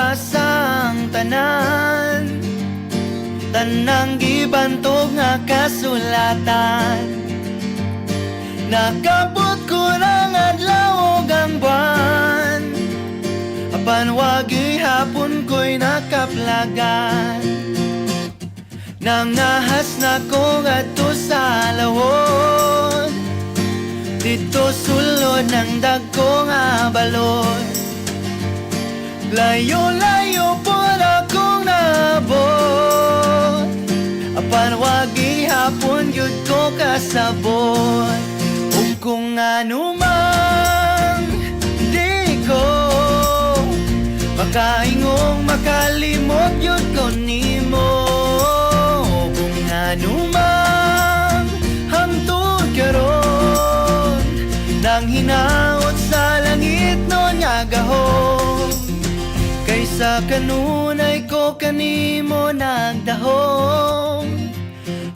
mabasang tanan, tanang gibantog nga kasulatan. Nakabot ko ng adlaw ug ang buwan, apan wagi hapon ko'y nakaplagan. Nangahas na ko ngadto sa lawon, dito sulod ng dagko nga balon. Layo-layo po akong naabot, apan wagi hapon yun ko kasabot. Ug kung ano man di ko makaingong makalimot yun ko nimo. Kung ano man hangtod karon, nang hinaot sa langit nun nga gahom, kaysa kanunay ko kanimo nagdahom.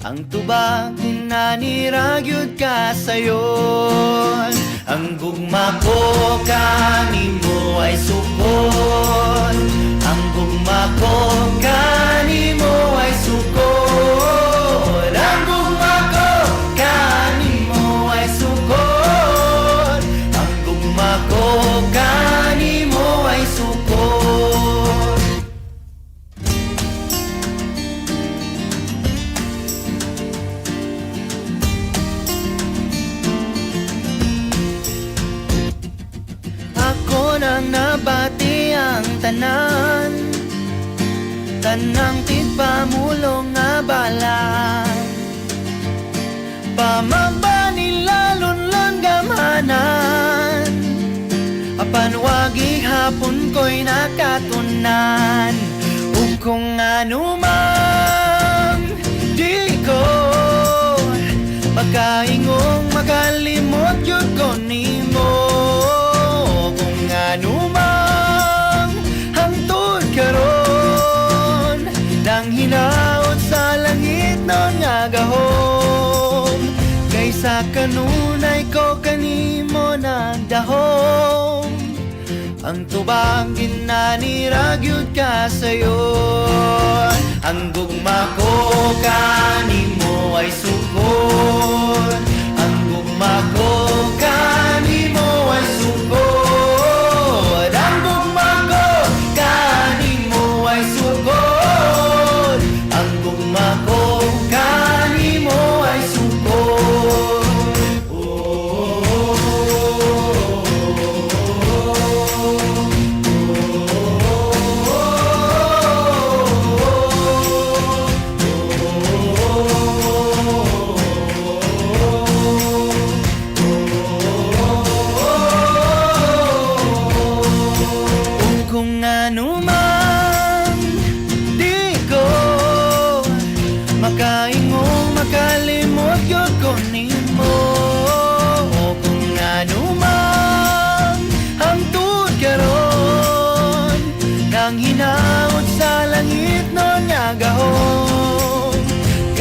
Ang tubag naniragyod ka sayon, ang gugma ko kanimo ay sukon, ang gugma ko kanimo ay sukon, ang gugma ko kanimo ay sukon, ang gugma ko kanimo ay sukon. Nang nabati ang tanan, tanang tigpamulong nga balang, pamaba nila lunlang gamhanan, apan wagi hapon ko'y nakatunan. Ug kung ano man di ko makaingong makalimot yun ko nimo. Anumang hangtod karon, nang hinaot sa langit nun nga gahom, kaysa kanunay ko kanimo nagdahom. Ang tubang ginaniragyod ka sayon, ang gugma ko kanimo ay sukon, ang gugma ko kanimo ay sukon.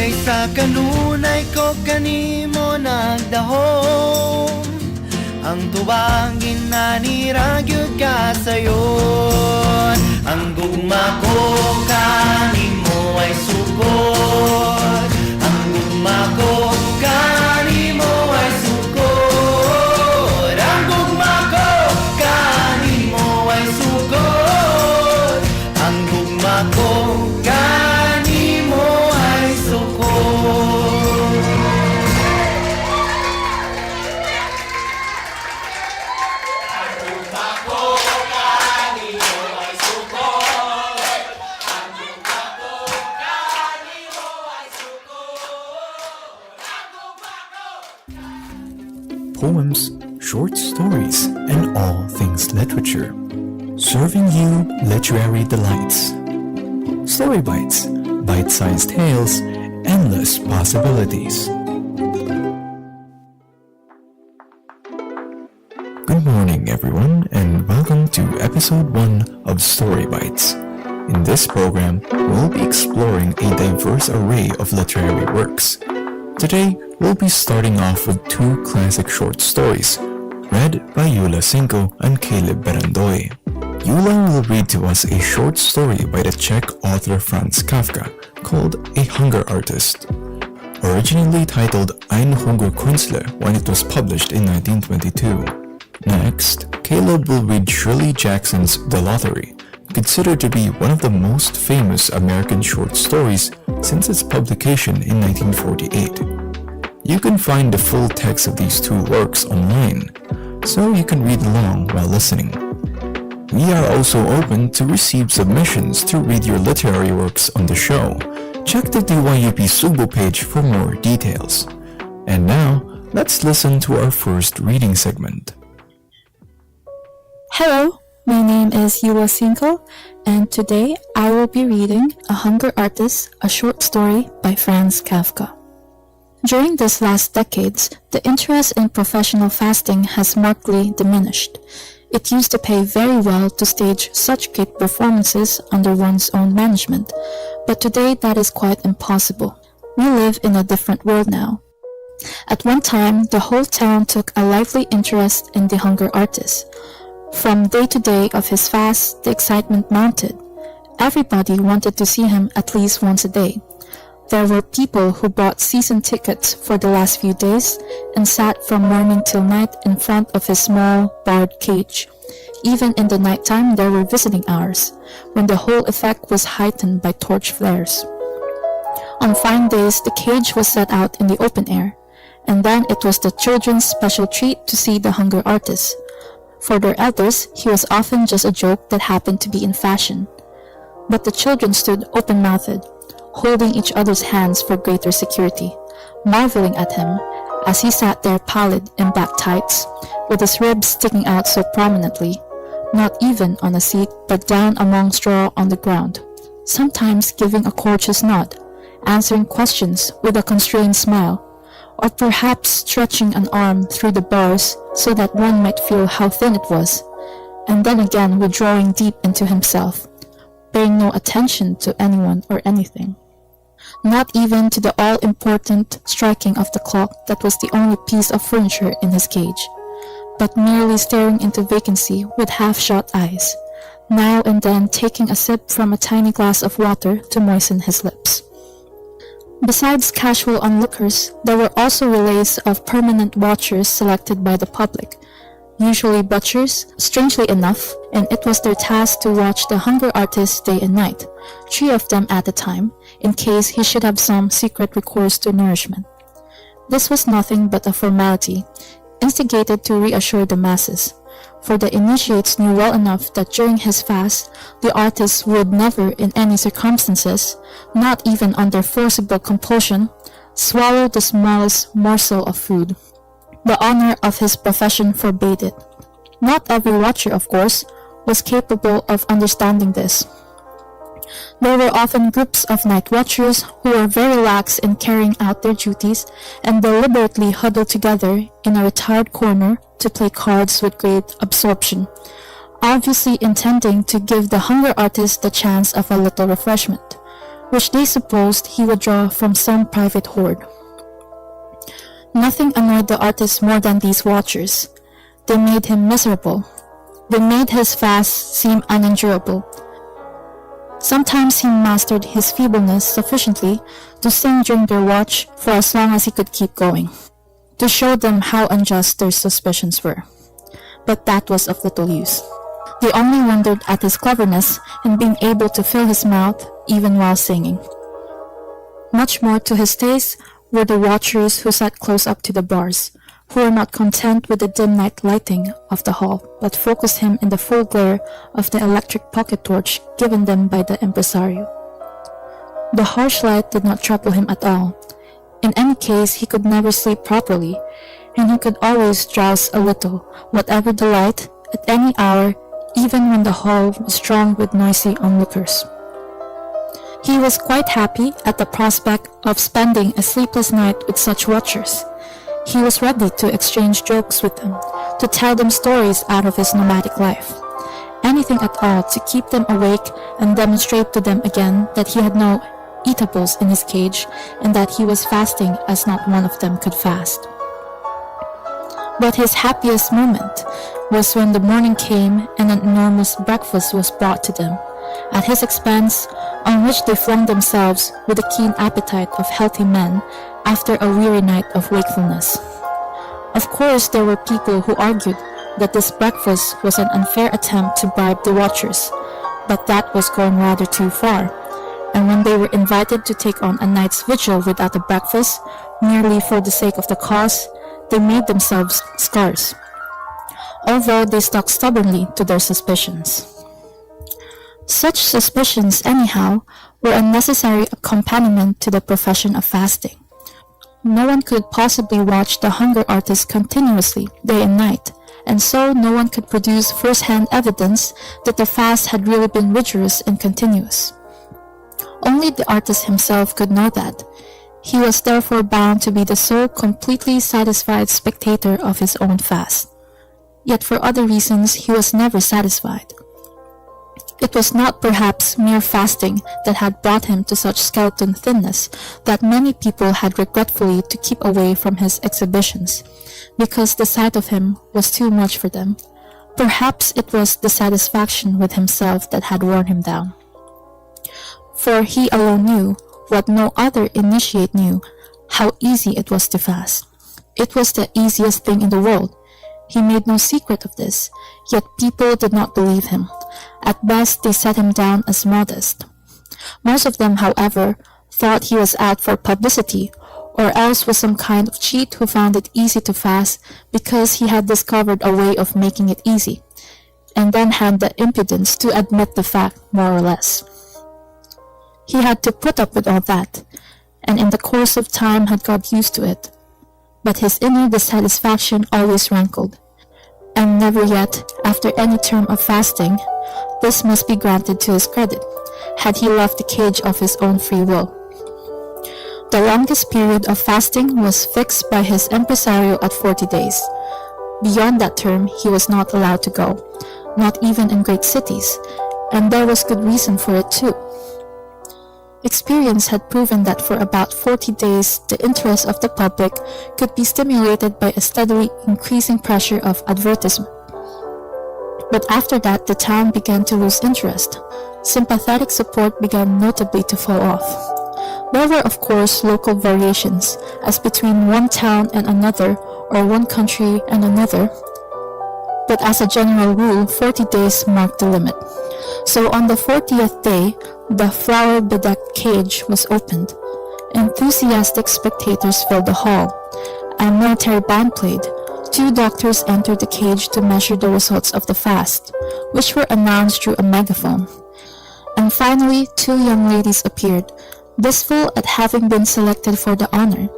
Kaysa kanunay ko kanimo nagdahom, ang tubang ginaniragyod ka sayon, ang gugma ko kanimo ay sukod, ang gugma ko kanimo ay sukod, ang gugma ko kanimo ay sukod, ang gugma ko kanimo ay sukod. Ang gugma ko kanimo ay sukod, ang gugma ko kanimo ay sukod, ang gugma ko. Poems, short stories, and all things literature. Serving you literary delights. Storybites, bite-sized tales, endless possibilities. Good morning, everyone, and welcome to episode 1 of Storybites. In this program, we'll be exploring a diverse array of literary works. Today, we'll be starting off with 2 classic short stories, read by Yula Cinco and Caleb Berandoy. Yulang will read to us a short story by the Czech author Franz Kafka called A Hunger Artist. Originally titled Ein Hungerkünstler when it was published in 1922. Next, Caleb will read Shirley Jackson's The Lottery, considered to be one of the most famous American short stories since its publication in 1948. You can find the full text of these two works online, so you can read along while listening. We are also open to receive submissions to read your literary works on the show. Check the DYUP Sugbo page for more details. And now, let's listen to our first reading segment. Hello, my name is Yuwa Cinco, and today I will be reading A Hunger Artist, a short story by Franz Kafka. During these last decades, the interest in professional fasting has markedly diminished. It used to pay very well to stage such great performances under one's own management, but today that is quite impossible. We live in a different world now. At one time, the whole town took a lively interest in the hunger artist. From day to day of his fast, the excitement mounted. Everybody wanted to see him at least once a day. There were people who bought season tickets for the last few days and sat from morning till night in front of his small, barred cage. Even in the nighttime there were visiting hours, when the whole effect was heightened by torch flares. On fine days the cage was set out in the open air, and then it was the children's special treat to see the hunger artist. For their elders, he was often just a joke that happened to be in fashion. But the children stood open-mouthed, holding each other's hands for greater security, marveling at him as he sat there pallid in black tights, with his ribs sticking out so prominently, not even on a seat but down among straw on the ground, sometimes giving a courteous nod, answering questions with a constrained smile, or perhaps stretching an arm through the bars so that one might feel how thin it was, and then again withdrawing deep into himself, paying no attention to anyone or anything. Not even to the all-important striking of the clock that was the only piece of furniture in his cage, but merely staring into vacancy with half-shut eyes, now and then taking a sip from a tiny glass of water to moisten his lips. Besides casual onlookers, there were also relays of permanent watchers selected by the public, usually butchers, strangely enough, and it was their task to watch the hunger artist day and night, 3 of them at a time, in case he should have some secret recourse to nourishment. This was nothing but a formality, instigated to reassure the masses, for the initiates knew well enough that during his fast, the artist would never in any circumstances, not even under forcible compulsion, swallow the smallest morsel of food. The honor of his profession forbade it. Not every watcher, of course, was capable of understanding this. There were often groups of night watchers who were very lax in carrying out their duties and deliberately huddled together in a retired corner to play cards with great absorption, obviously intending to give the hunger artist the chance of a little refreshment, which they supposed he would draw from some private hoard. Nothing annoyed the artist more than these watchers. They made him miserable. They made his fast seem unendurable. Sometimes he mastered his feebleness sufficiently to sing during their watch for as long as he could keep going, to show them how unjust their suspicions were. But that was of little use. They only wondered at his cleverness in being able to fill his mouth even while singing. Much more to his taste were the watchers who sat close up to the bars, who were not content with the dim night lighting of the hall, but focused him in the full glare of the electric pocket torch given them by the impresario. The harsh light did not trouble him at all. In any case, he could never sleep properly, and he could always drowse a little, whatever the light, at any hour, even when the hall was thronged with noisy onlookers. He was quite happy at the prospect of spending a sleepless night with such watchers. He was ready to exchange jokes with them, to tell them stories out of his nomadic life, anything at all to keep them awake and demonstrate to them again that he had no eatables in his cage and that he was fasting as not one of them could fast. But his happiest moment was when the morning came and an enormous breakfast was brought to them, at his expense, on which they flung themselves with the keen appetite of healthy men after a weary night of wakefulness. Of course, there were people who argued that this breakfast was an unfair attempt to bribe the watchers, but that was going rather too far, and when they were invited to take on a night's vigil without a breakfast, merely for the sake of the cause, they made themselves scarce, although they stuck stubbornly to their suspicions. Such suspicions, anyhow, were a necessary accompaniment to the profession of fasting. No one could possibly watch the hunger artist continuously, day and night, and so no one could produce first-hand evidence that the fast had really been rigorous and continuous. Only the artist himself could know that. He was therefore bound to be the sole completely satisfied spectator of his own fast. Yet for other reasons he was never satisfied. It was not perhaps mere fasting that had brought him to such skeleton thinness that many people had regretfully to keep away from his exhibitions, because the sight of him was too much for them. Perhaps it was the satisfaction with himself that had worn him down. For he alone knew, what no other initiate knew, how easy it was to fast. It was the easiest thing in the world. He made no secret of this, yet people did not believe him. At best, they set him down as modest. Most of them, however, thought he was out for publicity, or else was some kind of cheat who found it easy to fast because he had discovered a way of making it easy, and then had the impudence to admit the fact more or less. He had to put up with all that, and in the course of time had got used to it. But his inner dissatisfaction always rankled, and never yet, after any term of fasting, this must be granted to his credit, had he left the cage of his own free will. The longest period of fasting was fixed by his impresario at 40 days. Beyond that term he was not allowed to go, not even in great cities, and there was good reason for it too. Experience had proven that for about 40 days the interest of the public could be stimulated by a steadily increasing pressure of advertisement. But after that the town began to lose interest. Sympathetic support began notably to fall off. There were of course local variations, as between one town and another, or one country and another, but as a general rule 40 days marked the limit. So on the 40th day, the flower-bedecked cage was opened. Enthusiastic spectators filled the hall. A military band played. 2 doctors entered the cage to measure the results of the fast, which were announced through a megaphone. And finally, 2 young ladies appeared, blissful at having been selected for the honor,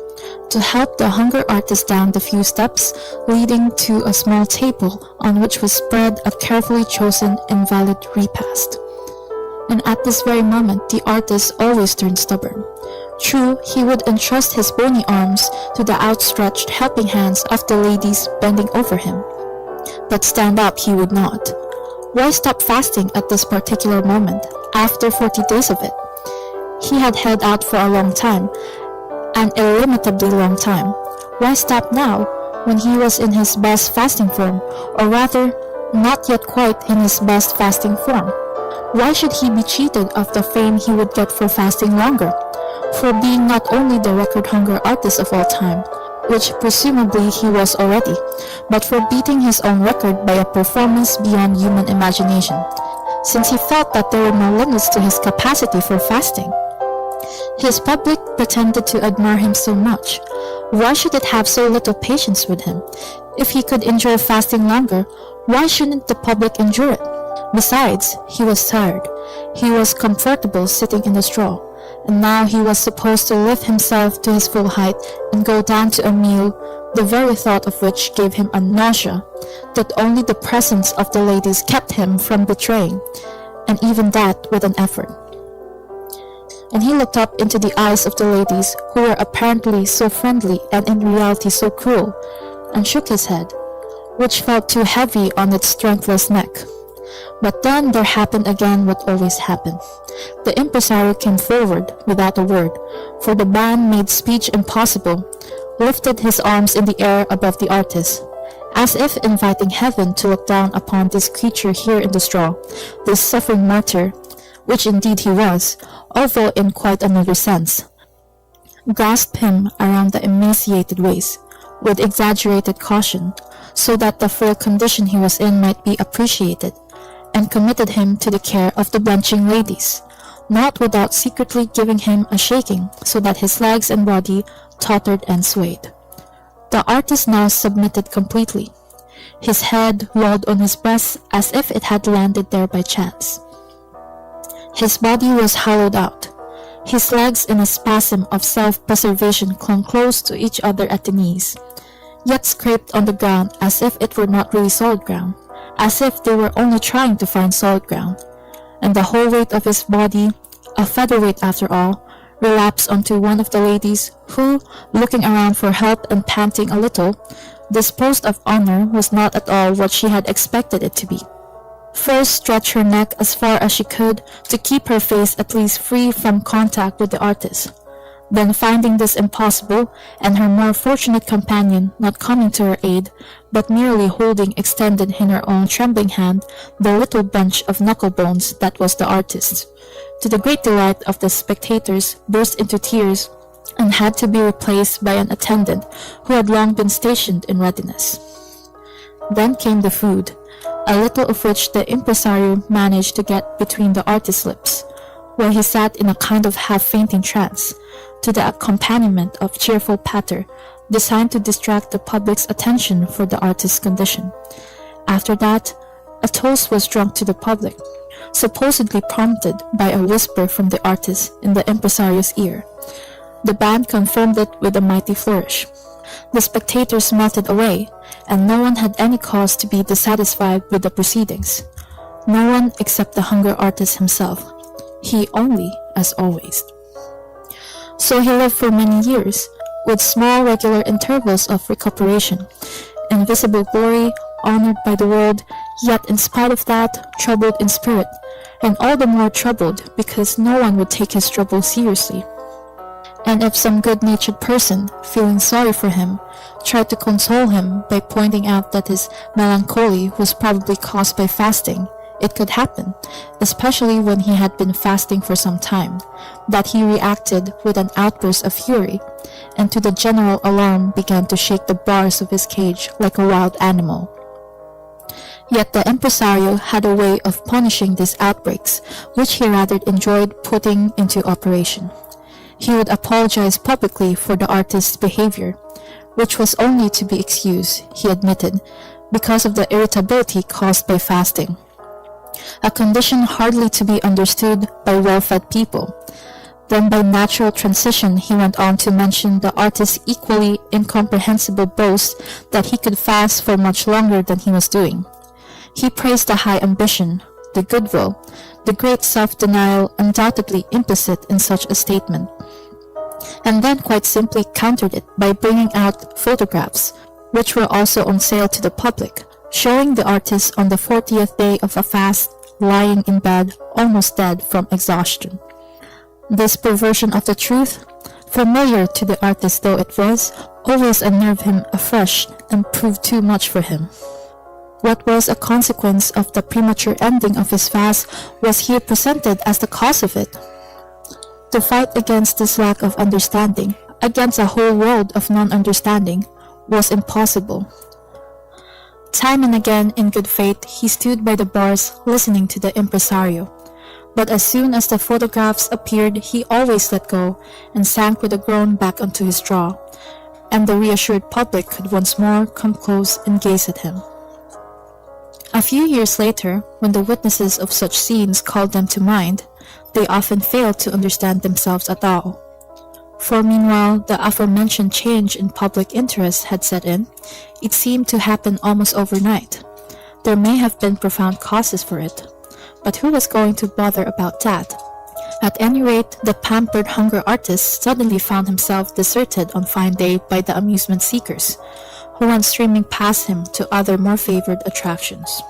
to help the hunger artist down the few steps leading to a small table on which was spread a carefully chosen invalid repast. And at this very moment the artist always turned stubborn. True, he would entrust his bony arms to the outstretched helping hands of the ladies bending over him, but stand up he would not. Why stop fasting at this particular moment, after 40 days of it? He had held out for a long time, an illimitably long time. Why stop now, when he was in his best fasting form, or rather, not yet quite in his best fasting form? Why should he be cheated of the fame he would get for fasting longer, for being not only the record hunger artist of all time, which presumably he was already, but for beating his own record by a performance beyond human imagination, since he felt that there were no limits to his capacity for fasting? His public pretended to admire him so much. Why should it have so little patience with him? If he could endure fasting longer, why shouldn't the public endure it? Besides, he was tired. He was comfortable sitting in the straw, and now he was supposed to lift himself to his full height and go down to a meal, the very thought of which gave him a nausea that only the presence of the ladies kept him from betraying, and even that with an effort. And he looked up into the eyes of the ladies, who were apparently so friendly and in reality so cruel, and shook his head, which felt too heavy on its strengthless neck. But then there happened again what always happened. The impresario came forward without a word, for the band made speech impossible, lifted his arms in the air above the artist, as if inviting heaven to look down upon this creature here in the straw, this suffering martyr, which indeed he was, although in quite another sense, grasped him around the emaciated waist with exaggerated caution, so that the frail condition he was in might be appreciated, and committed him to the care of the blenching ladies, not without secretly giving him a shaking, so that his legs and body tottered and swayed. The artist now submitted completely. His head lolled on his breast as if it had landed there by chance. His body was hollowed out. His legs, in a spasm of self-preservation, clung close to each other at the knees, yet scraped on the ground as if it were not really solid ground, as if they were only trying to find solid ground, and the whole weight of his body, a featherweight after all, relapsed onto one of the ladies who, looking around for help and panting a little, this post of honor was not at all what she had expected it to be. First stretched her neck as far as she could to keep her face at least free from contact with the artist. Then, finding this impossible, and her more fortunate companion not coming to her aid, but merely holding extended in her own trembling hand the little bunch of knuckle bones that was the artist's, to the great delight of the spectators, burst into tears, and had to be replaced by an attendant who had long been stationed in readiness. Then came the food, a little of which the impresario managed to get between the artist's lips, where he sat in a kind of half-fainting trance, to the accompaniment of cheerful patter, designed to distract the public's attention for the artist's condition. After that, a toast was drunk to the public, supposedly prompted by a whisper from the artist in the impresario's ear. The band confirmed it with a mighty flourish. The spectators melted away, and no one had any cause to be dissatisfied with the proceedings. No one except the hunger artist himself. He only, as always. So he lived for many years, with small regular intervals of recuperation, in visible glory, honored by the world, yet in spite of that, troubled in spirit, and all the more troubled because no one would take his trouble seriously. And if some good-natured person, feeling sorry for him, tried to console him by pointing out that his melancholy was probably caused by fasting, it could happen, especially when he had been fasting for some time, that he reacted with an outburst of fury, and to the general alarm began to shake the bars of his cage like a wild animal. Yet the impresario had a way of punishing these outbreaks, which he rather enjoyed putting into operation. He would apologize publicly for the artist's behavior, which was only to be excused, he admitted, because of the irritability caused by fasting, a condition hardly to be understood by well-fed people. Then by natural transition he went on to mention the artist's equally incomprehensible boast that he could fast for much longer than he was doing. He praised the high ambition, the goodwill, the great self-denial undoubtedly implicit in such a statement, and then quite simply countered it by bringing out photographs, which were also on sale to the public, showing the artist on the 40th day of a fast, lying in bed, almost dead from exhaustion. This perversion of the truth, familiar to the artist though it was, always unnerved him afresh and proved too much for him. What was a consequence of the premature ending of his fast was here presented as the cause of it. To fight against this lack of understanding, against a whole world of non-understanding, was impossible. Time and again, in good faith, he stood by the bars listening to the impresario. But as soon as the photographs appeared, he always let go and sank with a groan back onto his straw, and the reassured public could once more come close and gaze at him. A few years later, when the witnesses of such scenes called them to mind, they often failed to understand themselves at all. For meanwhile, the aforementioned change in public interest had set in. It seemed to happen almost overnight. There may have been profound causes for it, but who was going to bother about that? At any rate, the pampered hunger artist suddenly found himself deserted on fine day by the amusement seekers, who went streaming past him to other more favored attractions.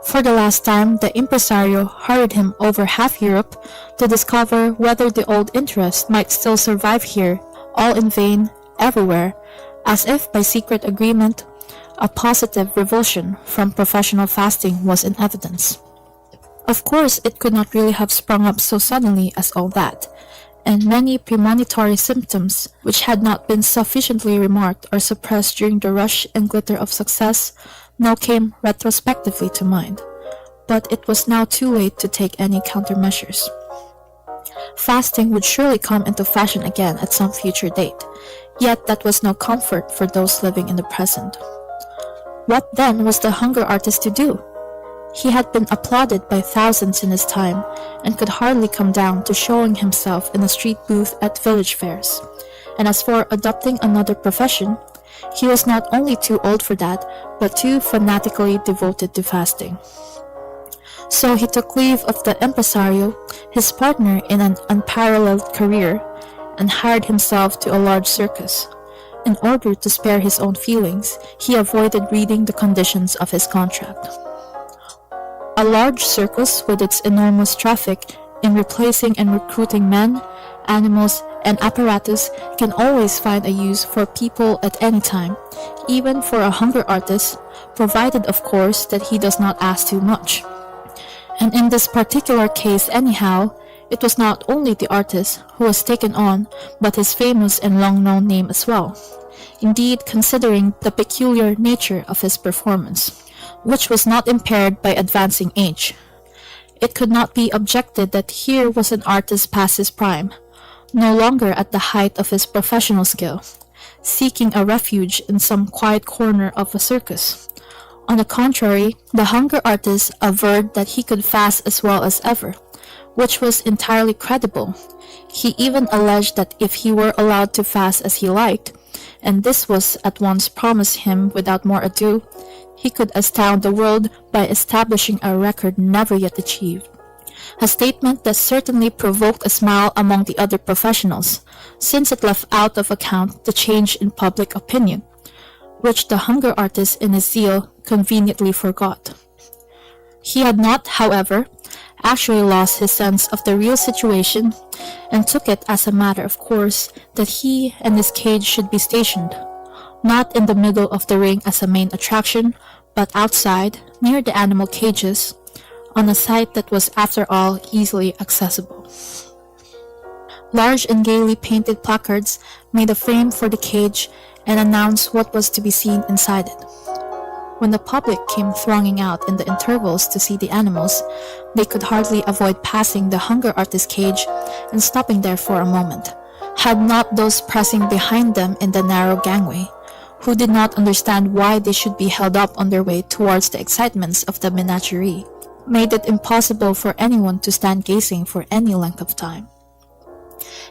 For the last time, the impresario hurried him over half Europe to discover whether the old interest might still survive here, all in vain, everywhere, as if by secret agreement, a positive revulsion from professional fasting was in evidence. Of course, it could not really have sprung up so suddenly as all that, and many premonitory symptoms which had not been sufficiently remarked or suppressed during the rush and glitter of success now came retrospectively to mind, but it was now too late to take any countermeasures. Fasting would surely come into fashion again at some future date, yet that was no comfort for those living in the present. What then was the hunger artist to do? He had been applauded by thousands in his time, and could hardly come down to showing himself in a street booth at village fairs. And as for adopting another profession, he was not only too old for that, but too fanatically devoted to fasting. So he took leave of the impresario, his partner in an unparalleled career, and hired himself to a large circus. In order to spare his own feelings, he avoided reading the conditions of his contract. A large circus with its enormous traffic in replacing and recruiting men, animals, and apparatus can always find a use for people at any time, even for a hunger artist, provided of course that he does not ask too much. And in this particular case anyhow, it was not only the artist who was taken on, but his famous and long-known name as well. Indeed, considering the peculiar nature of his performance, which was not impaired by advancing age, it could not be objected that here was an artist past his prime, no longer at the height of his professional skill, seeking a refuge in some quiet corner of a circus. On the contrary, the hunger artist averred that he could fast as well as ever, which was entirely credible. He even alleged that if he were allowed to fast as he liked, and this was at once promised him without more ado, he could astound the world by establishing a record never yet achieved. A statement that certainly provoked a smile among the other professionals, since it left out of account the change in public opinion, which the hunger artist in his zeal conveniently forgot. He had not, however, actually lost his sense of the real situation, and took it as a matter of course that he and his cage should be stationed, not in the middle of the ring as a main attraction, but outside, near the animal cages, on a site that was after all easily accessible. Large and gaily painted placards made a frame for the cage and announced what was to be seen inside it. When the public came thronging out in the intervals to see the animals, they could hardly avoid passing the hunger artist cage and stopping there for a moment, had not those pressing behind them in the narrow gangway, who did not understand why they should be held up on their way towards the excitements of the menagerie, made it impossible for anyone to stand gazing for any length of time.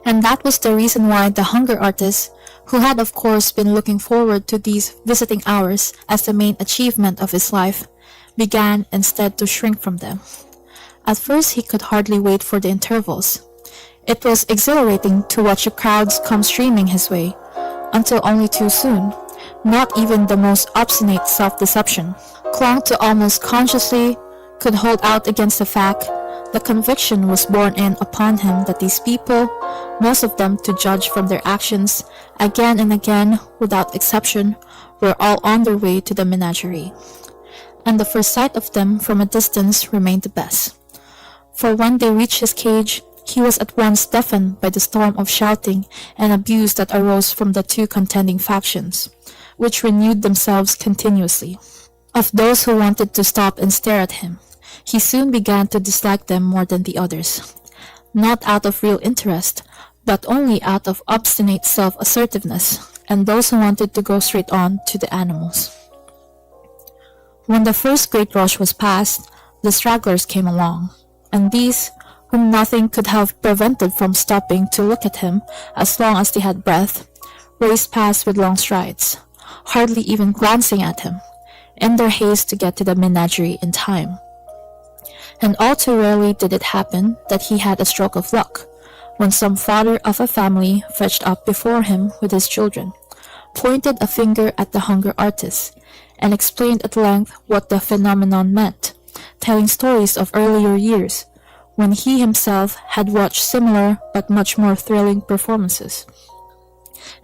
And that was the reason why the hunger artist, who had of course been looking forward to these visiting hours as the main achievement of his life, began instead to shrink from them. At first he could hardly wait for the intervals. It was exhilarating to watch the crowds come streaming his way, until only too soon, not even the most obstinate self-deception clung to almost consciously could hold out against the fact. The conviction was borne in upon him that these people, most of them to judge from their actions, again and again, without exception, were all on their way to the menagerie. And the first sight of them from a distance remained the best. For when they reached his cage, he was at once deafened by the storm of shouting and abuse that arose from the two contending factions, which renewed themselves continuously. Of those who wanted to stop and stare at him, he soon began to dislike them more than the others, not out of real interest, but only out of obstinate self-assertiveness, and those who wanted to go straight on to the animals. When the first great rush was past, the stragglers came along, and these, whom nothing could have prevented from stopping to look at him as long as they had breath, raced past with long strides, hardly even glancing at him, in their haste to get to the menagerie in time. And all too rarely did it happen that he had a stroke of luck, when some father of a family fetched up before him with his children, pointed a finger at the hunger artist, and explained at length what the phenomenon meant, telling stories of earlier years, when he himself had watched similar but much more thrilling performances.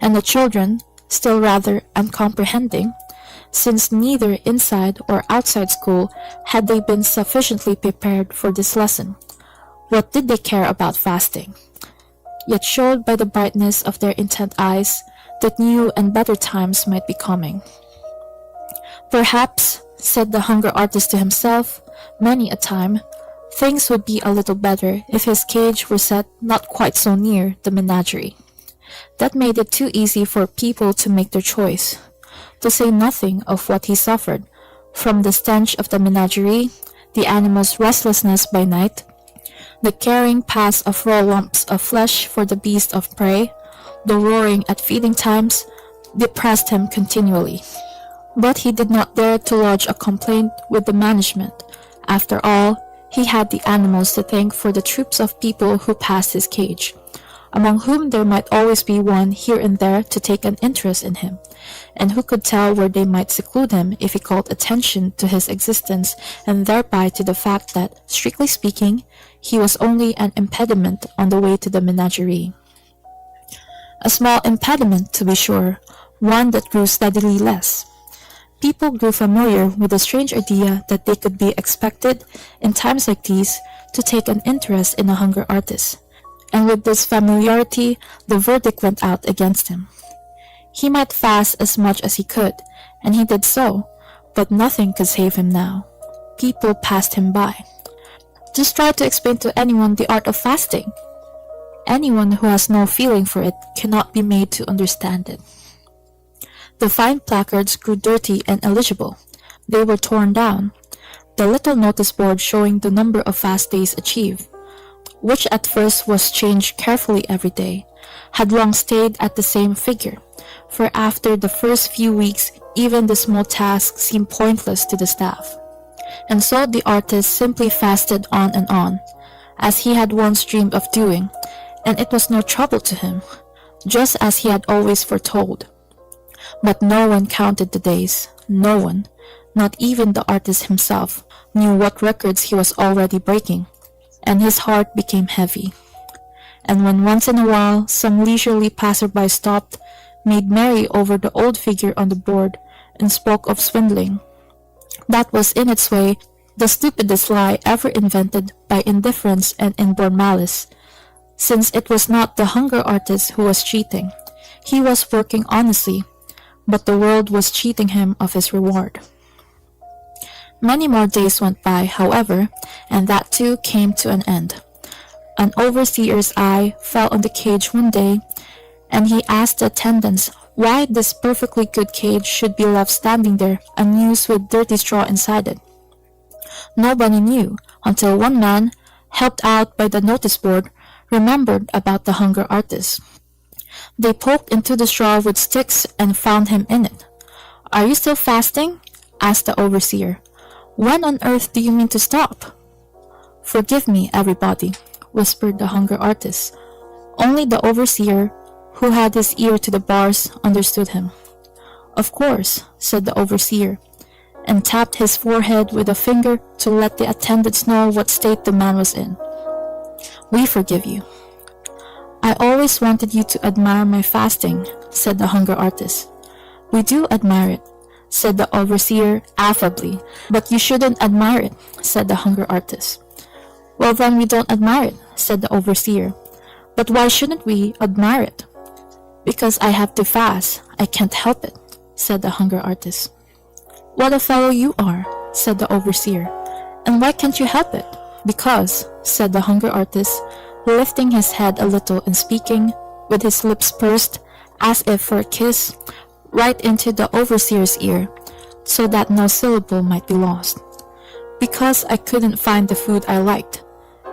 And the children, still rather uncomprehending, since neither inside or outside school had they been sufficiently prepared for this lesson. What did they care about fasting? Yet showed by the brightness of their intent eyes that new and better times might be coming. Perhaps, said the hunger artist to himself, many a time, things would be a little better if his cage were set not quite so near the menagerie. That made it too easy for people to make their choice, to say nothing of what he suffered, from the stench of the menagerie, the animal's restlessness by night, the carrying past of raw lumps of flesh for the beast of prey, the roaring at feeding times, depressed him continually. But he did not dare to lodge a complaint with the management. After all, he had the animals to thank for the troops of people who passed his cage, among whom there might always be one here and there to take an interest in him, and who could tell where they might seclude him if he called attention to his existence and thereby to the fact that, strictly speaking, he was only an impediment on the way to the menagerie. A small impediment, to be sure, one that grew steadily less. People grew familiar with the strange idea that they could be expected, in times like these, to take an interest in a hunger artist, and with this familiarity the verdict went out against him. He might fast as much as he could, and he did so, but nothing could save him now. People passed him by. Just try to explain to anyone the art of fasting. Anyone who has no feeling for it cannot be made to understand it. The fine placards grew dirty and illegible. They were torn down. The little notice board showing the number of fast days achieved, which at first was changed carefully every day, had long stayed at the same figure, for after the first few weeks even the small task seemed pointless to the staff. And so the artist simply fasted on, as he had once dreamed of doing, and it was no trouble to him, just as he had always foretold. But no one counted the days, no one, not even the artist himself, knew what records he was already breaking, and his heart became heavy. And when once in a while some leisurely passerby stopped, made merry over the old figure on the board, and spoke of swindling, that was in its way the stupidest lie ever invented by indifference and inborn malice, since it was not the hunger artist who was cheating. He was working honestly, but the world was cheating him of his reward. Many more days went by, however, and that too came to an end. An overseer's eye fell on the cage one day, and he asked the attendants why this perfectly good cage should be left standing there unused with dirty straw inside it. Nobody knew, until one man, helped out by the notice board, remembered about the hunger artist. They poked into the straw with sticks and found him in it. "Are you still fasting?" asked the overseer. "When on earth do you mean to stop?" "Forgive me, everybody," whispered the hunger artist. Only the overseer, who had his ear to the bars, understood him. "Of course," said the overseer, and tapped his forehead with a finger to let the attendants know what state the man was in. "We forgive you." "I always wanted you to admire my fasting," said the hunger artist. "We do admire it," said the overseer affably. "But you shouldn't admire it," said the hunger artist. "Well, then we don't admire it," said the overseer. "But why shouldn't we admire it?" "Because I have to fast. I can't help it," said the hunger artist. "What a fellow you are," said the overseer. "And why can't you help it?" "Because," said the hunger artist, lifting his head a little and speaking, with his lips pursed, as if for a kiss, right into the overseer's ear, so that no syllable might be lost. "Because I couldn't find the food I liked.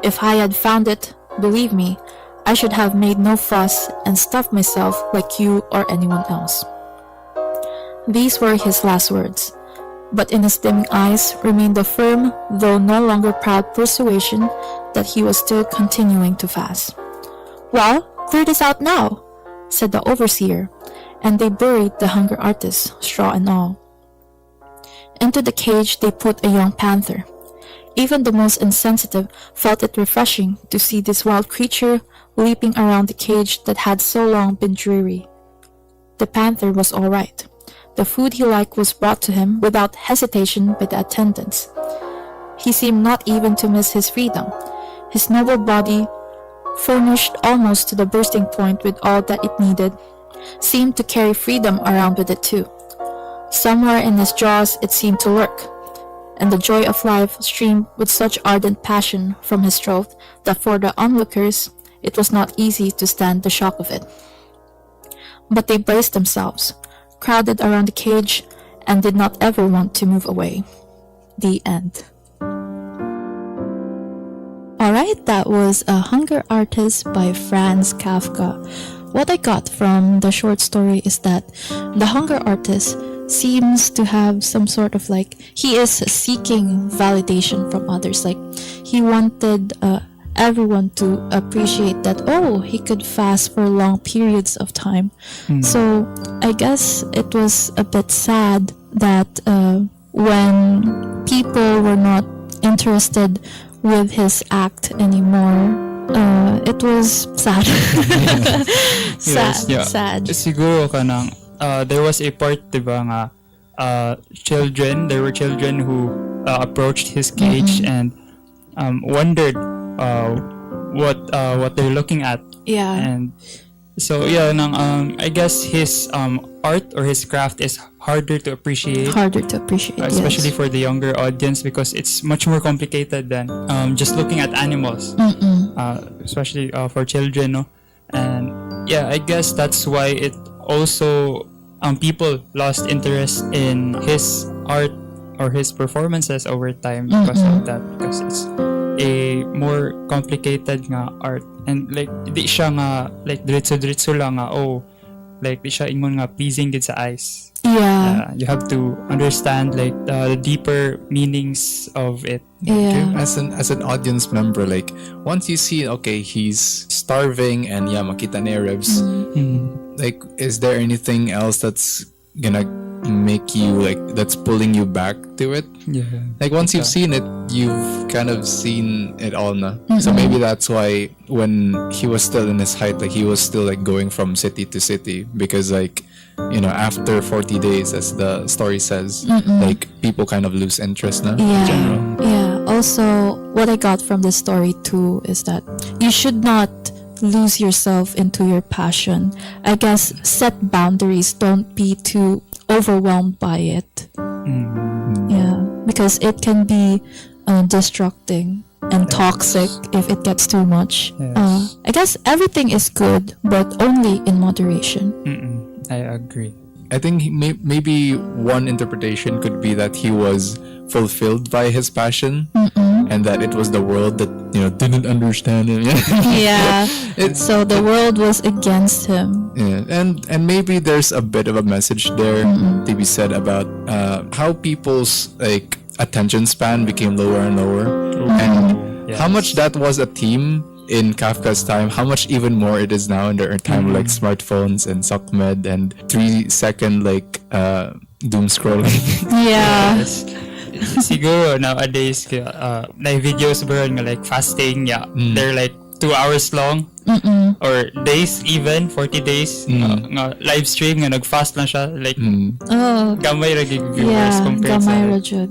If I had found it, believe me, I should have made no fuss and stuffed myself like you or anyone else." These were his last words, but in his dimming eyes remained the firm, though no longer proud persuasion that he was still continuing to fast. "Well, clear this out now," said the overseer, and they buried the hunger artist, straw and all. Into the cage they put a young panther. Even the most insensitive felt it refreshing to see this wild creature leaping around the cage that had so long been dreary. The panther was all right. The food he liked was brought to him without hesitation by the attendants. He seemed not even to miss his freedom. His noble body, furnished almost to the bursting point with all that it needed, seemed to carry freedom around with it too. Somewhere in his jaws it seemed to lurk, and the joy of life streamed with such ardent passion from his throat that for the onlookers it was not easy to stand the shock of it. But they braced themselves, crowded around the cage, and did not ever want to move away. The end. Alright, that was A Hunger Artist by Franz Kafka. What I got from the short story is that the hunger artist seems to have some sort of like, he is seeking validation from others. Like, he wanted everyone to appreciate that, oh, he could fast for long periods of time. So I guess it was a bit sad that when people were not interested with his act anymore, it was sad. Sad. Siguro kanang there was a part, diba nga, there were children who approached his cage and wondered what they're looking at. Yeah. And so yeah, I guess his art or his craft is harder to appreciate. Especially yes. for the younger audience, because it's much more complicated than just looking at animals. Especially for children, no? And yeah, I guess that's why it also people lost interest in his art or his performances over time because of that, because it's a more complicated nga art, and like di siya nga like diretso lang nga, oh, like di siya ingon nga pleasing gid sa eyes. You have to understand like the deeper meanings of it. As an audience member, like once you see, okay, he's starving and makita niya ribs, like is there anything else that's gonna make you like, that's pulling you back to it? Like once you've seen it, you've kind of seen it all na. So maybe that's why when he was still in his height, like he was still like going from city to city, because like, you know, after 40 days, as the story says, like people kind of lose interest na in general. Also, what I got from this story too is that you should not lose yourself into your passion. I guess set boundaries, don't be too overwhelmed by it. Because it can be destructing and toxic if it gets too much. I guess everything is good, but only in moderation. I agree. I think maybe one interpretation could be that he was fulfilled by his passion, and that it was the world that, you know, didn't understand him. So the world was against him. And maybe there's a bit of a message there to be said about how people's like attention span became lower and lower, and how much that was a theme in Kafka's time, how much even more it is now in their time, like smartphones and SOCMED and 3-second like doom scrolling. Siguro nowadays like videos bro nga like fasting, they're like 2 hours long, or days, even 40 days nga live stream nga nag-fast lang siya, like gamay ra gig viewers compared gamay sa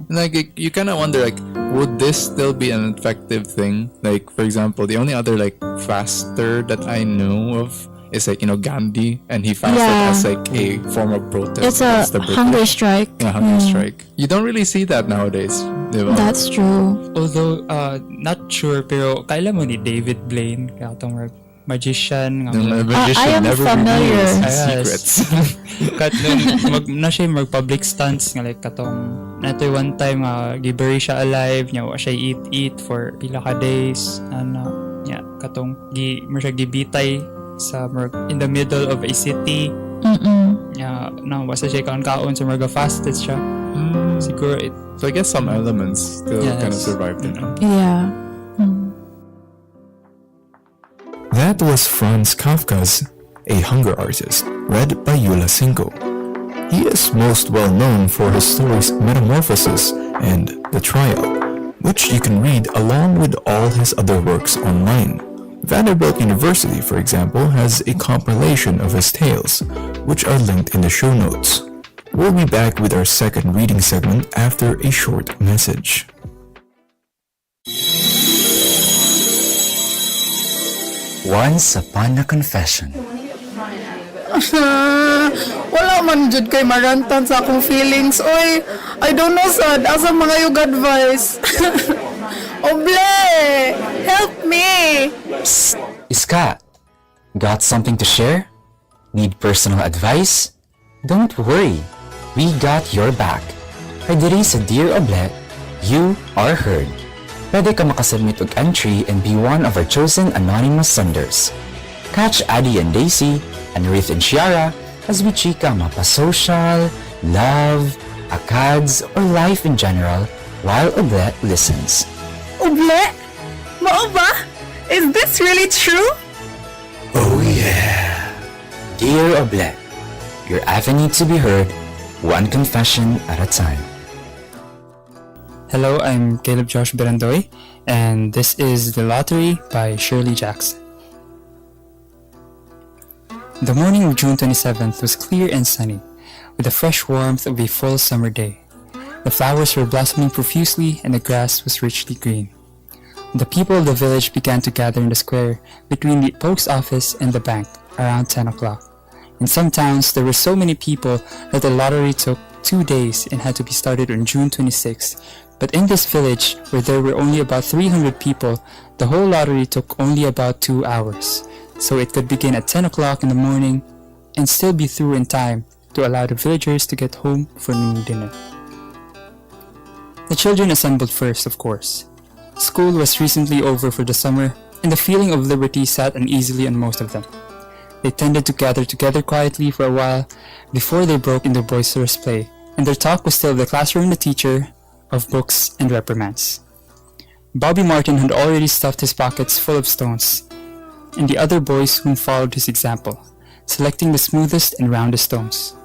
like you kind of wonder, like, would this still be an effective thing? Like, for example, the only other like faster that I know of is like, you know, Gandhi, and he fasted as like a form of protest. It's a hunger strike. Hunger strike. You don't really see that nowadays. Diba? That's true. Although not sure, pero kaila mo ni David Blaine katong magician nga. I am never familiar. reveals his secrets. Kat na siya mag-public stunts nga like katong nato one time gibury siya alive nya, wa siya eat for pila ka days, katong siya gibitay sa in the middle of a city. Wasa siya kaon so marga fasted siya. Siguro it. So I guess some elements still kind of survived, you know. That was Franz Kafka's A Hunger Artist, read by Yula Cinco. He is most well known for his stories Metamorphosis and The Trial, which you can read along with all his other works online. Vanderbilt University, for example, has a compilation of his tales, which are linked in the show notes. We'll be back with our second reading segment after a short message. Once upon a confession. Wala man jud kay marantan sa akong feelings. Oy, I don't know sad. Asa mga yung advice? Oble! Help me! Psst, Iska. Got something to share? Need personal advice? Don't worry. We got your back. Kay diri sa Dear Oble, you are heard. Pwede ka makasubmit og entry and be one of our chosen anonymous senders. Catch Addie and Daisy, and Ruth and Shiara as we chika mapa-social, love, akads, or life in general while Oble listens. Oble? Mao ba? Is this really true? Oh yeah! Dear Oble, your avenue to be heard, one confession at a time. Hello, I'm Caleb Josh Berandoy, and this is The Lottery by Shirley Jackson. The morning of June 27th was clear and sunny, with the fresh warmth of a full summer day. The flowers were blossoming profusely and the grass was richly green. The people of the village began to gather in the square between the post office and the bank around 10 o'clock. In some towns, there were so many people that the lottery took 2 days and had to be started on June 26th. But in this village, where there were only about 300 people, the whole lottery took only about 2 hours. So it could begin at 10 o'clock in the morning and still be through in time to allow the villagers to get home for noon dinner. The children assembled first, of course. School was recently over for the summer, and the feeling of liberty sat uneasily on most of them. They tended to gather together quietly for a while before they broke into boisterous play, and their talk was still of the classroom, the teacher, of books and reprimands. Bobby Martin had already stuffed his pockets full of stones, and the other boys soon followed his example, selecting the smoothest and roundest stones.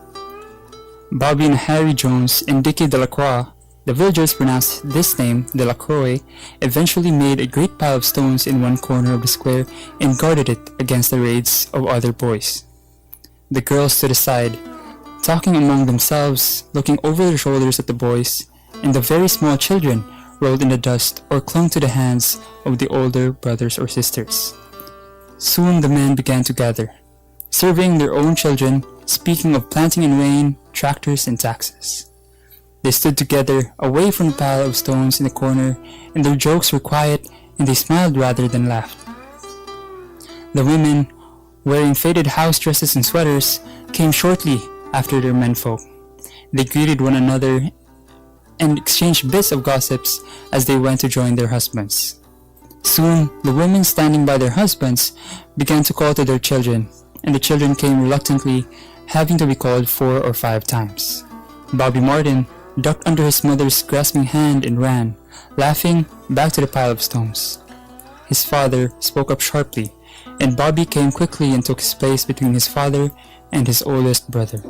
Bobby and Harry Jones and Dickie Delacroix, the villagers pronounced this name Delacroix, eventually made a great pile of stones in one corner of the square and guarded it against the raids of other boys. The girls stood aside, talking among themselves, looking over their shoulders at the boys, and the very small children rolled in the dust or clung to the hands of the older brothers or sisters. Soon the men began to gather, surveying their own children, speaking of planting and rain, tractors and taxes. They stood together, away from the pile of stones in the corner, and their jokes were quiet, and they smiled rather than laughed. The women, wearing faded house dresses and sweaters, came shortly after their menfolk. They greeted one another and exchanged bits of gossips as they went to join their husbands. Soon, the women standing by their husbands began to call to their children, and the children came reluctantly, having to be called 4 or 5 times. Bobby Martin ducked under his mother's grasping hand and ran, laughing, back to the pile of stones. His father spoke up sharply, and Bobby came quickly and took his place between his father and his oldest brother.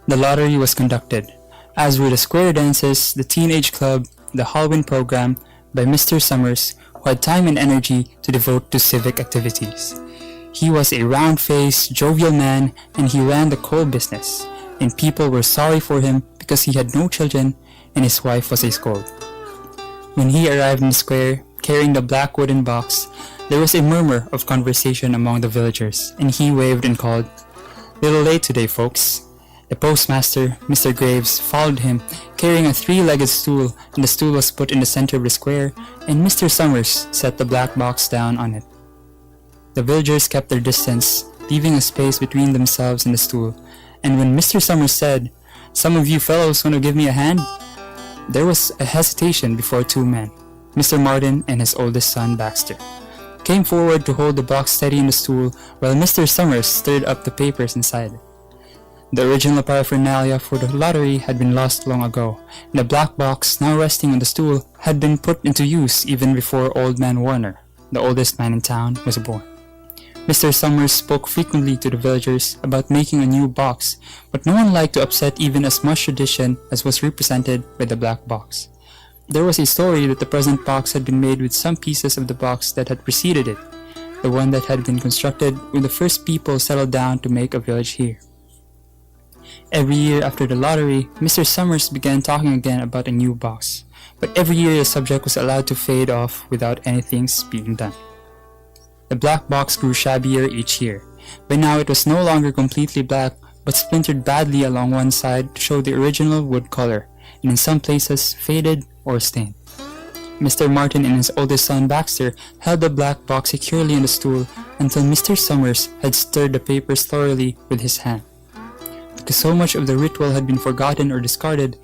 The lottery was conducted, as were the square dances, the teenage club, the Halloween program by Mr. Summers, who had time and energy to devote to civic activities. He was a round-faced, jovial man, and he ran the coal business, and people were sorry for him because he had no children and his wife was a scold. When he arrived in the square, carrying the black wooden box, there was a murmur of conversation among the villagers, and he waved and called, "Little late today, folks." The postmaster, Mr. Graves, followed him, carrying a 3-legged stool, and the stool was put in the center of the square, and Mr. Summers set the black box down on it. The villagers kept their distance, leaving a space between themselves and the stool, and when Mr. Summers said, "Some of you fellows want to give me a hand?" there was a hesitation before 2 men, Mr. Martin and his oldest son, Baxter, came forward to hold the box steady in the stool while Mr. Summers stirred up the papers inside it. The original paraphernalia for the lottery had been lost long ago, and the black box, now resting on the stool, had been put into use even before Old Man Warner, the oldest man in town, was born. Mr. Summers spoke frequently to the villagers about making a new box, but no one liked to upset even as much tradition as was represented by the black box. There was a story that the present box had been made with some pieces of the box that had preceded it, the one that had been constructed when the first people settled down to make a village here. Every year after the lottery, Mr. Summers began talking again about a new box, but every year the subject was allowed to fade off without anything being done. The black box grew shabbier each year. By now it was no longer completely black, but splintered badly along one side to show the original wood color, and in some places faded or stained. Mr. Martin and his oldest son Baxter held the black box securely on the stool until Mr. Summers had stirred the papers thoroughly with his hand. Because so much of the ritual had been forgotten or discarded,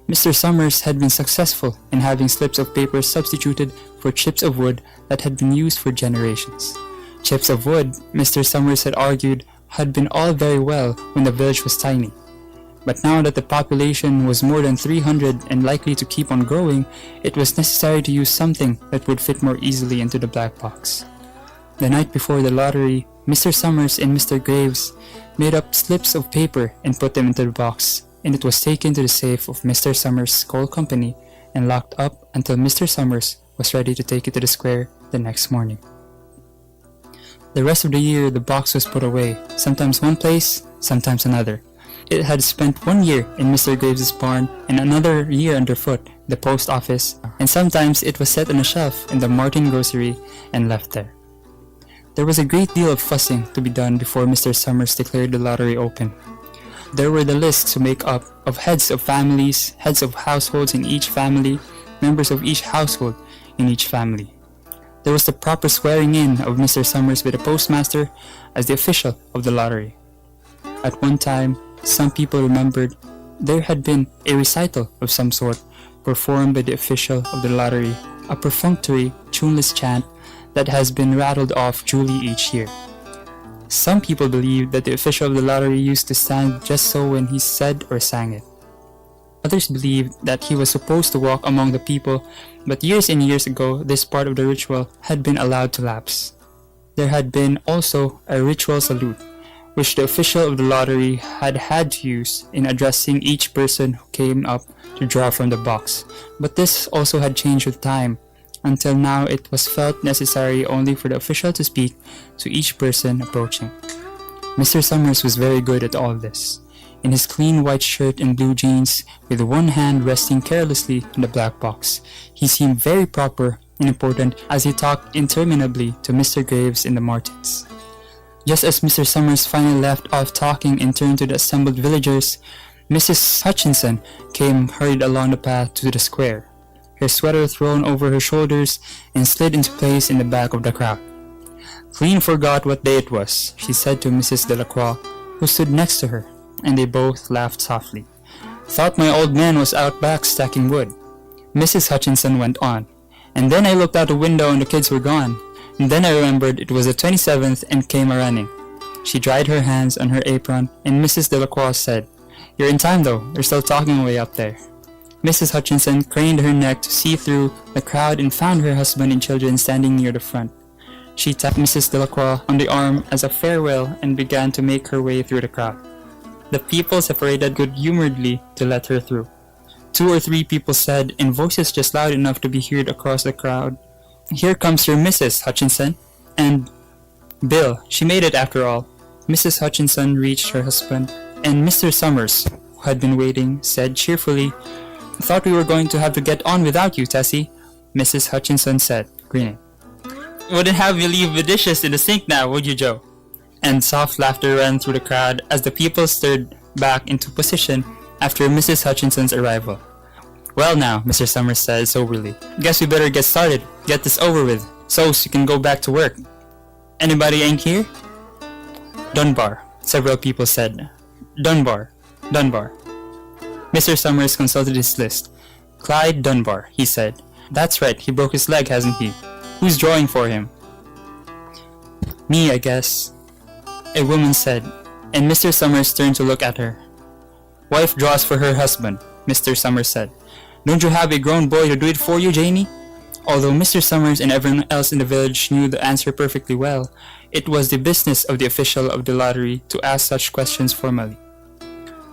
Mr. Summers had been successful in having slips of paper substituted for chips of wood that had been used for generations. Chips of wood, Mr. Summers had argued, had been all very well when the village was tiny. But now that the population was more than 300 and likely to keep on growing, it was necessary to use something that would fit more easily into the black box. The night before the lottery, Mr. Summers and Mr. Graves made up slips of paper and put them into the box, and it was taken to the safe of Mr. Summers' coal company and locked up until Mr. Summers was ready to take it to the square the next morning. The rest of the year, the box was put away, sometimes one place, sometimes another. It had spent 1 year in Mr. Graves' barn and another year underfoot, the post office, and sometimes it was set on a shelf in the Martin grocery and left there. There was a great deal of fussing to be done before Mr. Summers declared the lottery open. There were the lists to make up of heads of families, heads of households in each family, members of each household in each family. There was the proper swearing in of Mr. Summers by the postmaster as the official of the lottery. At one time, some people remembered there had been a recital of some sort performed by the official of the lottery, a perfunctory, tuneless chant that has been rattled off duly each year. Some people believed that the official of the lottery used to stand just so when he said or sang it. Others believed that he was supposed to walk among the people, but years and years ago this part of the ritual had been allowed to lapse. There had been also a ritual salute, which the official of the lottery had to use in addressing each person who came up to draw from the box, but this also had changed with time. Until now, it was felt necessary only for the official to speak to each person approaching. Mr. Summers was very good at all this. In his clean white shirt and blue jeans, with one hand resting carelessly on the black box, he seemed very proper and important as he talked interminably to Mr. Graves and the Martins. Just as Mr. Summers finally left off talking and turned to the assembled villagers, Mrs. Hutchinson came hurried along the path to the square, her sweater thrown over her shoulders and slid into place in the back of the crowd. "Clean forgot what day it was," she said to Mrs. Delacroix, who stood next to her, and they both laughed softly. "Thought my old man was out back stacking wood." Mrs. Hutchinson went on, "And then I looked out the window and the kids were gone. And then I remembered it was the 27th and came a-running." She dried her hands on her apron, and Mrs. Delacroix said, "You're in time though, they're still talking away up there." Mrs. Hutchinson craned her neck to see through the crowd and found her husband and children standing near the front. She tapped Mrs. Delacroix on the arm as a farewell and began to make her way through the crowd. The people separated good-humoredly to let her through. 2 or 3 people said, in voices just loud enough to be heard across the crowd, "Here comes your Mrs. Hutchinson." And Bill, she made it after all. Mrs. Hutchinson reached her husband, and Mr. Summers, who had been waiting, said cheerfully, "Thought we were going to have to get on without you, Tessie," Mrs. Hutchinson said, grinning. "Wouldn't have you leave the dishes in the sink now, would you, Joe?" And soft laughter ran through the crowd as the people stirred back into position after Mrs. Hutchinson's arrival. "Well now," Mr. Summers said soberly, "guess we better get started, get this over with, so's you can go back to work. Anybody ain't here?" "Dunbar," several people said. Dunbar. Mr. Summers consulted his list. "Clyde Dunbar," he said. "That's right, he broke his leg, hasn't he? Who's drawing for him?" "Me, I guess," a woman said, and Mr. Summers turned to look at her. "Wife draws for her husband," Mr. Summers said. "Don't you have a grown boy to do it for you, Janie?" Although Mr. Summers and everyone else in the village knew the answer perfectly well, it was the business of the official of the lottery to ask such questions formally.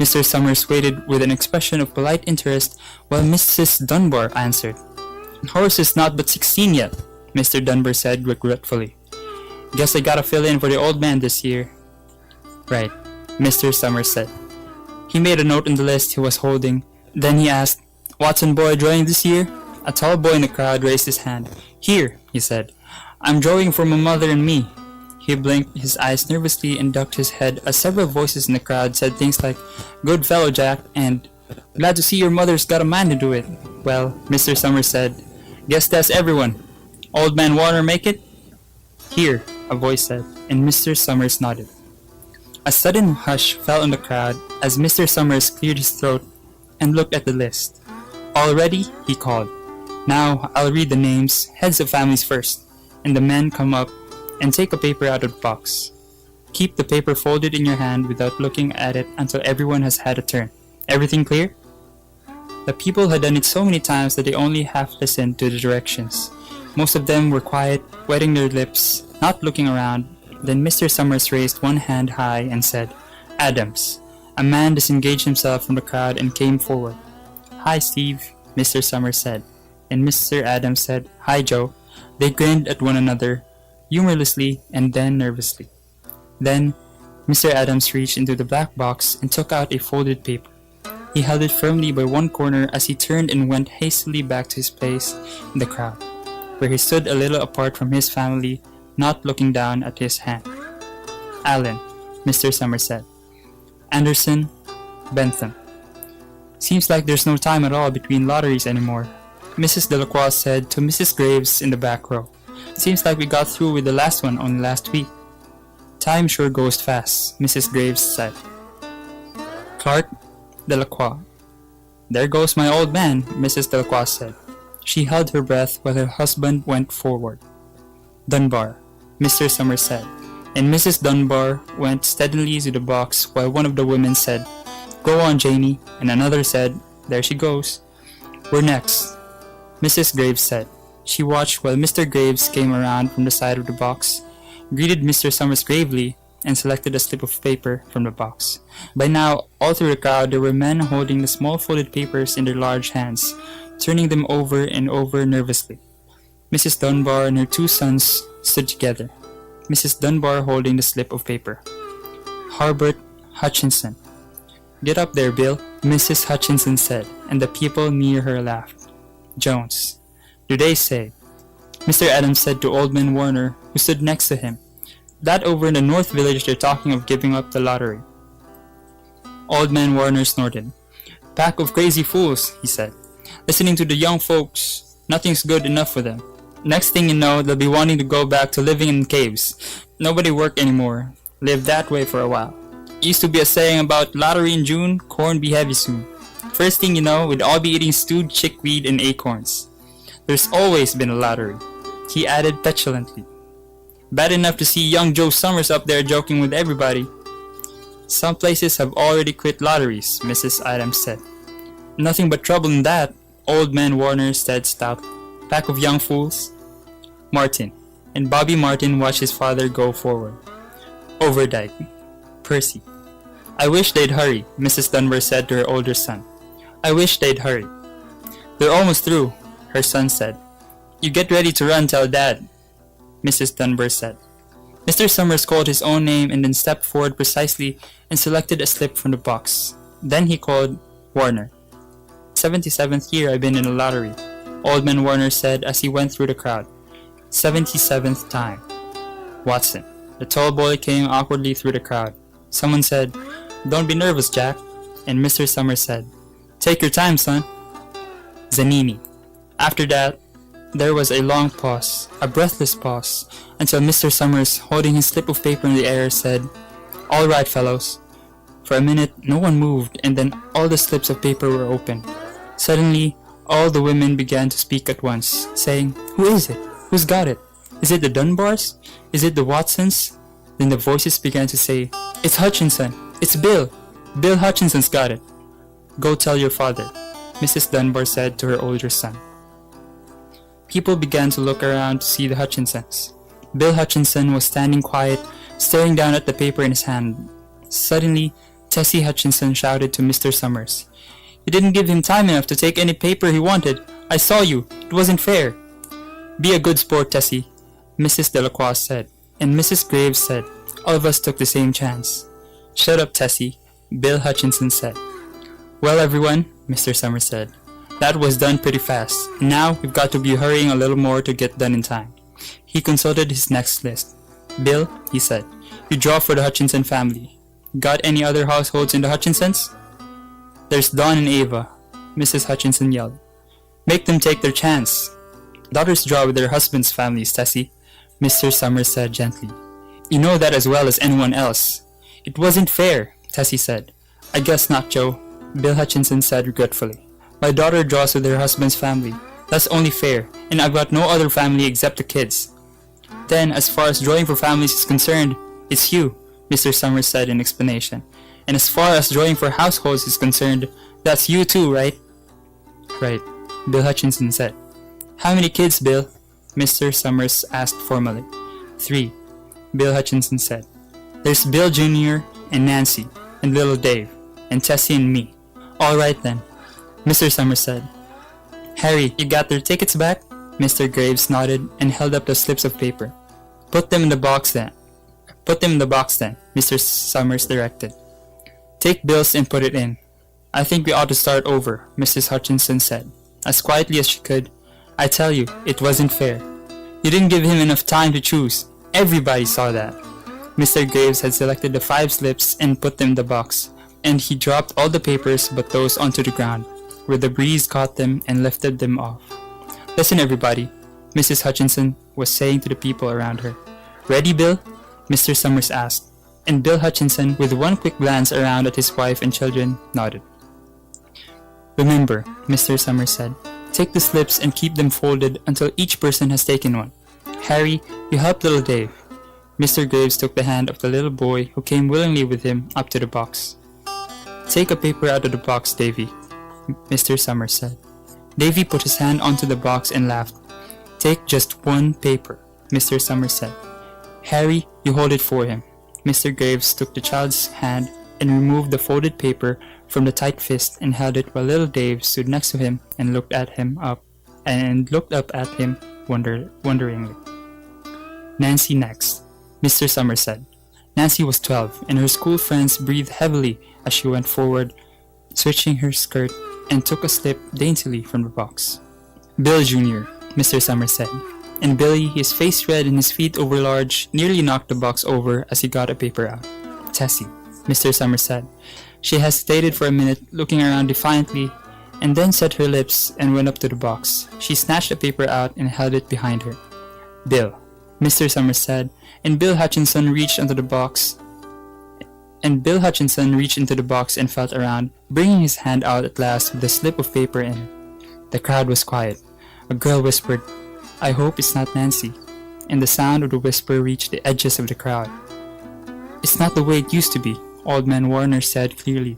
Mr. Summers waited with an expression of polite interest while Mrs. Dunbar answered. Horace is not but 16 yet, Mr. Dunbar said regretfully. Guess I gotta fill in for the old man this year. Right, Mr. Summers said. He made a note on the list he was holding. Then he asked, Watson boy drawing this year? A tall boy in the crowd raised his hand. Here, he said. I'm drawing for my mother and me. He blinked his eyes nervously and ducked his head as several voices in the crowd said things like, Good fellow, Jack, and Glad to see your mother's got a man to do it. Well, Mr. Summers said, Guess that's everyone. Old man Warner make it? Here, a voice said, and Mr. Summers nodded. A sudden hush fell on the crowd as Mr. Summers cleared his throat and looked at the list. All ready? He called. Now, I'll read the names, heads of families first, and the men come up and take a paper out of the box. Keep the paper folded in your hand without looking at it until everyone has had a turn. Everything clear? The people had done it so many times that they only half listened to the directions. Most of them were quiet, wetting their lips, not looking around. Then Mr. Summers raised one hand high and said, Adams. A man disengaged himself from the crowd and came forward. Hi, Steve, Mr. Summers said. And Mr. Adams said, Hi, Joe. They grinned at one another, humorlessly and then nervously. Then, Mr. Adams reached into the black box and took out a folded paper. He held it firmly by one corner as he turned and went hastily back to his place in the crowd, where he stood a little apart from his family, not looking down at his hand. Allen, Mr. Summers said. Anderson, Bentham. Seems like there's no time at all between lotteries anymore, Mrs. Delacroix said to Mrs. Graves in the back row. Seems like we got through with the last one only last week. Time sure goes fast, Mrs. Graves said. Clark, Delacroix. There goes my old man, Mrs. Delacroix said. She held her breath while her husband went forward. Dunbar, Mr. Summers said, and Mrs. Dunbar went steadily to the box while one of the women said, Go on, Janie, and another said, There she goes. We're next, Mrs. Graves said. She watched while Mr. Graves came around from the side of the box, greeted Mr. Summers gravely, and selected a slip of paper from the box. By now, all through the crowd, there were men holding the small folded papers in their large hands, turning them over and over nervously. Mrs. Dunbar and her two sons stood together, Mrs. Dunbar holding the slip of paper. Harbert Hutchinson. Get up there, Bill, Mrs. Hutchinson said, and the people near her laughed. Jones. Do they say? Mr. Adams said to Old Man Warner, who stood next to him. That over in the North Village they're talking of giving up the lottery. Old Man Warner snorted. Pack of crazy fools, he said. Listening to the young folks, nothing's good enough for them. Next thing you know, they'll be wanting to go back to living in caves. Nobody work anymore. Live that way for a while. Used to be a saying about lottery in June, corn be heavy soon. First thing you know, we'd all be eating stewed chickweed and acorns. There's always been a lottery, he added petulantly. Bad enough to see young Joe Summers up there joking with everybody. Some places have already quit lotteries, Mrs. Adams said. Nothing but trouble in that, Old Man Warner said stoutly. Pack of young fools. Martin, and Bobby Martin watched his father go forward. Overdyke. Percy. I wish they'd hurry, Mrs. Dunbar said to her older son. I wish they'd hurry. They're almost through, her son said. You get ready to run, tell Dad, Mrs. Dunbar said. Mr. Summers called his own name and then stepped forward precisely and selected a slip from the box. Then he called Warner. 77th year I've been in the lottery, Old Man Warner said as he went through the crowd. 77th time. Watson. The tall boy came awkwardly through the crowd. Someone said, Don't be nervous, Jack. And Mr. Summers said, Take your time, son. Zanini. After that, there was a long pause, a breathless pause, until Mr. Summers, holding his slip of paper in the air, said, All right, fellows. For a minute, no one moved, and then all the slips of paper were open. Suddenly, all the women began to speak at once, saying, Who is it? Who's got it? Is it the Dunbars? Is it the Watsons? Then the voices began to say, It's Hutchinson! It's Bill! Bill Hutchinson's got it! Go tell your father, Mrs. Dunbar said to her older son. People began to look around to see the Hutchinsons. Bill Hutchinson was standing quiet, staring down at the paper in his hand. Suddenly, Tessie Hutchinson shouted to Mr. Summers. You didn't give him time enough to take any paper he wanted. I saw you. It wasn't fair. Be a good sport, Tessie, Mrs. Delacroix said, and Mrs. Graves said, all of us took the same chance. Shut up, Tessie, Bill Hutchinson said. Well, everyone, Mr. Summers said, that was done pretty fast, and now we've got to be hurrying a little more to get done in time. He consulted his next list. Bill, he said, you draw for the Hutchinson family. Got any other households in the Hutchinsons? There's Dawn and Ava, Mrs. Hutchinson yelled. Make them take their chance. Daughters draw with their husbands' families, Tessie, Mr. Summers said gently. You know that as well as anyone else. It wasn't fair, Tessie said. I guess not, Joe, Bill Hutchinson said regretfully. My daughter draws with her husband's family. That's only fair, and I've got no other family except the kids. Then, as far as drawing for families is concerned, it's you, Mr. Summers said in explanation. And as far as drawing for households is concerned, that's you too, right? Right, Bill Hutchinson said. How many kids, Bill? Mr. Summers asked formally. 3, Bill Hutchinson said. There's Bill Jr. and Nancy, and little Dave, and Tessie and me. All right then, Mr. Summers said. Harry, you got their tickets back? Mr. Graves nodded and held up the slips of paper. Put them in the box then, Mr. Summers directed. Take Bill's and put it in. I think we ought to start over, Mrs. Hutchinson said, as quietly as she could. I tell you, it wasn't fair. You didn't give him enough time to choose. Everybody saw that. Mr. Graves had selected the 5 slips and put them in the box, and he dropped all the papers but those onto the ground, where the breeze caught them and lifted them off. Listen, everybody, Mrs. Hutchinson was saying to the people around her. Ready, Bill? Mr. Summers asked, and Bill Hutchinson, with one quick glance around at his wife and children, nodded. Remember, Mr. Summers said, take the slips and keep them folded until each person has taken one. Harry, you help little Dave. Mr. Graves took the hand of the little boy who came willingly with him up to the box. Take a paper out of the box, Davy, Mr. Summers said. Davy put his hand onto the box and laughed. Take just one paper, Mr. Summers said. Harry, you hold it for him. Mr. Graves took the child's hand and removed the folded paper from the tight fist and held it while little Dave stood next to him and looked up at him wonderingly. Nancy next, Mr. Summers said. Nancy was 12, and her school friends breathed heavily as she went forward, switching her skirt, and took a slip daintily from the box. Bill Jr., Mr. Summers said, and Billy, his face red and his feet overlarge, nearly knocked the box over as he got a paper out. Tessie, Mr. Summers said. She hesitated for a minute, looking around defiantly, and then set her lips and went up to the box. She snatched the paper out and held it behind her. Bill, Mr. Summers said, and Bill Hutchinson reached into the box and felt around, bringing his hand out at last with a slip of paper in it. The crowd was quiet. A girl whispered, I hope it's not Nancy, and the sound of the whisper reached the edges of the crowd. It's not the way it used to be, Old Man Warner said clearly.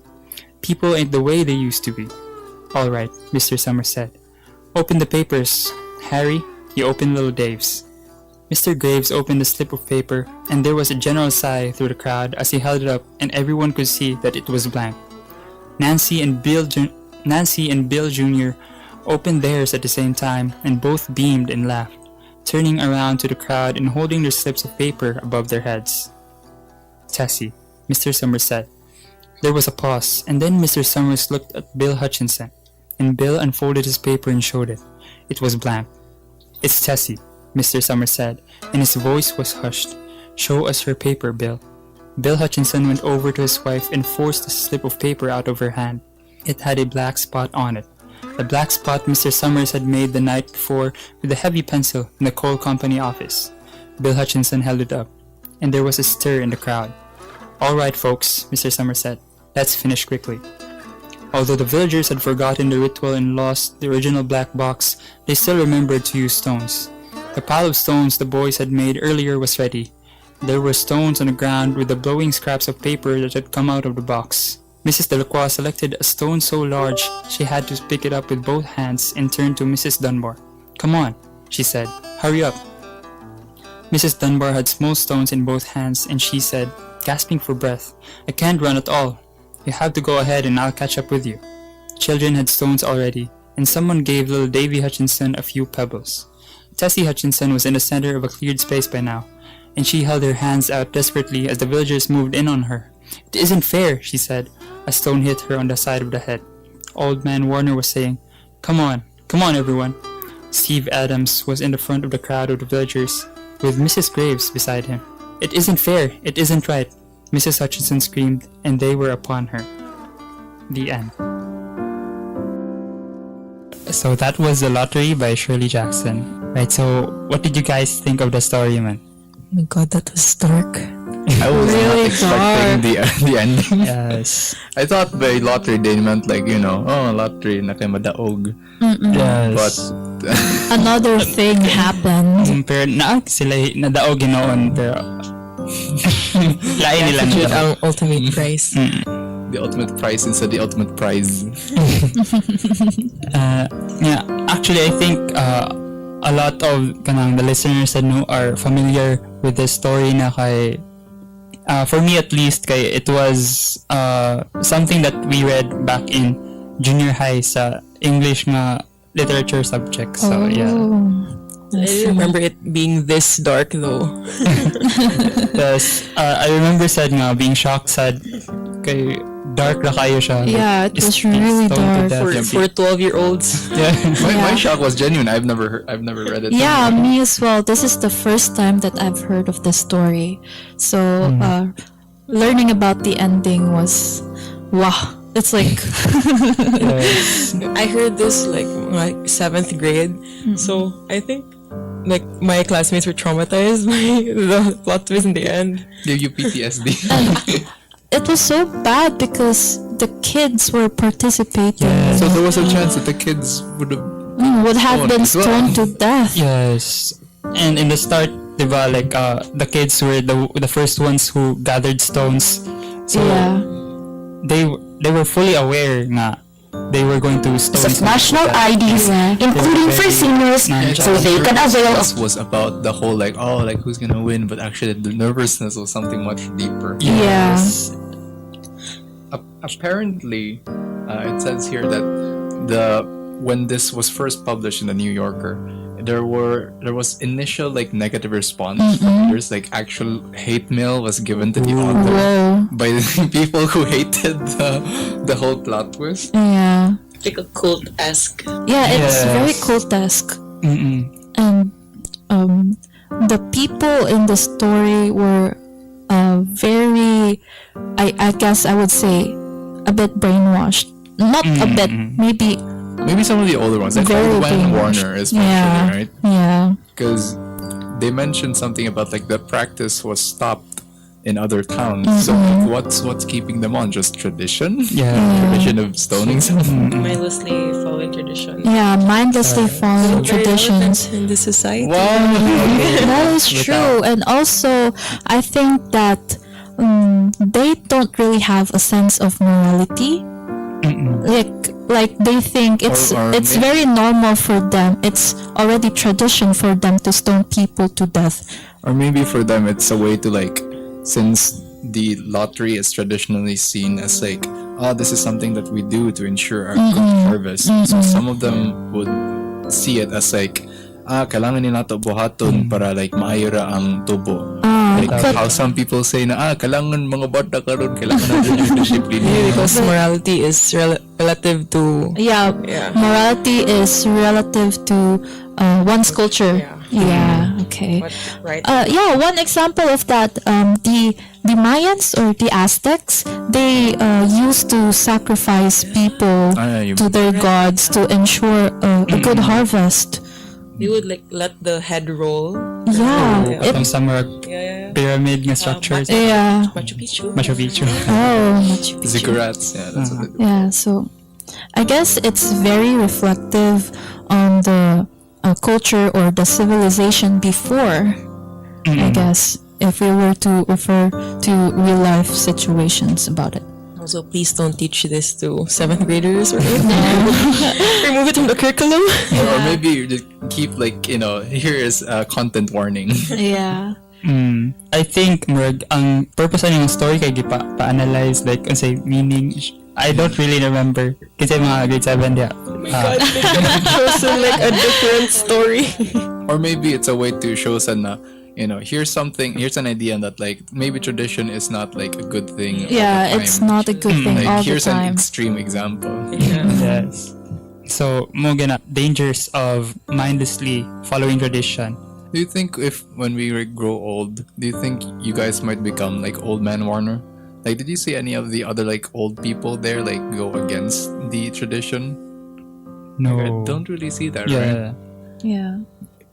People ain't the way they used to be. All right, Mr. Summers said. Open the papers. Harry, he opened little Dave's. Mr. Graves opened the slip of paper, and there was a general sigh through the crowd as he held it up, and everyone could see that it was blank. Nancy and Bill Jr. opened theirs at the same time, and both beamed and laughed, turning around to the crowd and holding their slips of paper above their heads. Tessie, Mr. Summers said. There was a pause, and then Mr. Summers looked at Bill Hutchinson, and Bill unfolded his paper and showed it. It was blank. It's Tessie, Mr. Summers said, and his voice was hushed. Show us her paper, Bill. Bill Hutchinson went over to his wife and forced a slip of paper out of her hand. It had a black spot on it. The black spot Mr. Summers had made the night before with a heavy pencil in the coal company office. Bill Hutchinson held it up, and there was a stir in the crowd. All right, folks, Mr. Summers said. Let's finish quickly. Although the villagers had forgotten the ritual and lost the original black box, they still remembered to use stones. The pile of stones the boys had made earlier was ready. There were stones on the ground with the blowing scraps of paper that had come out of the box. Mrs. Delacroix selected a stone so large she had to pick it up with both hands and turned to Mrs. Dunbar. Come on, she said. Hurry up. Mrs. Dunbar had small stones in both hands, and she said, gasping for breath, I can't run at all. You have to go ahead and I'll catch up with you. Children had stones already, and someone gave little Davy Hutchinson a few pebbles. Tessie Hutchinson was in the center of a cleared space by now, and she held her hands out desperately as the villagers moved in on her. "It isn't fair," she said. A stone hit her on the side of the head. Old man Warner was saying, come on, everyone." Steve Adams was in the front of the crowd of the villagers, with Mrs. Graves beside him. "It isn't fair, it isn't right," Mrs. Hutchinson screamed, and they were upon her. The end. So that was The Lottery by Shirley Jackson. Right, so what did you guys think of the story, man? Oh my god, that was dark. I was Really not expecting the ending. Yes. I thought by lottery they meant like, lottery na kay madaog. Yes. But Another thing happened. Pero sila nadaog ginoon, pero lain nila Yun nadaog. ang ultimate prize. the ultimate prize instead the ultimate prize. Yeah, actually I think a lot of the listeners are familiar with the story na kay for me at least kay it was something that we read back in junior high sa English nga literature subject. So yeah. I remember it being this dark though. Yes, I remember said nga being shocked sad kay dark na kayo siya. Yeah, it was It's really stoned to dark. death. For 12-year-olds. Yeah. My shock was genuine. I've never read it. Yeah, me as well. This is the first time that I've heard of this story. So, learning about the ending was, wow. It's like, Yes. I heard this like 7th grade. So I think like my classmates were traumatized by the plot twist in the end. Gave you PTSD. it was so bad because the kids were participating. Yes. So there was a chance that the kids would have. Would have Stoned been as well. stoned to death. Yes. And in the start, diba, like the kids were the first ones who gathered stones. So Yeah. they were fully aware nga they were going to stone of some national people that- IDs, including for seniors, so they can avail of This was about the whole who's gonna win, but actually the nervousness was something much deeper. Yes. Apparently, it says here that when this was first published in the New Yorker, there was initial negative response. There's actual hate mail was given to the author Whoa. by the people who hated the whole plot twist. Yeah. Like a cult-esque. Yeah, it's Yes. very cultesque. Mm-mm. And the people in the story were very, I guess I would say, a bit brainwashed. Not a bit, maybe Maybe some of the older ones, like very Old Man brainwashed. Warner, especially, Yeah. right? Yeah. Because they mentioned something about the practice was stopped in other towns. So what's keeping them on? Just tradition? Yeah. Tradition of stoning someone? Mindlessly following tradition. Yeah, mindlessly following Very traditions. relevant in this society. Wow. That is true. And also, I think that they don't really have a sense of morality. Like they think it's Or very normal for them. It's already tradition for them to stone people to death. Or maybe for them it's a way to since the lottery is traditionally seen as this is something that we do to ensure our good harvest. So some of them would see it as kailangan nila to buhaton para maayo ra ang tubo. But- How some people say na kailangan mga bata karon kailangan natin yung discipline. Because morality is relative to Yeah, Yeah. morality is relative to one's culture. Yeah. Okay. what right. Yeah, one example of that, the Mayans or the Aztecs, they used to sacrifice people to their gods to ensure a good harvest. They would let the head roll. Yeah. Some are Yeah. pyramid nga structures. Yeah. Machu Picchu. Machu Picchu. Oh, Machu Picchu. Ziggurats, yeah, that's what they do. Yeah, so I guess it's very reflective on the culture or the civilization before, I guess, if we were to refer to real life situations about it. Also, please don't teach this to 7th graders or 8th graders. Remove it from the curriculum. Or maybe you just keep here is a content warning. Yeah. I think ang purpose ng story kay pa-analyze say meaning. I don't really remember kasi mga grade 7 my God, they could have chosen like a different story. Or maybe it's a way to show sana, here's an idea that like maybe tradition is not like a good thing. Yeah, all the it's time. not a good thing Like all the here's an time. extreme example. Yes. So, mo gina dangers of mindlessly following tradition. Do you think if when we grow old, do you think you guys might become like old man Warner? Like, did you see any of the other like old people there like go against the tradition? No. Like, I don't really see that, right? Yeah. Yeah.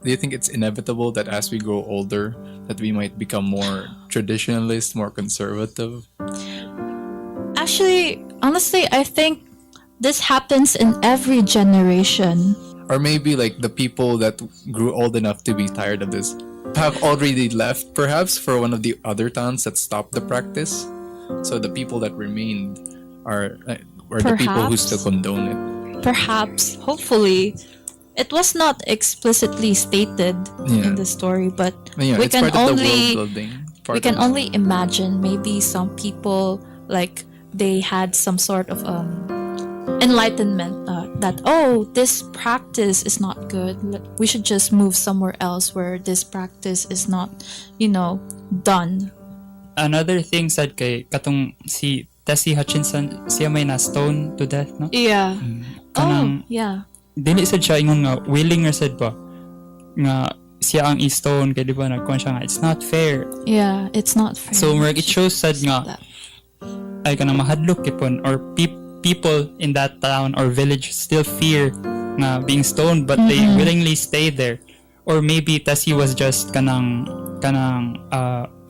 Do you think it's inevitable that as we grow older, that we might become more traditionalist, more conservative? Actually, honestly, I think this happens in every generation. Or maybe like the people that grew old enough to be tired of this have already left, perhaps, for one of the other towns that stopped the practice. So the people that remained are the people who Perhaps. still condone it. Perhaps, hopefully, it was not explicitly stated Yeah. in the story, but Yeah, we it's can part of the only world building. we can only imagine maybe some people like they had some sort of enlightenment that this practice is not good, we should just move somewhere else where this practice is not done. Another thing sad kay katong si Tessie Hutchinson, siya may na stone to death, no? Yeah. Kanang Yeah. dili sad siya ingon nga willing ra sad ba nga siya ang i-stone kay di ba nagkuhan siya nga it's not fair. Yeah, it's not fair. So it shows sad nga That. ay kanang mahadlok ipon or people in that town or village still fear nga being stoned but they willingly stay there. Or maybe Tessie was just kanang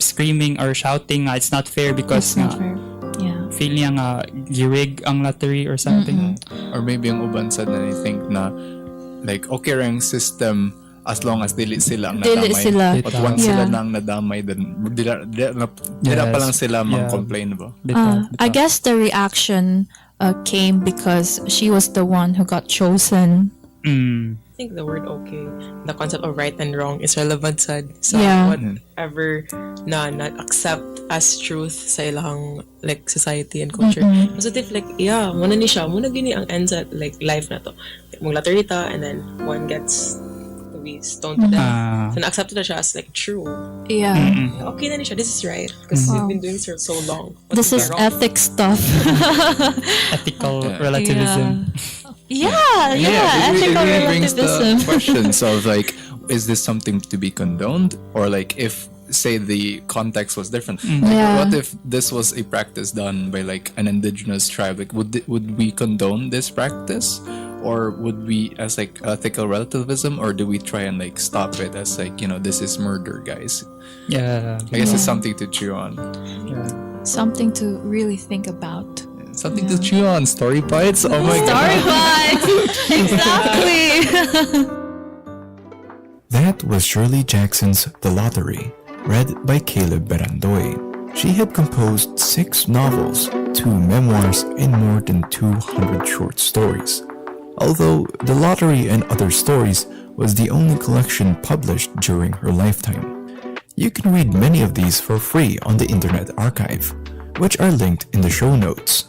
screaming or shouting nga it's not fair because It's not nga fair. Yeah. feel niya nga girig ang lottery or something. Or maybe ang uban sad na I think na like okay ra yung system as long as dili sila ang Dili nadamay. sila. But once sila Yeah. nang nadamay, then dila pa lang sila mag-complain ba? I guess the reaction came because she was the one who got chosen. I think the word okay, the concept of right and wrong is relevant sad sa Yeah. whatever na not accept as truth sa ilang like society and culture. Positive like muna ni siya, muna gini ang end sa like life na to. Mong lottery ta and then one gets to be stoned to death. So na-accept na siya as like true. Yeah. Okay na ni siya, this is right because you've been doing this for so long. What This is wrong? ethic stuff. Ethical relativism. Yeah, It ethical really brings the relativism. questions of like, is this something to be condoned? Or like if say the context was different. Like, Yeah. what if this was a practice done by like an indigenous tribe? Like would we condone this practice? Or would we as like ethical relativism, or do we try and like stop it as like, this is murder, guys? Yeah. I guess it's something to chew on. Something to really think about. Something to chew on. Storybites. Oh my god. Storybites! Exactly! That was Shirley Jackson's The Lottery, read by Caleb Berandoy. She had composed 6 novels, 2 memoirs, and more than 200 short stories. Although The Lottery and Other Stories was the only collection published during her lifetime. You can read many of these for free on the Internet Archive, which are linked in the show notes.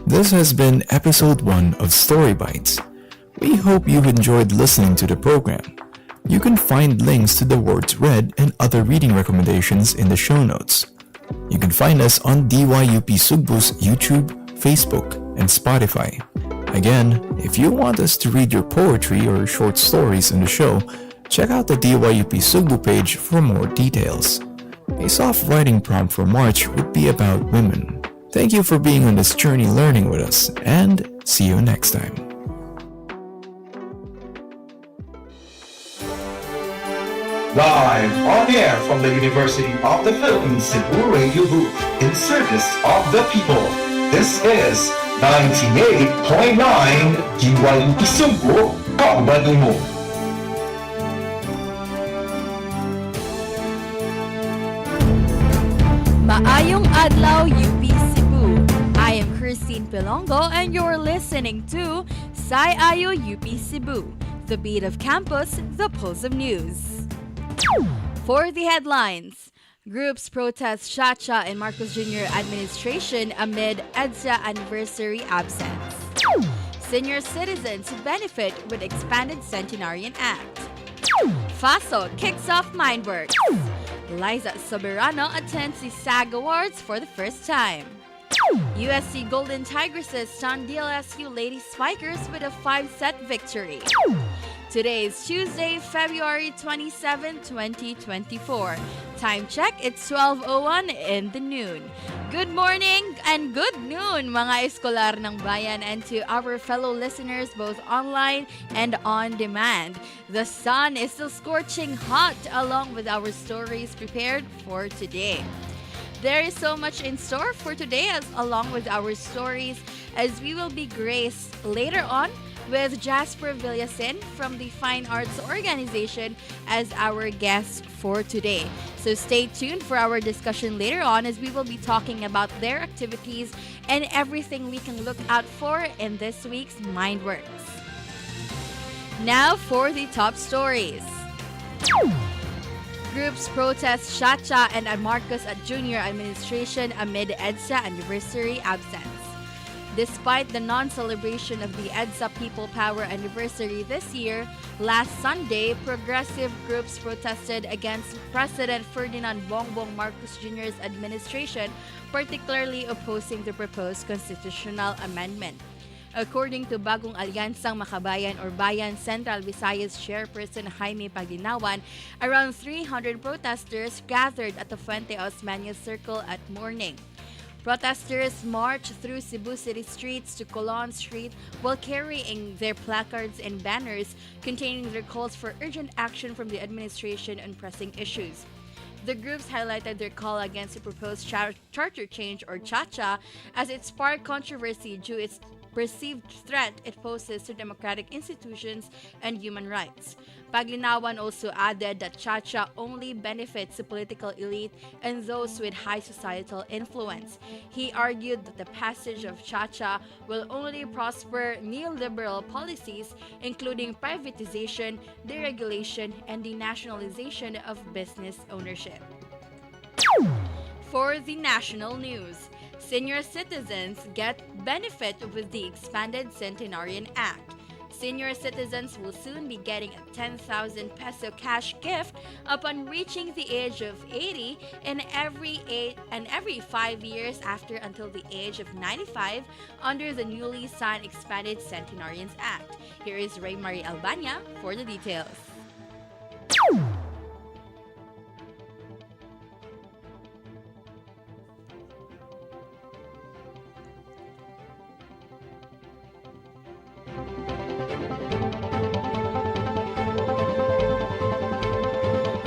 This has been episode 1 of Storybites. We hope you enjoyed listening to the program. You can find links to the words read and other reading recommendations in the show notes. You can find us on DYUP Sugbo's YouTube, Facebook, and Spotify. Again, if you want us to read your poetry or short stories in the show, check out the DYUP Sugbo page for more details. A soft writing prompt for March would be about women. Thank you for being on this journey learning with us, and see you next time. Live on air from the University of the Philippines Cebu radio booth in service of the people. This is 98.9 DYUP Sugbo, Kaubado mo. Maayong adlaw, UP Cebu. I am Christine Pelongo and you're listening to Sayayo UP Cebu, the beat of campus, the pulse of news. For the headlines, groups protest Chacha and Marcos Jr. administration amid EDSA anniversary absence. Senior citizens benefit with expanded Centenarian Act. FASO kicks off Mindworks. Liza Soberano attends the SAG Awards for the first time. USC Golden Tigresses stunned DLSU Lady Spikers with a 5-set victory. Today is Tuesday, February 27, 2024. Time check, it's 12:01 in the noon. Good morning and good noon mga eskolar ng bayan, and to our fellow listeners both online and on demand. The sun is still scorching hot along with our stories prepared for today. There is so much in store for today along with our stories, as we will be graced later on with Jasper Villasin from the Fine Arts Organization as our guest for today. So stay tuned for our discussion later on, as we will be talking about their activities and everything we can look out for in this week's Mindworks. Now for the top stories. Groups protest Chacha and Marcos at Junior Administration amid EDSA anniversary absence. Despite the non-celebration of the EDSA People Power anniversary this year, last Sunday, progressive groups protested against President Ferdinand Bongbong Marcos Jr.'s administration, particularly opposing the proposed constitutional amendment. According to Bagong Alyansang Makabayan or Bayan Central Visayas Chairperson Jaime Paglinawan, around 300 protesters gathered at the Fuente Osmeña Circle at morning. Protesters marched through Cebu city streets to Colon Street while carrying their placards and banners containing their calls for urgent action from the administration on pressing issues. The groups highlighted their call against the proposed charter change or Chacha, as it sparked controversy due to its perceived threat it poses to democratic institutions and human rights. Paglinawan also added that Chacha only benefits the political elite and those with high societal influence. He argued that the passage of Chacha will only prosper neoliberal policies, including privatization, deregulation, and denationalization of business ownership. For the national news, senior citizens get benefit with the expanded Centenarian Act. Senior citizens will soon be getting a 10,000 peso cash gift upon reaching the age of 80 and every 5 years after until the age of 95 under the newly signed expanded Centenarians Act. Here is Ray Marie Albania for the details.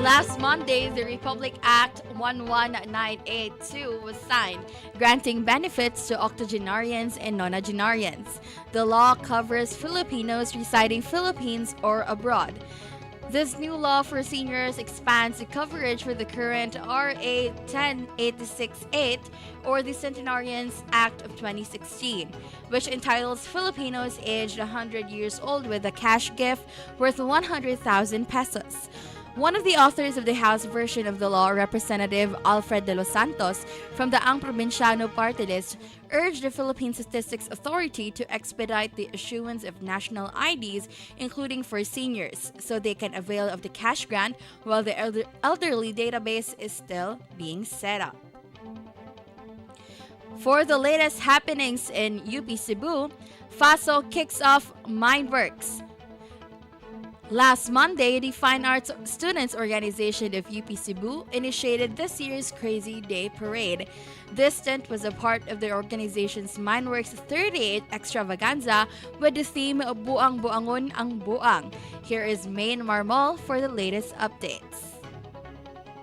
Last Monday, the Republic Act 11982 was signed, granting benefits to octogenarians and nonagenarians. The law covers Filipinos residing Philippines or abroad. This new law for seniors expands the coverage for the current RA 10868 or the Centenarians Act of 2016, which entitles Filipinos aged 100 years old with a cash gift worth 100,000 pesos. One of the authors of the House version of the law, Representative Alfred de los Santos from the Ang Provinciano Party List, urged the Philippine Statistics Authority to expedite the issuance of national IDs, including for seniors, so they can avail of the cash grant while the elderly database is still being set up. For the latest happenings in UP Cebu, FASO kicks off Mindworks. Last Monday, the Fine Arts Students Organization of UP Cebu initiated this year's Crazy Day Parade. This stunt was a part of the organization's Mindworks 38 Extravaganza with the theme Buang Buangon ang Buang. Here is Maine Marmol for the latest updates.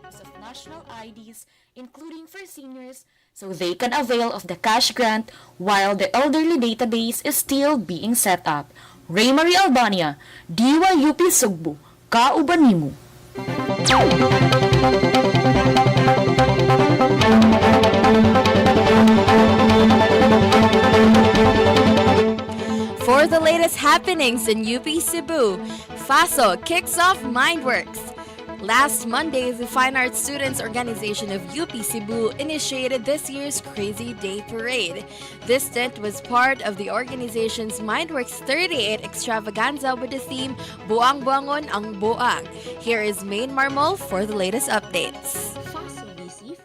Of national IDs, including for seniors, so they can avail of the cash grant while the elderly database is still being set up. Ray Marie Albania, DYUP Sugbo, kauban nimo. For the latest happenings in UP Cebu, FASO kicks off Mindworks. Last Monday, the Fine Arts Students Organization of UP Cebu initiated this year's Crazy Day Parade. This stint was part of the organization's Mindworks 38 extravaganza with the theme Buang Buangon ang Buang. Here is Main Marmol for the latest updates.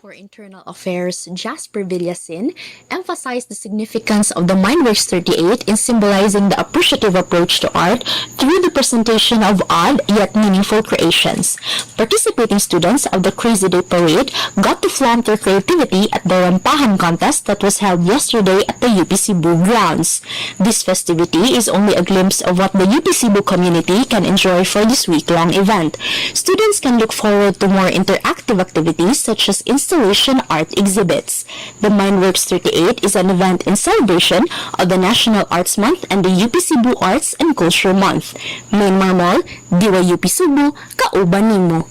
For Internal Affairs, Jasper Villasin, emphasized the significance of the Mindworks 38 in symbolizing the appreciative approach to art through the presentation of odd yet meaningful creations. Participating students of the Crazy Day Parade got to flaunt their creativity at the Rampahan contest that was held yesterday at the UP Cebu grounds. This festivity is only a glimpse of what the UP Cebu community can enjoy for this week-long event. Students can look forward to more interactive activities such as installation art exhibits. The Mindworks 38 is an event in celebration of the National Arts Month and the UP Cebu Arts and Culture Month. Main Marmol, DYUP Sugbo, kauban nimo.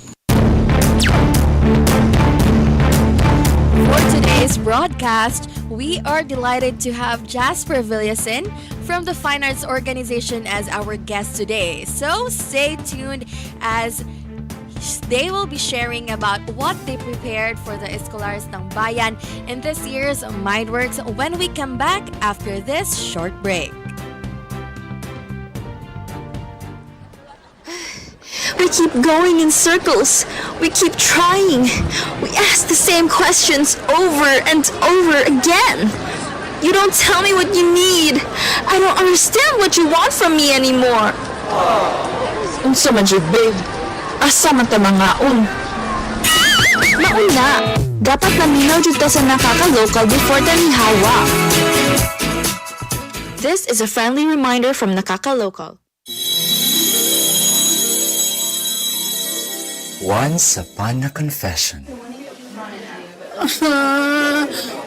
For today's broadcast, we are delighted to have Jasper Villasin from the Fine Arts Organization as our guest today. So stay tuned as they will be sharing about what they prepared for the Escolares ng Bayan in this year's Mindworks when we come back after this short break. We keep going in circles. We keep trying. We ask the same questions over and over again. You don't tell me what you need. I don't understand what you want from me anymore. Unsa man jud, babe? Asa man ta mangaon? Maun na. Dapat naminaw jud ta sa nakaka-local before ta nihawa. This is a friendly reminder from Nakaka-Local. Once upon a confession.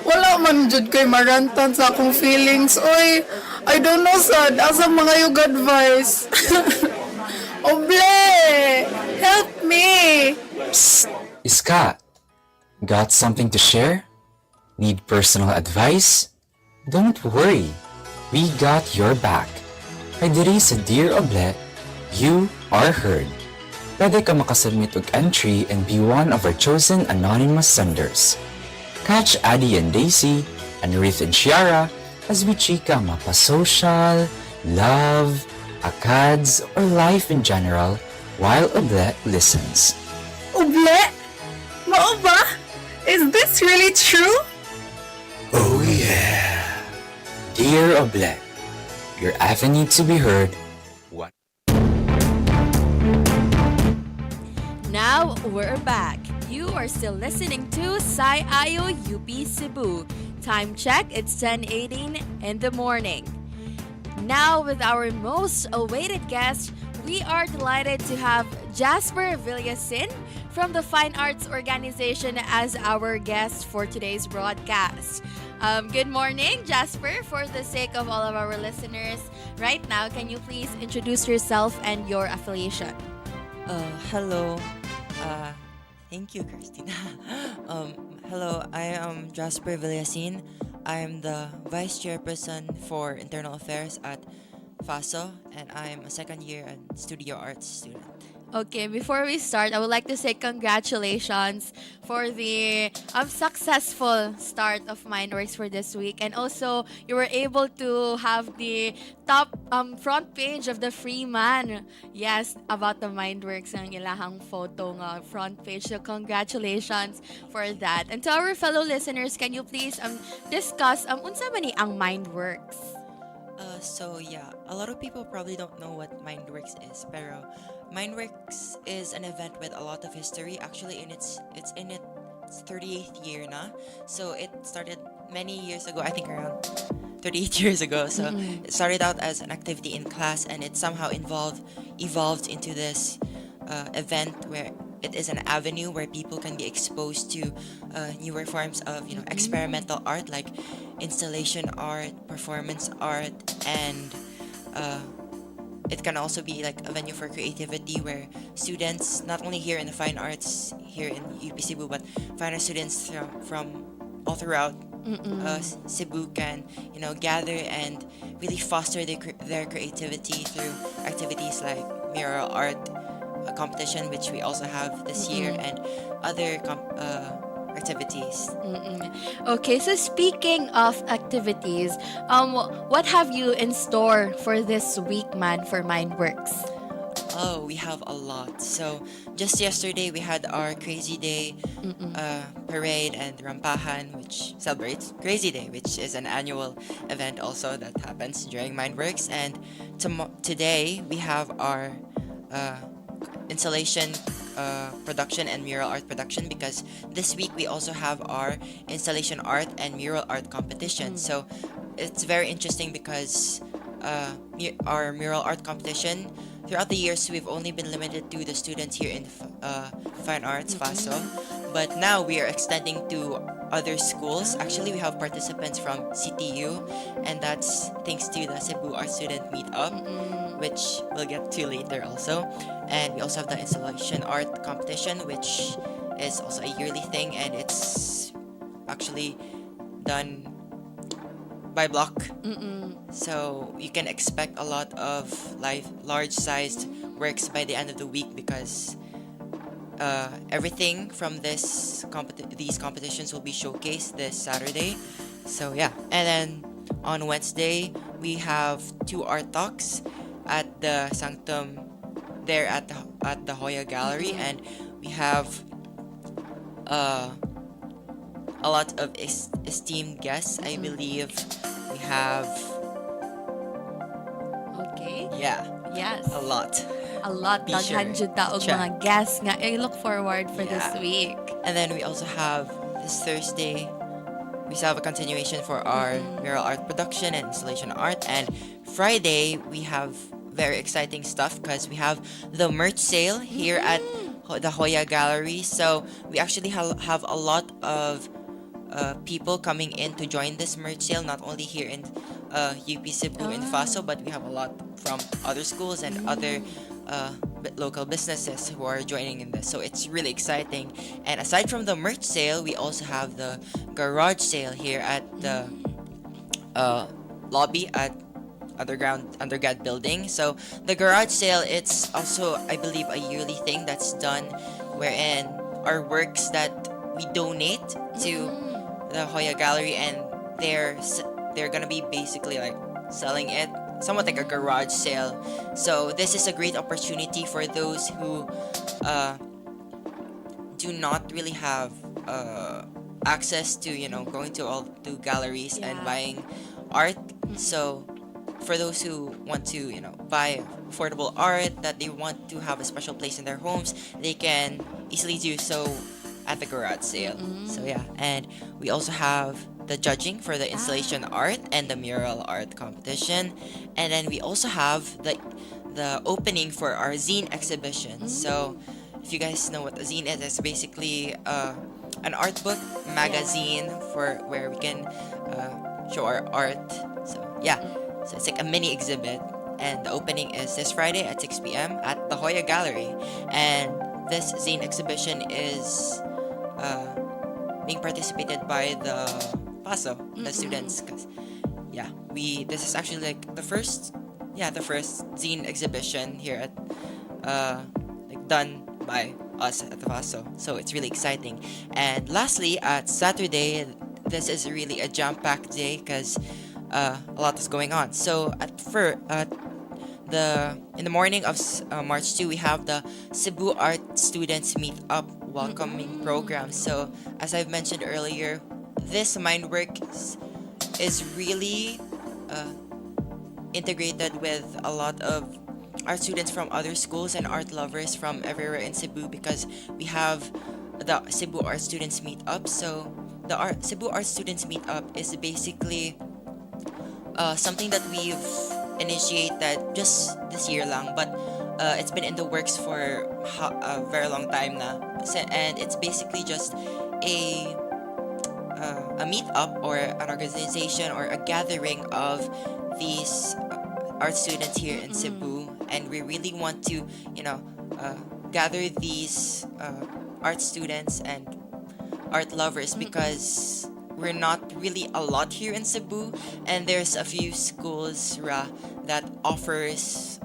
Wala man jud kay marantan sa akong feelings. Oy, I don't know sad. Asa mga yung advice? Oble! Help me! Psst! Iska! Got something to share? Need personal advice? Don't worry. We got your back. Kay diri sa Dear Oble, you are heard. Pwede ka makasubmit og entry and be one of our chosen anonymous senders. Catch Addie and Daisy, and Ruth and Shiara as we chika mapa-social, love, akads, or life in general while Oble listens. Oble? Mao ba? Is this really true? Oh yeah! Dear Oble, your avenue to be heard. Now we're back. You are still listening to Ayo UP Cebu. Time check, it's 10:18 in the morning. Now with our most awaited guest, we are delighted to have Jasper Villasin from the Fine Arts Organization as our guest for today's broadcast. Good morning, Jasper. For the sake of all of our listeners, right now, can you please introduce yourself and your affiliation? Hello. Thank you, Christina. Hello, I am Jasper Villasin. I am the Vice Chairperson for Internal Affairs at FASO, and I am a second year studio arts student. Okay, before we start, I would like to say congratulations for the successful start of Mindworks for this week. And also, you were able to have the top front page of the Freeman. Yes, about the Mindworks ang ilahang photo nga front page. So congratulations for that. And to our fellow listeners, can you please discuss unsa man ni ang Mindworks? So yeah, a lot of people probably don't know what Mindworks is, pero Mindworks is an event with a lot of history. Actually, it's in its 38th year na. So it started many years ago, I think around 38 years ago. So it started out as an activity in class, and it somehow evolved into this event where it is an avenue where people can be exposed to newer forms of experimental art like installation art, performance art, and it can also be like a venue for creativity where students, not only here in the fine arts here in UP Cebu, but fine arts students from all throughout Cebu can gather and really foster their creativity through activities like mural art, a competition which we also have this year, and other activities. Okay, so speaking of activities, what have you in store for this week, man, for Mindworks? Oh, we have a lot. So just yesterday we had our Crazy Day parade and Rampahan, which celebrates Crazy Day, which is an annual event also that happens during Mindworks. And today we have our installation production and mural art production, because this week we also have our installation art and mural art competition. So it's very interesting because our mural art competition, throughout the years we've only been limited to the students here in Fine Arts FASO, but now we are extending to other schools. Actually, we have participants from CTU, and that's thanks to the Cebu Art Student Meetup, which we'll get to later also. And we also have the installation art competition, which is also a yearly thing, and it's actually done by block. So you can expect a lot of large-sized works by the end of the week, because everything from these competitions will be showcased this Saturday. So yeah, and then on Wednesday we have 2 art talks at the Sanctum there at the Hoya Gallery, and we have a lot of esteemed guests. I believe we have Yes. a lot. A lot. Be sure Daghang taog check. mga guests nga. I look forward for this Yeah. week. And then we also have this Thursday, we still have a continuation for our mural art production and installation art. And Friday, we have very exciting stuff because we have the merch sale here at the Hoya Gallery. So we actually have a lot of people coming in to join this merch sale, not only here in UP Cebu in FASO, but we have a lot from other schools and other local businesses who are joining in this. So it's really exciting. And aside from the merch sale, we also have the garage sale here at the lobby at undergrad building. So the garage sale, it's also, I believe, a yearly thing that's done, wherein our works that we donate to the Hoya Gallery, and they're gonna be basically like selling it, somewhat like a garage sale. So this is a great opportunity for those who do not really have access to going to all the galleries and buying art. So for those who want to buy affordable art that they want to have a special place in their homes, they can easily do so at the garage sale. So yeah, and we also have the judging for the installation art and the mural art competition, and then we also have the opening for our zine exhibition. So if you guys know what a zine is, it's basically an art book magazine for where we can show our art. So yeah, so it's like a mini exhibit, and the opening is this Friday at 6 p.m. at the Hoya Gallery. And this zine exhibition is being participated by the PASO, the students, because this is actually like the first zine exhibition here at done by us at the PASO. So it's really exciting. And lastly, at Saturday, this is really a jam-packed day because a lot is going on. So in the morning of March 2, we have the Cebu Art Students Meetup welcoming program. So as I've mentioned earlier, this Mindworks is really integrated with a lot of art students from other schools and art lovers from everywhere in Cebu, because we have the Cebu Art Students Meetup. So the Cebu Art Students Meetup is basically something that we've initiated just this year lang, but it's been in the works for a very long time now. And it's basically just a meetup or an organization or a gathering of these art students here in Cebu, and we really want to gather these art students and art lovers, because we're not really a lot here in Cebu, and there's a few schools that offers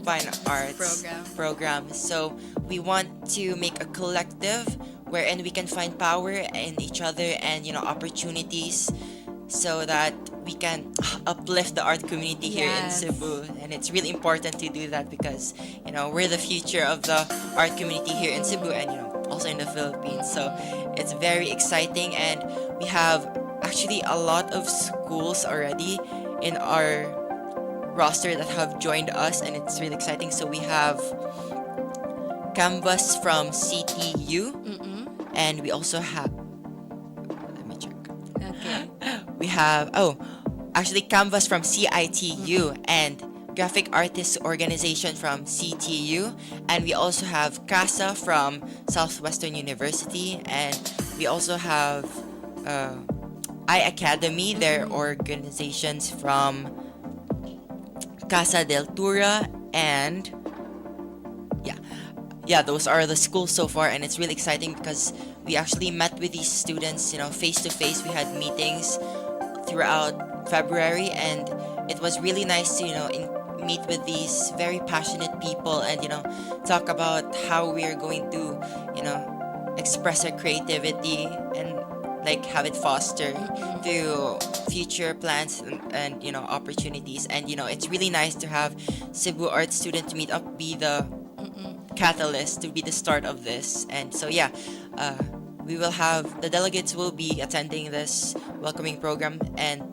fine arts program. So we want to make a collective wherein we can find power in each other and opportunities, so that we can uplift the art community here in Cebu. And it's really important to do that because we're the future of the art community here in Cebu and also in the Philippines. So it's very exciting, and we have actually a lot of schools already in our roster that have joined us, and it's really exciting. So we have Canvas from CTU, and we also have, let me check. Okay. We have actually Canvas from CITU and Graphic Artists Organization from CTU, and we also have CASA from Southwestern University, and we also have iAcademy, their organizations from Casa del Tura, and those are the schools so far. And it's really exciting because we actually met with these students face to face. We had meetings throughout February, and it was really nice to meet with these very passionate people and talk about how we are going to express our creativity and like have it foster through future plans and opportunities. And it's really nice to have Cebu Art Student Meetup be the catalyst, to be the start of this. And so we will have the delegates will be attending this welcoming program, and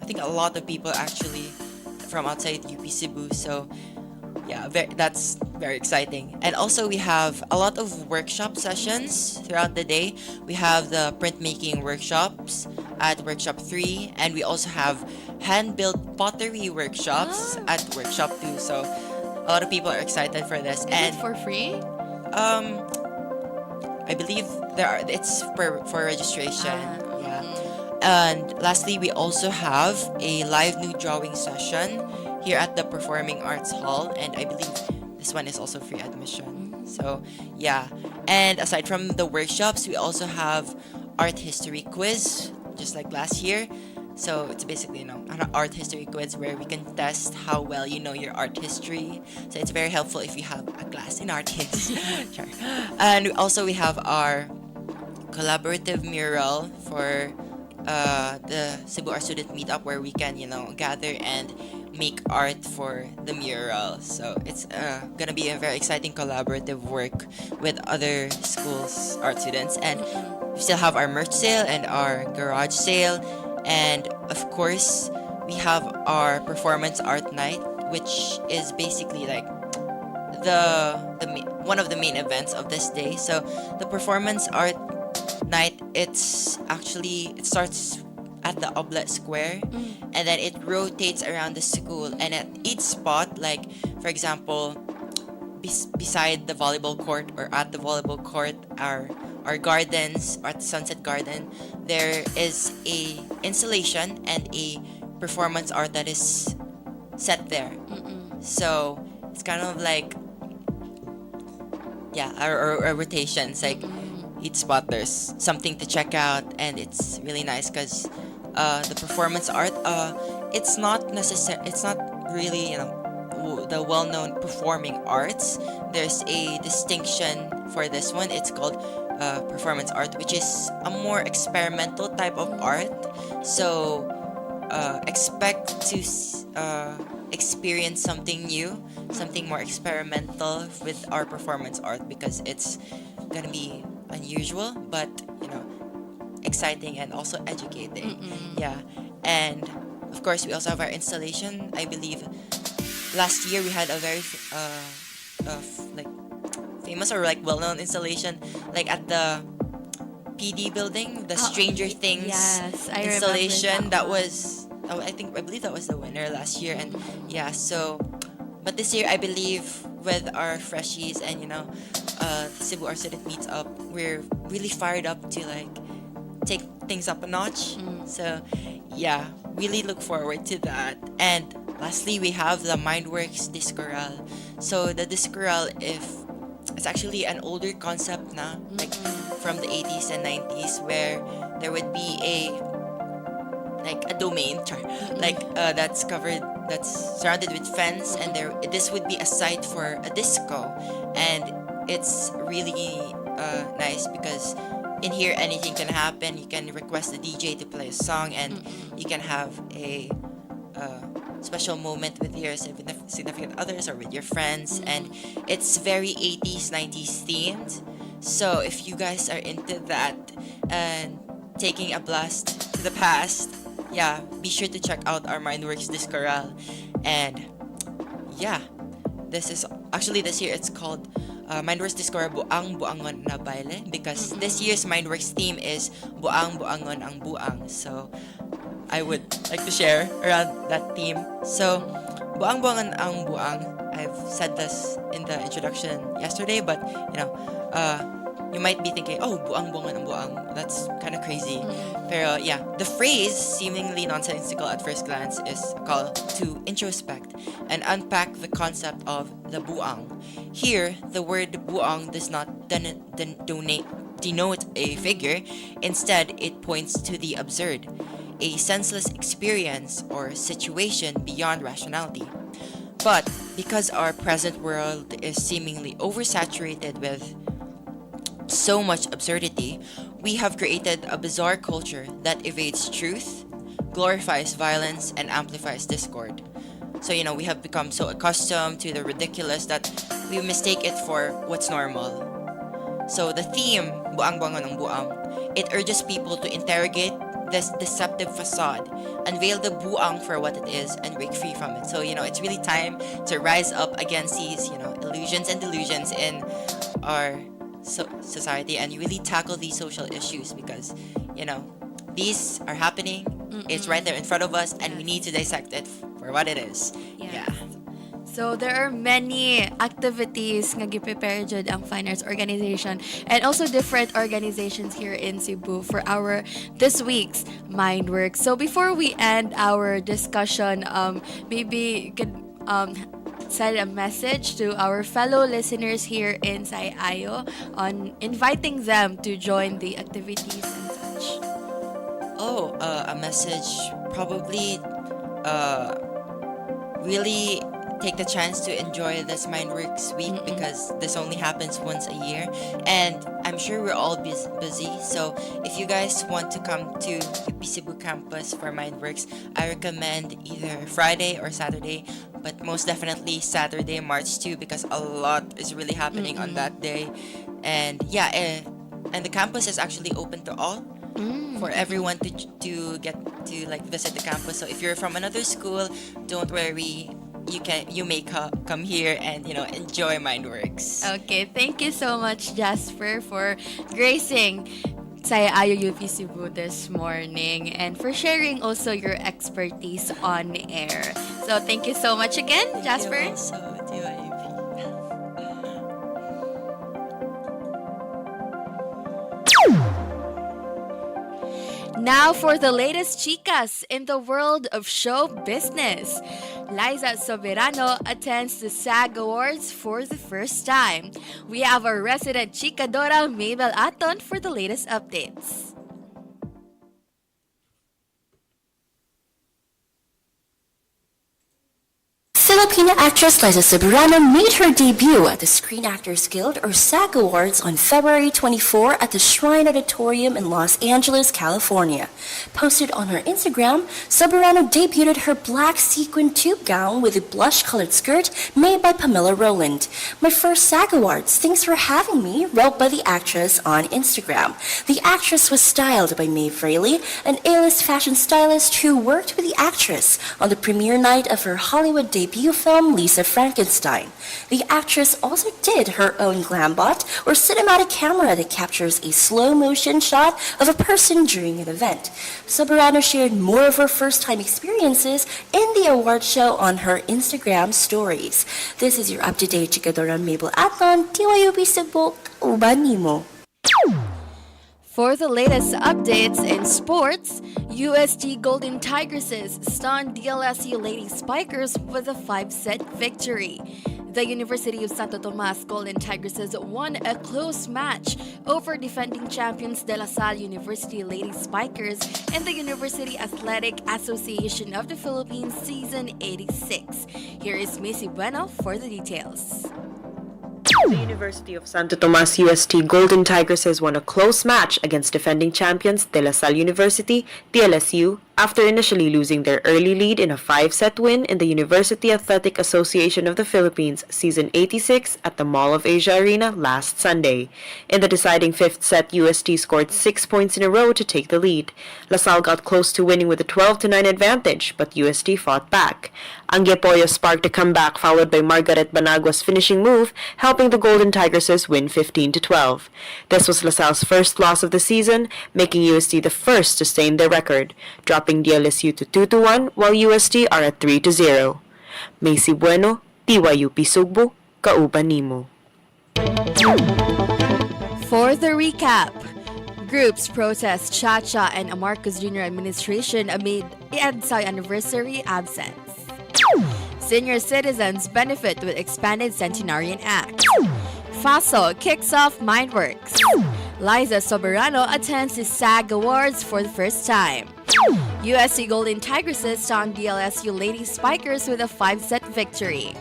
I think a lot of people actually from outside UP Cebu. So that's very exciting. And also we have a lot of workshop sessions throughout the day. We have the printmaking workshops at workshop 3, and we also have hand-built pottery workshops at workshop 2. So a lot of people are excited for this. Is it for free? I believe it's for registration. And lastly, we also have a live nude drawing session here at the Performing Arts Hall, and I believe this one is also free admission. So and aside from the workshops, we also have art history quiz, just like last year. So it's basically an art history quiz where we can test how well you know your art history. So it's very helpful if you have a class in art history. Sure. And also we have our collaborative mural for the Cebu Art Student Meetup, where we can gather and make art for the mural. So it's gonna be a very exciting collaborative work with other schools, art students. And we still have our merch sale and our garage sale, and of course we have our performance art night, which is basically like one of the main events of this day. So the performance art night, it starts at the Oble Square, and then it rotates around the school, and at each spot, like for example beside the volleyball court or at the volleyball court, our gardens, or at the Sunset Garden, there is a installation and a performance art that is set there. So it's kind of like our rotations, like each spot there's something to check out, and it's really nice because the performance art, it's not really the well-known performing arts. There's a distinction for this one. It's called performance art, which is a more experimental type of art. So expect to experience something new, something more experimental with our performance art, because it's gonna be unusual but exciting and also educating. And of course we also have our installation. I believe last year we had a very famous or well-known installation, like at the PD building, the Stranger Things installation. That was I believe that was the winner last year. And but this year I believe with our freshies and Cebu Art Student Meetup, we're really fired up to take things up a notch. So really look forward to that. And lastly, we have the Mindworks Discoral. So the Discoral, it's actually an older concept na, from the 80s and 90s, where there would be a domain that's covered that's surrounded with fence, and this would be a site for a disco, and it's really nice because in here anything can happen. You can request the DJ to play a song, and you can have a special moment with your significant others or with your friends, and it's very 80s 90s themed. So if you guys are into that and taking a blast to the past, yeah, be sure to check out our Mindworks Discoral. And yeah, this year it's called Mindworks Discoral Buang Buangon na Baile, because this year's Mindworks theme is Buang Buangon ang Buang. So I would like to share around that theme. So Buang Buangon ang Buang, I've said this in the introduction yesterday, but you might be thinking, oh, buang buangon ang buang. That's kind of crazy. Pero yeah, the phrase, seemingly nonsensical at first glance, is a call to introspect and unpack the concept of the buang. Here, the word buang does not denote a figure. Instead, it points to the absurd, a senseless experience or situation beyond rationality. But because our present world is seemingly oversaturated with so much absurdity, we have created a bizarre culture that evades truth, glorifies violence, and amplifies discord. So, we have become so accustomed to the ridiculous that we mistake it for what's normal. So the theme, Buang Buangon ang Buang, it urges people to interrogate this deceptive facade, unveil the buang for what it is, and break free from it. So, it's really time to rise up against these, illusions and delusions in our society, and really tackle these social issues, because these are happening. It's right there in front of us, and we need to dissect it for what it is. Yeah. So there are many activities nga gi-prepare jud ang Fine Arts Organization and also different organizations here in Cebu for this week's Mindworks. So before we end our discussion, maybe you could send a message to our fellow listeners here in Sayayo on inviting them to join the activities and such. A message, probably really take the chance to enjoy this Mindworks week, because this only happens once a year, and I'm sure we're all busy. So if you guys want to come to UP Cebu campus for Mindworks, I recommend either Friday or Saturday, but most definitely Saturday, March 2, because a lot is really happening on that day. And yeah, and the campus is actually open to all, for everyone to get to visit the campus. So if you're from another school, don't worry, you may come here and enjoy Mindworks. Okay, thank you so much, Jasper, for gracing Sayayo UP Cebu this morning and for sharing also your expertise on air. So thank you so much again, Jasper. Now for the latest chicas in the world of show business. Liza Soberano attends the SAG Awards for the first time. We have our resident chicadora Mabel Aton for the latest updates. Filipina actress Liza Soberano made her debut at the Screen Actors Guild or SAG Awards on February 24 at the Shrine Auditorium in Los Angeles, California. Posted on her Instagram, Soberano debuted her black sequin tube gown with a blush-colored skirt made by Pamela Rowland. "My first SAG Awards, thanks for having me," wrote by the actress on Instagram. The actress was styled by Maeve Rayleigh, an A-list fashion stylist who worked with the actress on the premiere night of her Hollywood debut film Lisa Frankenstein. The actress also did her own glambot or cinematic camera that captures a slow-motion shot of a person during an event. Soberano shared more of her first-time experiences in the award show on her Instagram stories. This is your up-to-date chikadora Mabel Atlon, DYUP Sugbo, kauban nimo. For the latest updates in sports, UST Golden Tigresses stunned DLSU Lady Spikers with a 5-set victory. The University of Santo Tomas Golden Tigresses won a close match over defending champions De La Salle University Lady Spikers and the University Athletic Association of the Philippines Season 86. Here is Missy Bueno for the details. The University of Santo Tomas UST Golden Tigresses won a close match against defending champions De La Salle University, DLSU, after initially losing their early lead in a 5-set win in the University Athletic Association of the Philippines Season 86 at the Mall of Asia Arena last Sunday. In the deciding 5th set, UST scored 6 points in a row to take the lead. La Salle got close to winning with a 12-9 advantage, but UST fought back. Anggepoyo sparked a comeback followed by Margaret Banagua's finishing move, helping the Golden Tigresses win 15-12. This was La Salle's first loss of the season, making UST the first to stain their record, dropping DLSU to 2-1 while UST are at 3-0. Macy Bueno, DYUP Sugbo, kauban nimo. For the recap, groups protest Cha-Cha and Amarcos Jr. administration amid EDSA anniversary absence. Senior citizens benefit with expanded Centenarian Act. FASO kicks off Mindworks. Liza Soberano attends the SAG Awards for the first time. USC Golden Tigresses stunned DLSU Lady Spikers with a 5-set victory.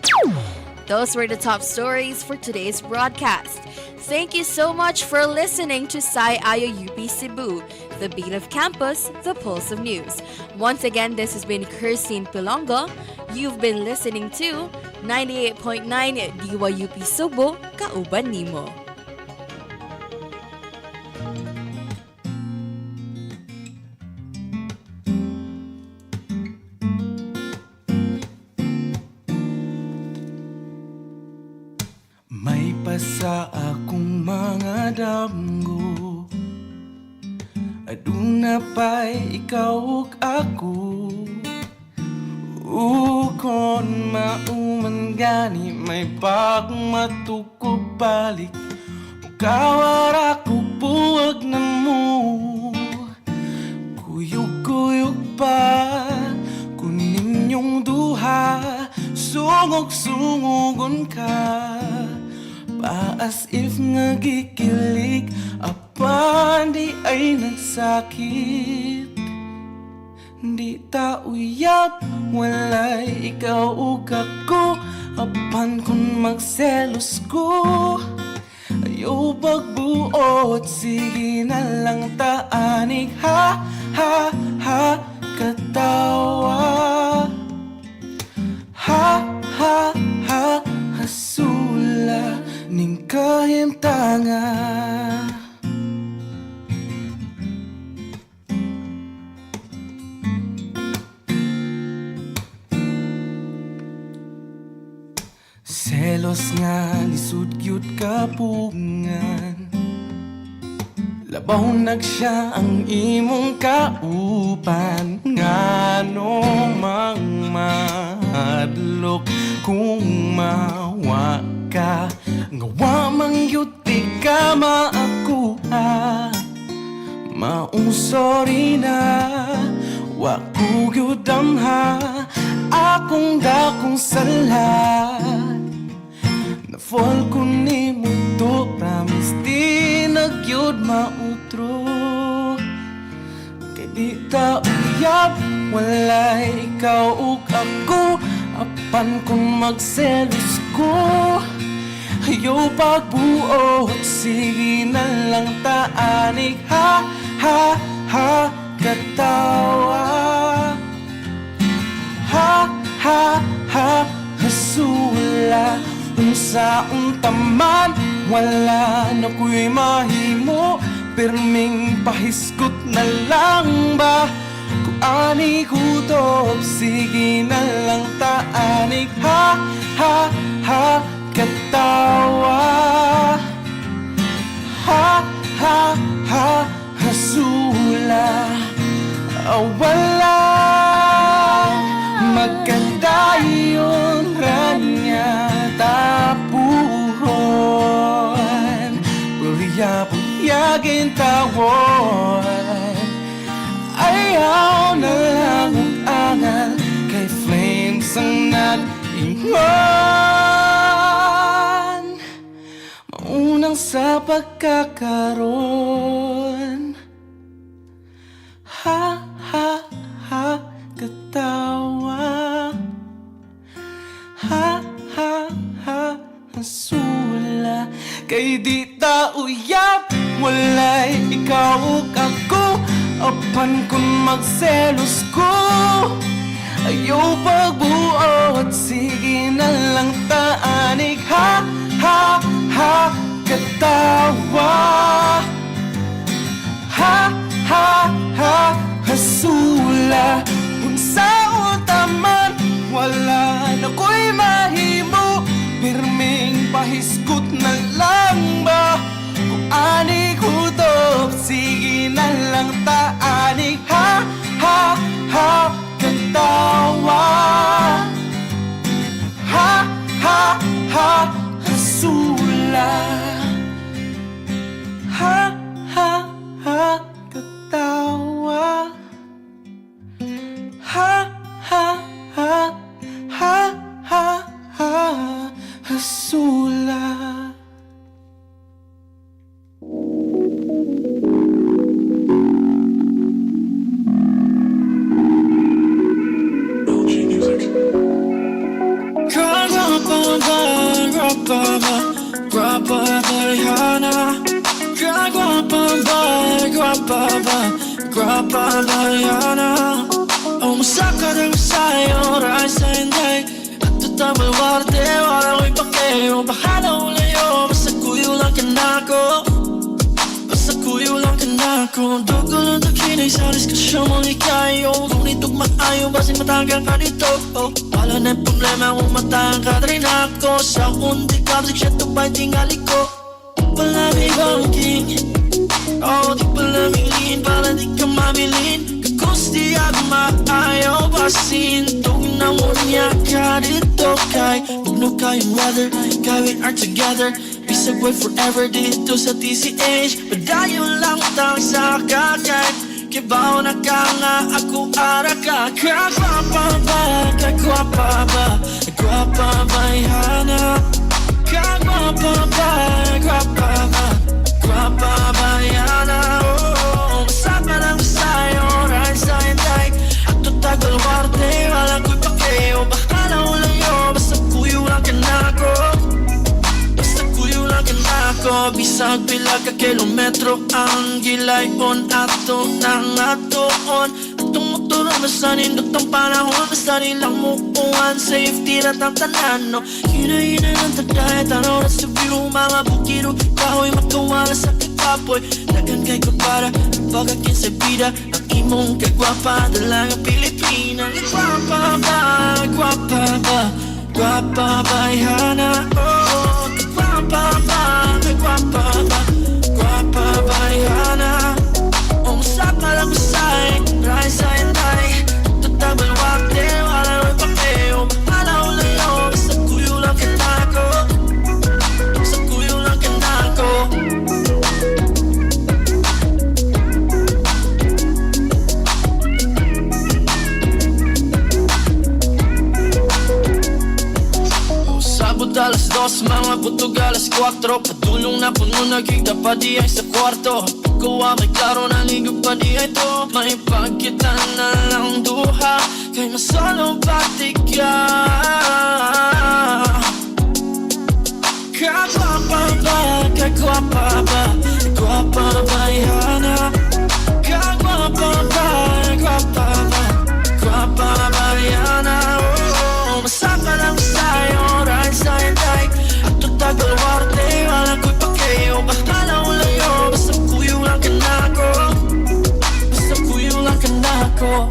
Those were the top stories for today's broadcast. Thank you so much for listening to SciAyo UP Cebu, the beat of campus, the pulse of news. Once again, this has been Christine Pilongo. You've been listening to 98.9 DYUP Sugbo, kauban nimo. May pasa akong mga damgo, aduna pa'y ikaw ug ako. Ukon mauman gani may bagong matukog balik, ukawar ako buwag na mo. Kuyog-kuyog pa kunin yung duha, sungog-sungogon ka. Pa as if nga gikilig, apan di ay nagsakit. Di ta uyab, walay ikaw ug ako, apan kung magselos ko. Ayaw pagbuot, sige na lang taanig, ha, ha, ha, katawa. Ha, ha, ha, hasula ning kahimtanga. Selos nga lisod gyud kapungan, labaw nagsiya ang imong kaupan. Ngano mang madlok kung mawa ka, ngawa mang yuti ka maakuha. Maong sorry na, wa ko gyud damha, akong dakong sala. Na-fall ko ni mo to, promise di nagyod mautro. Kay di ta uyab, walay ikaw ug ako, apan kung magselos ko. Ayaw pagbuot, sige na lang taanig, ha, ha, ha, katawa. Ha, ha, ha, hasula. Unsaon taman, wala na ko'y mahimo, pirming pahiskot na lang ba? Kung ani kutob, sige na lang taanig, ha, ha, ha, katawa. Ha, ha, ha, hasula. Wala magkadayon ranya tapuhon, puyag-puyagin tawon. Ayaw na lang ang angal, kay flames ang nag-ingon. sa pagkakaroon. Ha, ha, ha, katawa. Ha, ha, ha, hasula. Kay di ta uyab, walay ikaw ug ako. Apan kung magselos ko, ayaw pagbuo at sige na lang taanig. Ha, ha, ha, katawa. Ha, ha, ha, hasula. Kung sa utaman, wala na ko'y mahimo. Pirming pahiskot na lang ba? Kung ani kutob, sige na lang taanig. Ha, ha, ha, katawa. Ha, ha, ha, hasula. Ha, ha, ha, katawa. Ha, ha, ha, ha, ha, ha, hasula. Oh, masaka ng sayo, rasa hindi. At tutamay warte, wala ko'y pakeo. Bahala ulayo, basta kuyo lang ka na ko. Basta kuyo lang ka na ko. Dugo lang takinay sa diskasyon mong ikayo. Kung itog maayo, basin matagang ka dito. Wala na problema kung matagang ka rin ako. Sa kundi ka, basta siya tubay tingali ko. Palamig ang king. Oh, di palamigin, para di ka mabilin. Gusti ako maayaw basin. Tugin na mo niya ka dito kay bugno kayong weather. Kay we are together. Bisag boy forever dito sa TCH. Padayo lang tang sa kakay. Kibaw na ka nga ako ara ka. Kagwapa ba, kagwapa ba, kagwapa ba yana. Kagwapa ba, kagwapa ba, kagwapa ba yana. Oh, masama lang sa'yo. Tagal warte, wala ko'y pakeo. Bahala ulayo, basta kuyo lang ka na ko. Basta kuyo lang ka na ko. Bisag pila ka kilometro ang gilayon ato nang atoon. Atong motor basta nindot ang panahon. Basta nilang mukuhan, safety na tang tanan no. Hina-hina ng tagay, tanaw na sa view. Mga bukiro, kahoy makawala sa kakapoy. Dagan kay ko para pagakin sa bida. Imong kagwapa, dalagang Pilipina. Kagwapa ba, kagwapa ba, kagwapa ba yana. Oh, kagwapa ba, kagwapa ba, kagwapa ba yana. Oh, masaka lang masay, ray sa inday. Tatabal wakte, wala rin pakeo. Bahala ulayo, basta kuyo lang kanako. Basta kuyo lang kanako. Alas 2, mga butog alas 4. Padulong na puno nagigda pa di ay sa kwarto. Pagkawa may klaro na ligo pa di ay to. May pagkita na lang duha. Kay masalo pati ka. Kagwapa ba, kagwapa ba, kagwapa ba yana. Kagwapa ba, kagwapa ba, kagwapa ba yana. Oh, masaka lang sa'yo. Sa inday, at tagal warte, wala ko'y pakeo. Bahala ulayo, basta kuyo lang ka na ko. Basta kuyo lang ka na ko.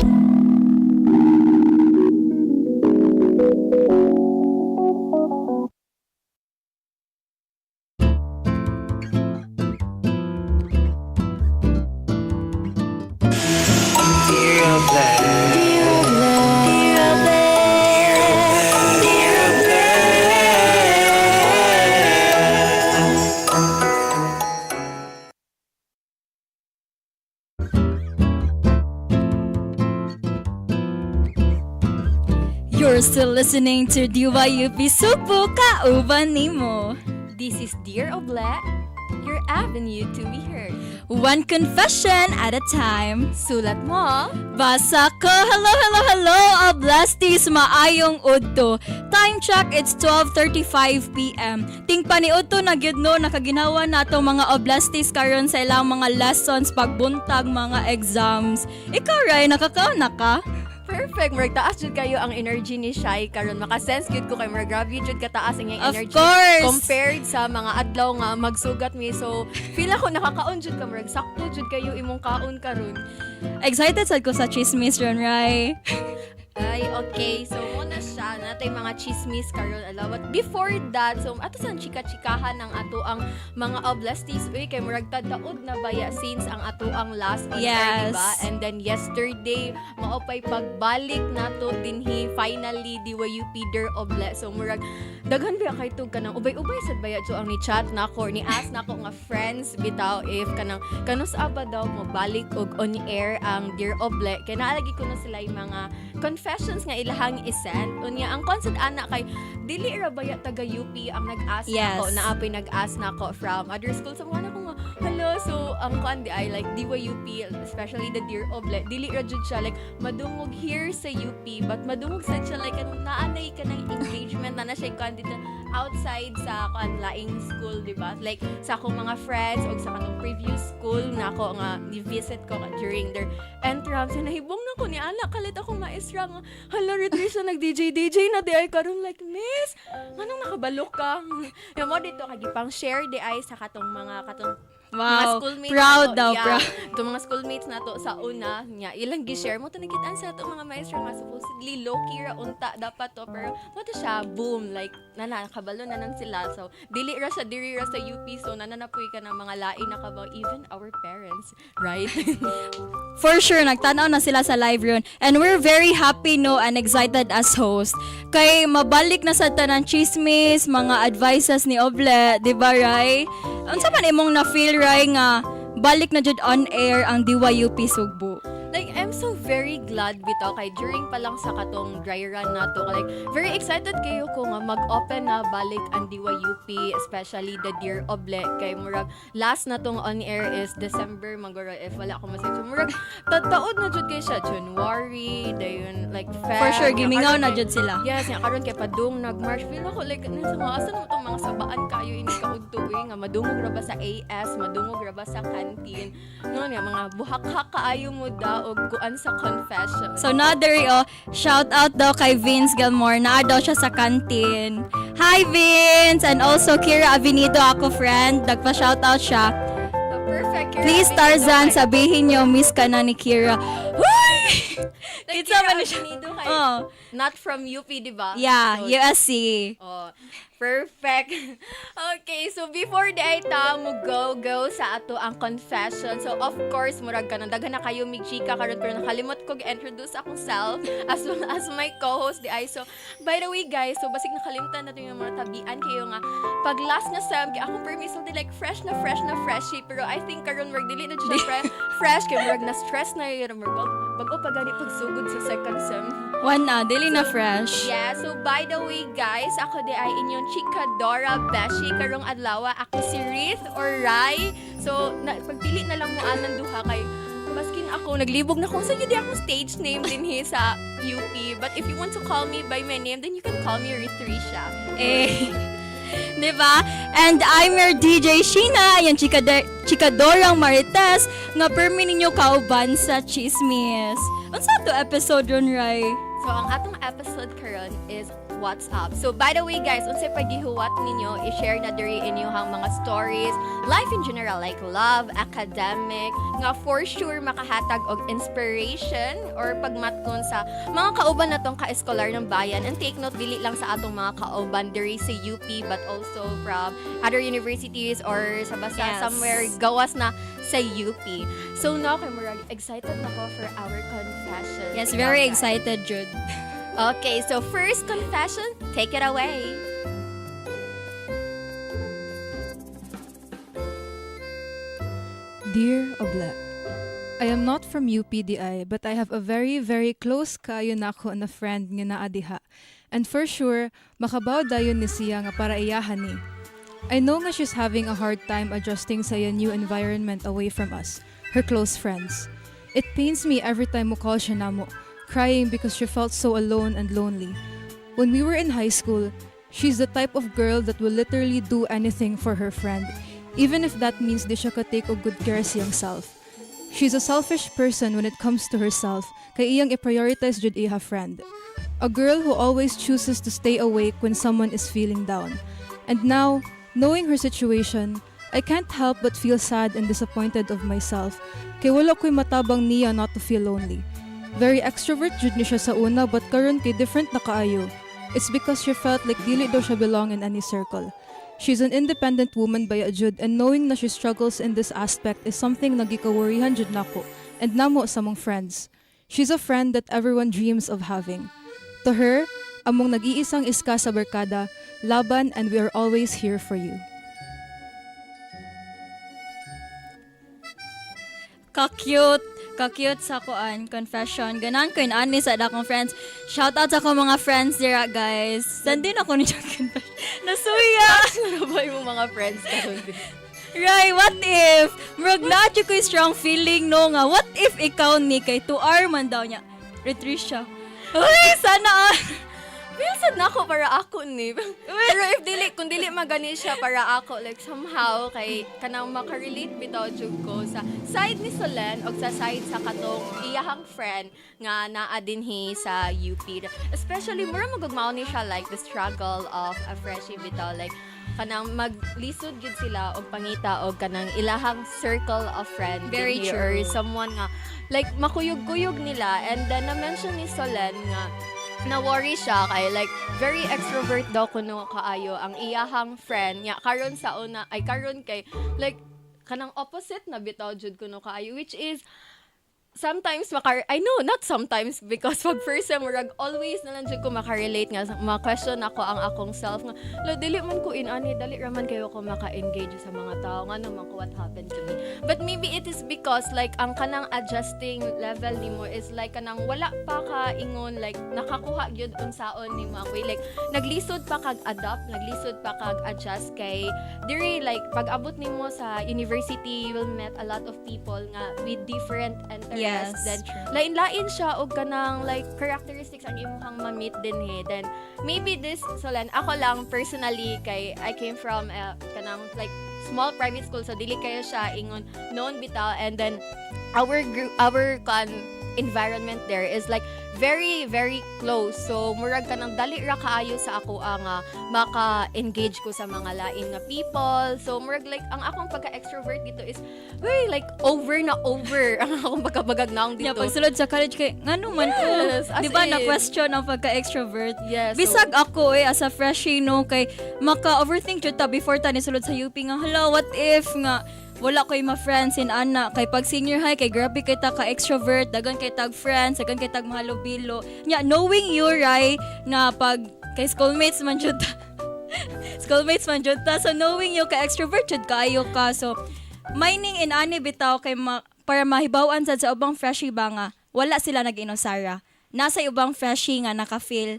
You're still listening to DYUP Sugbo, kauban nimo. This is Dear Oble. your avenue to be heard. One confession at a time. Sulat mo. Basa ko. Hello, hello, hello. Oblastis, maayong udto. Time check, it's 12:35 p.m. Ting paniudto na gyud no nakaginawa na atong mga oblastis karon sa ilang mga lessons pagbuntag mga exams. Ikaw ray nakakaon na ka? Perfect. Murag taas jud kayo ang energy ni Shai karon maka-sense gyud ko kay murag grabe jud kataas ang iyang Of energy course. compared sa mga adlaw nga magsugat mi. So feel ako nakakaon jud ka murag sakto jud kayo imong kaon karon. Excited sad ko sa chismis ron, Rai. Ay, okay. So, muna siya. Natay mga chismis karon alaw. But before that, so, ato sa chika-chikahan ng ato ang mga oblastis. Uy, kay murag tadaod na baya since ang ato ang last on air, Yes. diba? And then yesterday, maopay pagbalik nato dinhi finally DYUP der Oble. So, murag daghan ba kay tug kanang ubay-ubay sad baya jo ang ni chat nako ni ask nako nga friends bitaw if kanang kanus aba daw mo balik og on air ang Dear Oble kay naalagi ko na sila yung mga confessions nga ilahang isend unya ang concept ana kay dili ra baya taga UP ang nag-ask Yes. nako naapay nag-ask nako from other schools so wala ko nga hello so ang kuan di ay like DYUP especially the Dear Oble dili ra jud siya like madungog here sa UP but madungog sad siya like kanang naanay ka ng engagement na siya kuan dito outside sa kuan laing school di ba like sa akong mga friends o sa kanang previous school na ako nga ni-visit ko during their entrance and nahibong na ko ni ana kalit ako maestra nga hala Redrisa nag-DJ na di ay karon like miss anong nakabalo ka ya mo dito kagipang share di ay sa katong mga mga Wow, schoolmates proud na to, daw, yeah. proud. Itong mga schoolmates na to sa una niya ilang gi-share mo to nakitaan sa to mga maestro nga supposedly low-key ra unta dapat to pero mo to siya boom like nakabalo na nang sila so dili ra sa diri ra sa UP so nananapoy ka ng mga lain na kabaw even our parents right For sure, nagtanaw na sila sa live yun. And we're very happy, no, and excited as host. Kay mabalik na sa tanang chismis, mga advices ni Oble, di ba, Rai? Unsa man imong na-feel, Rai, nga balik na jud on air ang DYUP Sugbo? like I'm so very glad bitaw kay during pa lang sa katong dry run nato like very excited kayo ko nga mag-open na balik ang DYUP especially the Dear Oble kay murag last na tong on air is December magura if wala ko masay so murag taod na jud kay siya January dayon like Feb For sure, nga gimingaw karon na kay- jud sila. yes nga karon kay padung nag-March feel ako like sa mga asan mo tong mga sabaan kayo ini kaudto nga madungog ra ba sa AS madungog ra ba sa canteen no nga mga buhak-hak kaayo mo da og kuan sa confession. So na diri shout out daw kay Vince Gilmore na daw siya sa canteen. Hi Vince and also Kira Avenido ako friend, nagpa shout out siya. Perfect. Kira Please Avenido, Tarzan kay- sabihin niyo miss ka na ni Kira. Huy! Like, It's so Kira many Avenido kay Oh. not from UP, di ba? Yeah, So, USC. Oh, perfect. Okay, so before the ita mo go sa ato ang confession. So of course, murag ka daghan na kayo mig chika karon pero nakalimot ko introduce akong self as well as my co-host di ay. So by the way guys, so basig nakalimtan natin yung mga tabian kayo nga pag last na sem kay akong permission di like fresh na freshie pero I think karon murag dili na siya fresh kay murag na stress na yun murag bago pa gani pagsugod sa second sem. One na, dili na fresh. Yeah, so by the way guys, ako di ay inyong chika Dora Beshi karong adlaw ako si Rith or Rai. So pagpili na lang mo anan duha kay maskin ako naglibog na kung saan yun di akong stage name din sa UP. But if you want to call me by my name, then you can call me Rithrisha. Eh. Diba? And I'm your DJ Sheena, yung chikadorang Marites, nga permi ninyo kauban sa chismis. Unsa to episode ron, Rai? So ang atong episode karon is What's Up. So by the way guys, unsay paghihuwat ninyo, i-share na diri inyong mga stories, life in general like love, academic, nga for sure makahatag og inspiration or pagmatkon sa mga kauban natong ka-eskolar ng bayan. And take note dili lang sa atong mga kauban diri sa UP but also from other universities or sa basta Yes. somewhere gawas na sa UP. So now kay murag excited na ko for our confession. Yes, very excited, Jude. Okay, so first confession, take it away. Dear Oble, I am not from UPDI, but I have a very, very close kayo na ako na friend nga naa diha. And for sure, makabaw dayon ni siya nga para iyahan ni. I know nga she's having a hard time adjusting sa a new environment away from us, her close friends. It pains me every time mo call siya namo, crying because she felt so alone and lonely. When we were in high school, she's the type of girl that will literally do anything for her friend, even if that means di siya ka take og good care siyang self. She's a selfish person when it comes to herself, kay iyang i-prioritize jud iha friend. A girl who always chooses to stay awake when someone is feeling down. And now, knowing her situation, I can't help but feel sad and disappointed of myself, kay wala ko'y matabang niya not to feel lonely. Very extrovert jud ni siya sa una, but karon kay different na kaayo. It's because she felt like dili daw siya belong in any circle. She's an independent woman by a jud, and knowing na she struggles in this aspect is something nagikawarihan jud nako and namo sa mong friends. She's a friend that everyone dreams of having. To her, among nag-iisang iska sa barkada, laban, and we are always here for you. Ka-cute sa kuan, confession. Ganan ko ani sa akong friends. Shout out sa akong mga friends dira, guys. Sandin ako ni confession. Nasuya! Ano ba yung mga friends ka? Right, what if? Murag na ko strong feeling no nga. What if ikaw ni kay 2 man daw niya. Retricia. Uy, sana Pilsad na ako para ako ni. Pero kung dili magani siya para ako, like somehow, kay kanang makarelate bitaw jud ko sa side ni Solen o sa side sa katong iyahang friend nga naa dinhi sa UP. Especially, mura magugmaw ni siya like the struggle of a freshie bitaw. Like, kanang maglisod gid sila og pangita og kanang ilahang circle of friends. Very Or true. someone nga, like, makuyog-kuyog nila. And then, na-mention ni Solen nga, na-worry siya kay like very extrovert daw kuno kaayo ang iyahang friend nya karon sa una ay karon kay like kanang opposite na bitaw jud kuno kaayo, which is sometimes I know not sometimes because pag first sem murag always na lang jud ko makarelate nga ma-question ako ang akong self nga lo dili man ko inani dali ra man kayo ko maka-engage sa mga tao nga naman ko what happened to me, but maybe it is because like ang kanang adjusting level nimo is like kanang wala pa ka ingon like nakakuha gyud unsaon nimo ang way like naglisod pa kag adapt, naglisod pa kag adjust kay diri like pag abot nimo sa university you will meet a lot of people nga with different interests. Yes, Then true. lain-lain siya og kanang like characteristics ang imong ma-meet din then maybe this Solen ako lang personally kay I came from kanang like small private school so dili kayo siya ingon known bitaw, and then our environment there is like very very close, so murag kanang dali ra kaayo sa ako nga maka-engage ko sa mga lain nga people, so murag like ang akong pagka-extrovert dito is very like over ang akong pagkabagagnaong dito. Yeah, pagsulod sa college kay ngano man ko. Yes, as Di ba in. na question ang pagka-extrovert? Yes. Bisag ako as a freshie no kay maka-overthink jud ta before ta ni sulod sa UP nga hala what if nga wala ko'y ma-friends in ana kay pag senior high kay grabe kay ta ka extrovert dagan kay tag friends dagan kay tag mahalubilo nya knowing you right na pag kay schoolmates man jud ta so knowing you ka extrovert jud kaayo ka so mining in ani bitaw kay para mahibaw-an sad sa ubang freshie ba nga wala sila nag-inosara nasa ubang freshie nga naka-feel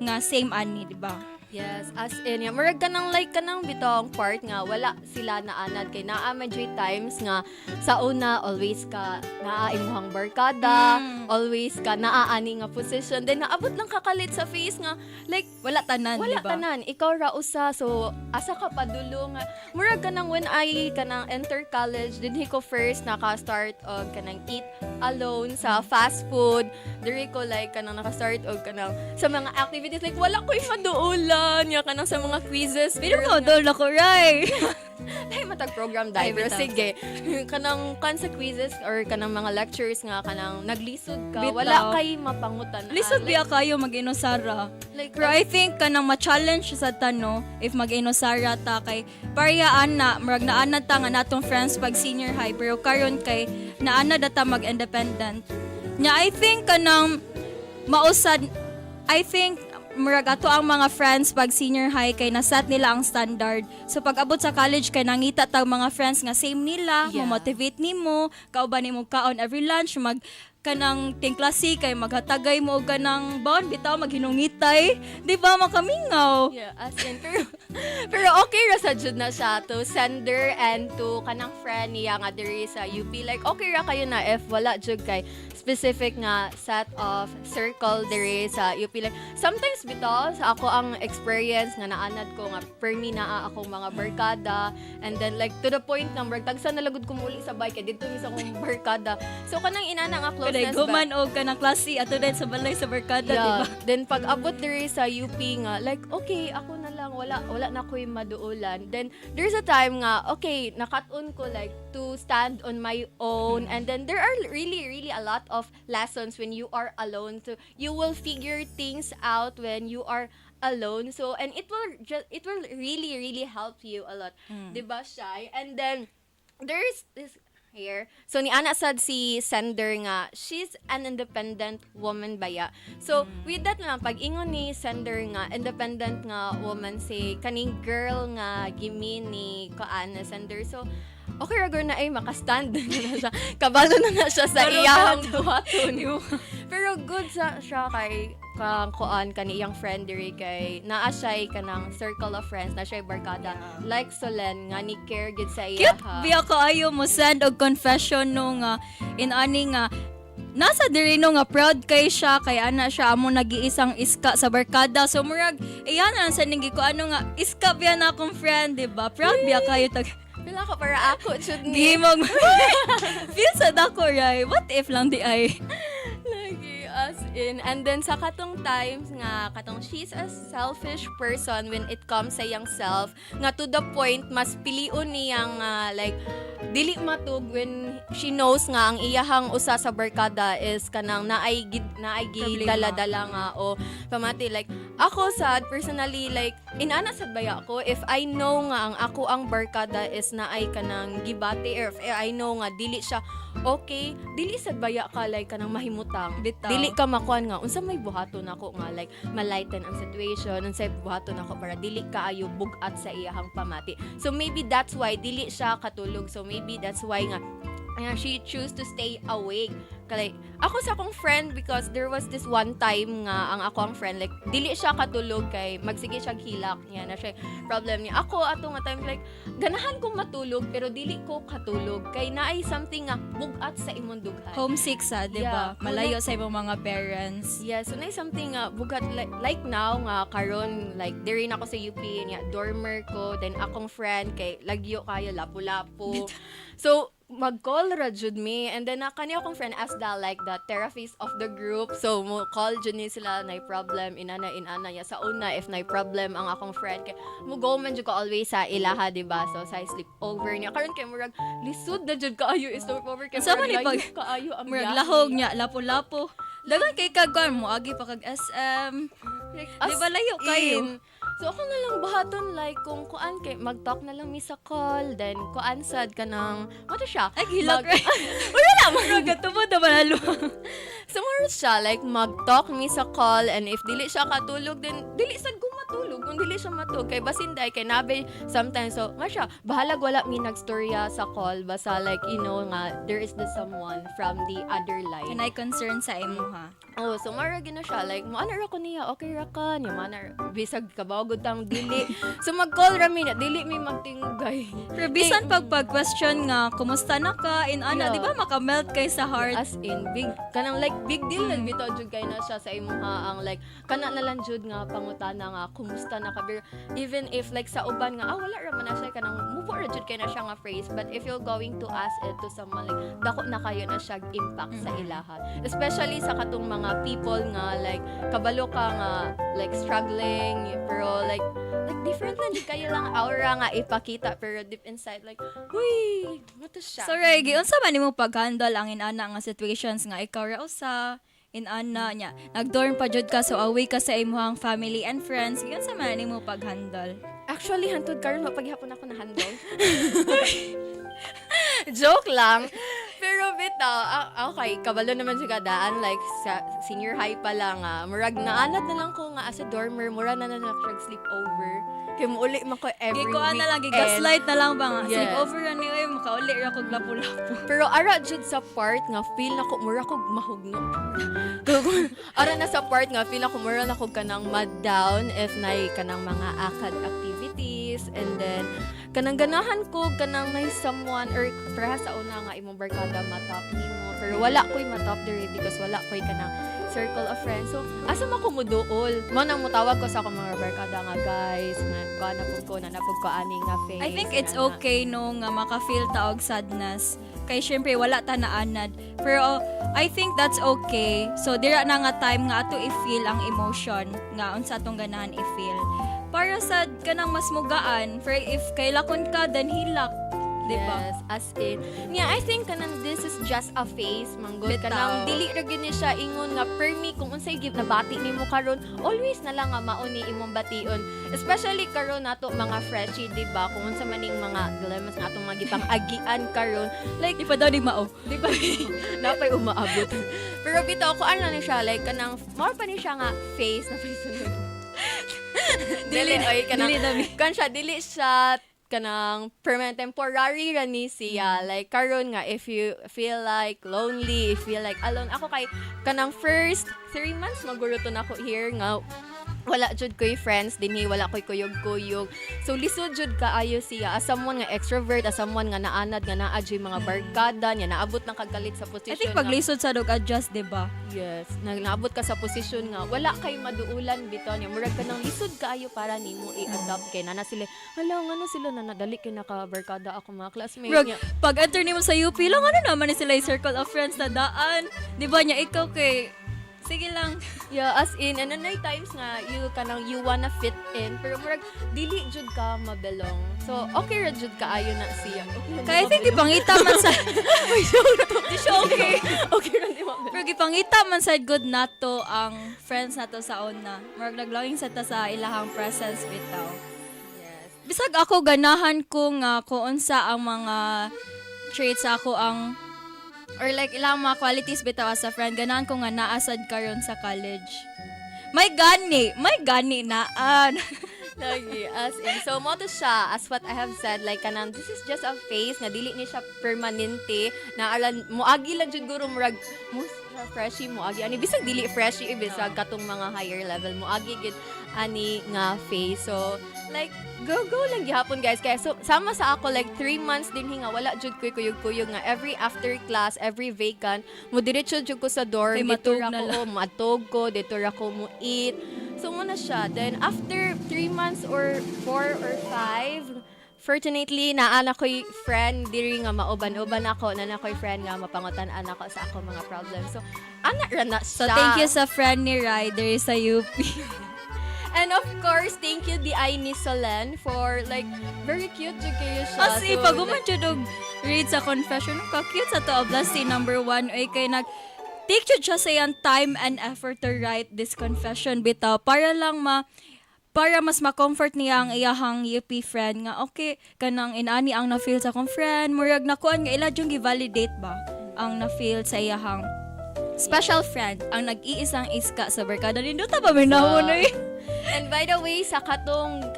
nga same ani di ba? Yes, as in, murag kanang like kanang bitong part nga wala sila naanad kay naa man jud times nga sa una always ka naa imong barkada, always ka naa ani nga position, then naabot lang kakalit sa face nga like wala tanan, wala diba? tanan, ikaw ra usa, so asa ka padulo nga murag kanang when I kanang enter college dinhi ko first naka-start og kanang eat alone sa fast food, diri ko like kanang naka-start og kanang sa mga activities like wala ko'y maduulan nya kanang sa mga quizzes pero mo dol na ko right. Ay matag program dai pero sige kanang kan sa quizzes or kanang mga lectures nga kanang naglisod ka Bitaw. wala kay mapangutan Lisod biya kayo mag-inosara. Pero I think kanang ma-challenge sa tano if mag-inosara ta kay pariyaan na murag naana ta nga natong friends pag senior high pero karon kay naana data mag-independent. Nya I think kanang mausad murag ato ang mga friends pag senior high kay naset nila ang standard. So pag abot sa college kay nangita tag mga friends nga same nila, mo motivate nimo, kauban nimo kaon every lunch, kanang tingklase kay maghatagay mo og kanang baon bitaw maghinungitay, di ba makamingaw? Yeah, as in, pero okay ra sa jud na siya to sender and to kanang friend niya nga diri sa UP. Like, okay ra kayo na if wala jud kay specific nga set of circle diri sa UP. Like, sometimes bitaw sa ako ang experience nga naanad ko nga per me naa akong mga barkada, and then like to the point nga brag tagsa nalagod ko muli sa bike kay dito mi sa akong barkada. So kanang inana nga closeness Kaday guman og kanang klase ato din sa balay sa barkada, yeah. di ba? Then pag abot diri sa UP nga, like okay, ako na lang wala na ko'y maduulan. Then there's a time nga okay, nakat-on ko like to stand on my own, and then there are really a lot of lessons when you are alone. So you will figure things out when you are alone. So and it will really help you a lot. 'Di ba, Shy? And then there's this here. So ni ana sad si sender nga she's an independent woman baya. So with that na pag ingon ni sender nga independent nga woman si kaning girl nga gimi ni kaana sender. So okay ra na ay makastand na siya. Kabalo na siya sa iyang buhaton. Pero good siya kay kang kuan kaniyang friend diri kay naa siya kanang circle of friends na siya barkada like Solen nga ni care gid sa iya. Cute biya kaayo mo send og confession no nga inani nga nasa diri no nga proud kay siya kay ana siya amo nag-iisang iska sa barkada. So murag iyan na sending ko ano nga iska biya na akong friend, di ba? Proud biya kayo tag Pila ka para ako should ni. Gimog. Feel sad ako, right? What if lang di ay? Lagi as in. And then sa katong times nga katong she's a selfish person when it comes sa iyang self nga to the point mas pilion niyang like dili matug when she knows nga ang iyahang usa sa barkada is kanang naay dala-dala nga o pamati like ako sad personally like inana sad baya ako if I know nga ang ako ang barkada is naay kanang gibati or if I know nga dili siya okay, dili sad baya ka like kanang mahimutang. Bitaw. Dili ka makuan nga unsa may buhaton nako nga like malighten ang situation, unsay buhaton nako para dili kaayo bugat sa iyahang pamati. So maybe that's why dili siya katulog. So maybe that's why nga she choose to stay awake. Kay ako sa akong friend because there was this one time nga ang ako ang friend like dili siya katulog kay magsige siya hilak niya na siya problem niya. Ako ato nga time like ganahan kong matulog pero dili ko katulog kay naay something nga bugat sa imong dughan. Homesick sa, di ba? Yeah. Malayo sa imong mga parents. Yeah, so naay something nga bugat like now nga karon like diri na ako sa UP niya dormer ko then akong friend kay lagyo kayo lapu-lapu. So mag-call ra jud me and then kani akong friend as the like the therapist of the group, so mo call jud ni sila na problem inana ya sa una if na problem ang akong friend kay mo go man jud ko always sa ilaha, di ba? So sa sleep over niya karon kay murag lisod na jud kaayo sleep over kay Sama ni pag kaayo ang murag lahog niya lapu-lapu dagan kay kagwan mo agi pa kag SM like, di ba layo kayo? So ako na lang bahaton like kung kuan kay mag-talk na lang mi sa call then kuan sad ka nang what siya? Ay hilak wala na murag tubod na manalo. So more siya like mag-talk mi sa call and if dili siya katulog then dili sad ko matulog kung dili siya matulog kay basin day kay nabe sometimes so nga siya bahalag wala mi nagstorya sa call basta like you know nga there is the someone from the other line and I concern sa imo ha. Oh, so mara gina siya like mo ana ra ko niya okay ra ka ni mana bisag kabawgod tang dili. So mag-call ra mi na dili mi magtinggay. Pero bisan pag-question nga kumusta na ka in ana, di ba makamelt kay sa heart as in big kanang like big deal lang bitaw jud kay na siya sa imuha ang like kana na lang jud nga pangutana nga kumusta na ka. Pero even if like sa uban nga wala ra man na siya kanang mupo ra jud kay na siya nga phrase, but if you're going to ask it to someone like dako na kayo na siya impact sa ilaha, especially sa katong mga people nga like kabalo ka nga like struggling pero like different lang kayo lang aura nga ipakita pero deep inside like huy mato siya. So Reggie, unsa man nimo pag-handle ang inana nga situations nga ikaw ra usa inana nya nagdorm pa jud ka so away ka sa imong family and friends, unsa man nimo pag-handle? Actually hantud karon mapaghapon ako na handle. Joke lang. Pero bitaw, okay, kabalo naman siya kadaan, like, sa senior high pa lang, murag naanad na lang ko nga as a dormer, mura na sleep over. Kaya mauli man ko every Gikuha na lang, weekend. gigaslight na lang ba nga. Yes. Sleep over na niyo, makauli ra kog lapu-lapu. Pero ara jud sa part nga feel na ko mura kog mahugno. Ara na sa part nga feel na ko mura na kog kanang mad down if nay kanang mga akad activities, and then kanang ganahan ko kanang may someone or perhaps sa una nga imong barkada matap nimo, pero wala ko'y matap diri because wala ko'y kanang circle of friends. So asa man ko muduol mo nang mutawag ko sa akong mga barkada nga guys na kuana ko na napog ko ani nga face. I think it's ana. okay no nga maka-feel ta og sadness. Kay syempre wala ta naanad. Pero I think that's okay. So dira na nga time nga ato i-feel ang emotion nga unsa atong ganahan i-feel. Para sa kanang mas mugaan, for if kailakon ka then hilak, diba? Yes, as in. Yeah, I think kanang this is just a phase, manggod. Bitaw. Kanang dili ra gyud ni siya ingon nga per me kung unsay give nabati nimo karon, always na lang nga mao ni imong bation. Especially karon nato mga freshie, di ba? Kung unsa maning mga dilemmas nga atong mga gipang agian karon, like di pa daw di mao. Di ba? Napay umaabot. Pero bitaw ko ano ni siya, like kanang more pa ni siya nga face na sunod. Dili oy kanang dili siya kanang permanent, temporary ra ni siya. Like karon nga if you feel like lonely, if you feel like alone, ako kay kanang first 3 months maguro to nako here nga wala jud ko'y friends dinhi, wala ko'y kuyog-kuyog. So lisod jud kaayo siya as someone nga extrovert, as someone nga naanad nga naa jud mga barkada niya, naabot ng kagalit sa posisyon. I think paglisod sa dog adjust, diba? Yes, naabot ka sa posisyon nga wala kay maduulan bitaw niya, murag ka nang lisod kaayo para nimo i-adapt kay nana sila. Hala ngano sila na nadali kay naka barkada ako mga classmates Bro, niya. pag enter nimo sa UP lang, ano naman ni sila yung circle of friends na daan? Di ba niya, ikaw kay, sige lang. Yeah, as in, and anay times nga, you wanna fit in, pero murag, dili jud ka mabelong. So, okay ra jud ka ayo na siya. Okay, Kaya I think gipangita man sa... Di siya okay. Okay ra di mabelong. Pero gipangita man sa good nato ang friends nato sa una. Murag naglawing sa ta sa ilahang presence bitaw. Bisag ako ganahan ko nga kung unsa ang mga traits ako ang or like ilang mga qualities bitaw as a friend, ganahan ko nga naasad karon sa college. May gani naan. Lagi, as in. So, mo to siya, as what I have said, like, kanang, this is just a phase, nga dili ni siya permanente, na alam, muagi lang jud guro, murag, freshie, muagi, ani, bisag dili freshie, bisag katong mga higher level, muagi gid ani nga phase. So, like, go lang gihapon guys. Kaya so, sama sa ako, like, 3 months din nga, wala jud ko'y kuyog-kuyog nga, every after class, every vacant, mo diretso jud ko sa dorm, dito ra ko, matog ko, dito ra ko mo eat. So, muna siya. Then, after 3 months or 4 or 5, fortunately, naana ko'y friend, diri nga mauban-uban ako, na ko'y friend nga mapangutan-an ako sa ako mga problems. So, anak ra na siya. So, thank you sa friend ni Ryder sa UP. And of course, thank you di ay ni Solen for like, very cute jud kayo siya. As so, pag jud og read sa confession, ka-cute sa to of last number 1, ay kay take jud siya sa yan time and effort to write this confession bitaw para lang para mas ma-comfort niya ang iyahang UP friend nga okay kanang inani ang na-feel sa akong friend, murag nakuan nga ila jung gi-validate ba ang na-feel sa iyahang special friend ang nag-iisang iska sa barkada nindot ta ba minahon eh. And by the way, sa katong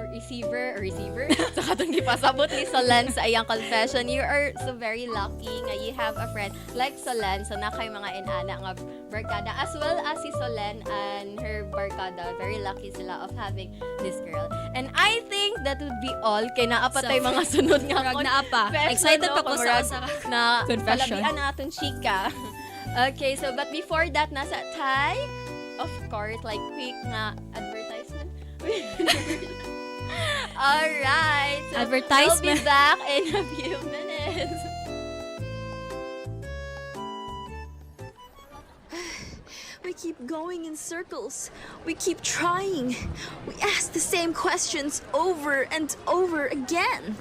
receiver, sa katong gipasabot ni Solen sa iyang confession, you are so very lucky nga you have a friend like Solen, so na kay mga inana nga barkada, as well as si Solen and her barkada. Very lucky sila of having this girl. And I think that would be all. Kay naapa tay mga sunod nga naapa. Excited pa ko sa na confession. palabian na atong chika. Okay, so but before that, nasa Thai, of course, like quick nga advertisement. Alright, so advertisement. we'll be back in a few minutes. We keep going in circles. We keep trying. We ask the same questions over and over again.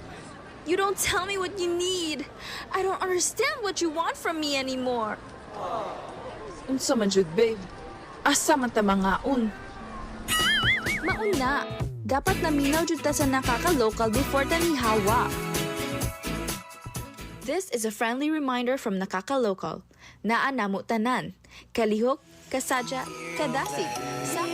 You don't tell me what you need. I don't understand what you want from me anymore. Unsa man jud, babe? Asa man ta mangaon? Maun na. Dapat naminaw jud ta sa nakaka-local before ta nihawa. This is a friendly reminder from Nakaka-Local. Naa namo tanan. Kalihok, kasadya, kadasig. Sa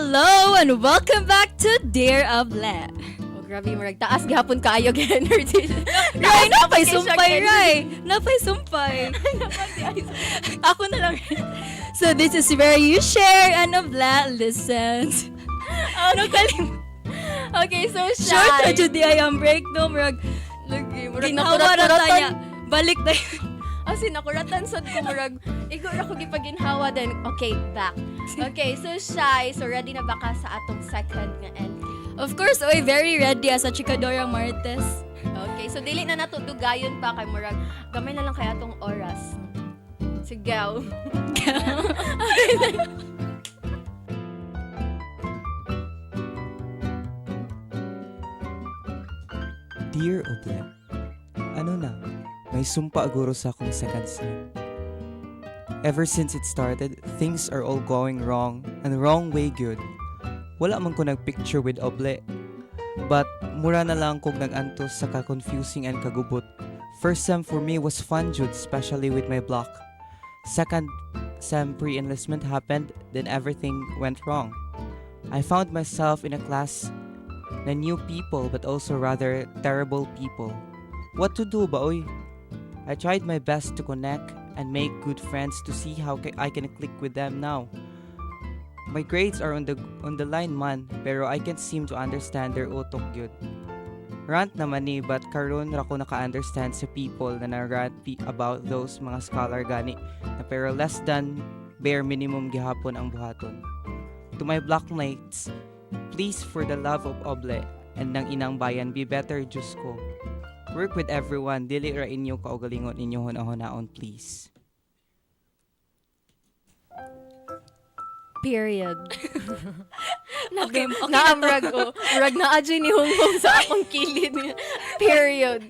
Hello and welcome back to Dear Oble. Oh, grabe, marag taas gihapon kaayo kay energy. Ray, napay sumpay, Ray. Napay sumpay. Ako na lang. So this is where you share and Oble listens. Ano kalim? Okay, so shy. Short na jud ay ang break no, marag. Ginawa ra tanya. Balik na. As in, nakuratan sad ko murag. Igor ako gipaginhawa then. Okay, back. Okay, so shy. So ready na ba ka sa atong second nga entry? Of course, oy, very ready as a Chikadora Martes. Okay, so dili na nato dugayon pa kay murag. Gamay na lang kay atong oras. Sigaw. Dear Oble, ano na, may sumpa aguro sa akong second sem. Ever since it started, things are all going wrong, and wrong way good. Wala man ko nagpicture with Oble, but mura na lang kog nagantos sa ka-confusing and kagubot. First sem for me was fun jud, especially with my block. Second sem pre-enlistment happened, then everything went wrong. I found myself in a class na new people but also rather terrible people. What to do ba oy? I tried my best to connect and make good friends to see how I can click with them now. My grades are on the line man, pero I can't seem to understand their utok gyud. Rant naman ni, but karon ra ko naka-understand sa people na na-rant about those mga scholar gani na pero less than bare minimum gihapon ang buhaton. To my blockmates, please for the love of Oble and ng inang bayan, be better Diyos ko. Work with everyone, dili ra inyo kaugalingon inyo hunahon please. Period. Okay, Naamrag ko. Murag na adyo ni Hong sa akong kilid niya. Period.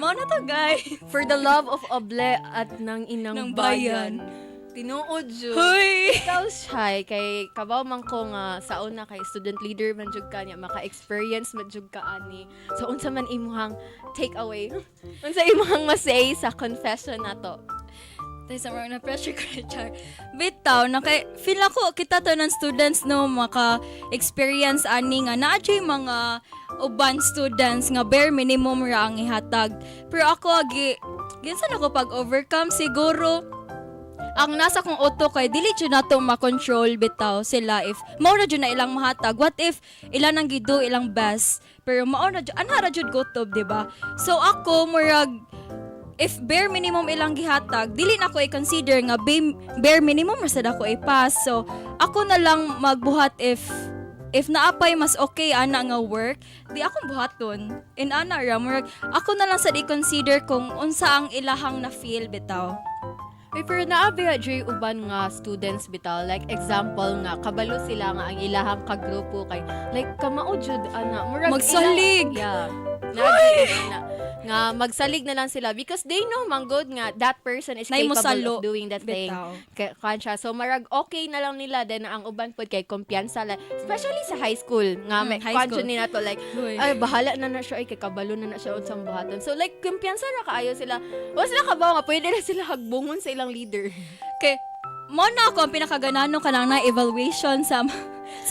Mao na to, guys. For the love of Oble at ng inang bayan. Tinuod jud. Hoy! Ikaw shy kay kabaw man ko nga sa una kay student leader man jud ka niya maka-experience man jud ka ani. So unsa man imuhang take away? Unsa imuhang ma-say sa confession nato? Tayo sa mga na-pressure ko Char. Bitaw, feel ako kita to ng students no maka-experience ani nga na mga uban students nga bare minimum ra ang ihatag. Pero ako ginsan ako pag-overcome siguro ang nasa kong auto kay dili jud nato ma-control bitaw sila if mao na jud na ilang mahatag. What if ilan ang gido ilang best pero mao na jud anha ra jud gotob, di ba? So ako murag if bare minimum ilang gihatag dili na ko i-consider nga bare minimum ra sad ako i-pass. So ako na lang magbuhat if naapay mas okay ana nga work di akong buhaton in ana ra murag ako na lang sad i-consider kung unsa ang ilahang na feel bitaw. Pero naabi diri uban nga students bitaw like example nga kabalo sila nga ang ilahang kagrupo kay like kamao jud ana murag magsalig. Nga magsalig na lang sila because they know manggod nga that person is capable of doing that thing. Kansya. So marag okay na lang nila then ang uban pod kay kumpiyansa like, especially sa high school nga may kansya ni nato like ay bahala na siya ay kay kabalo na siya unsang buhaton. So like kumpiyansa ra kaayo sila. Wa sila kabaw nga pwede na sila hagbungon sa ilang leader. Okay. Mo na ako ang pinakagananon kanang na evaluation sa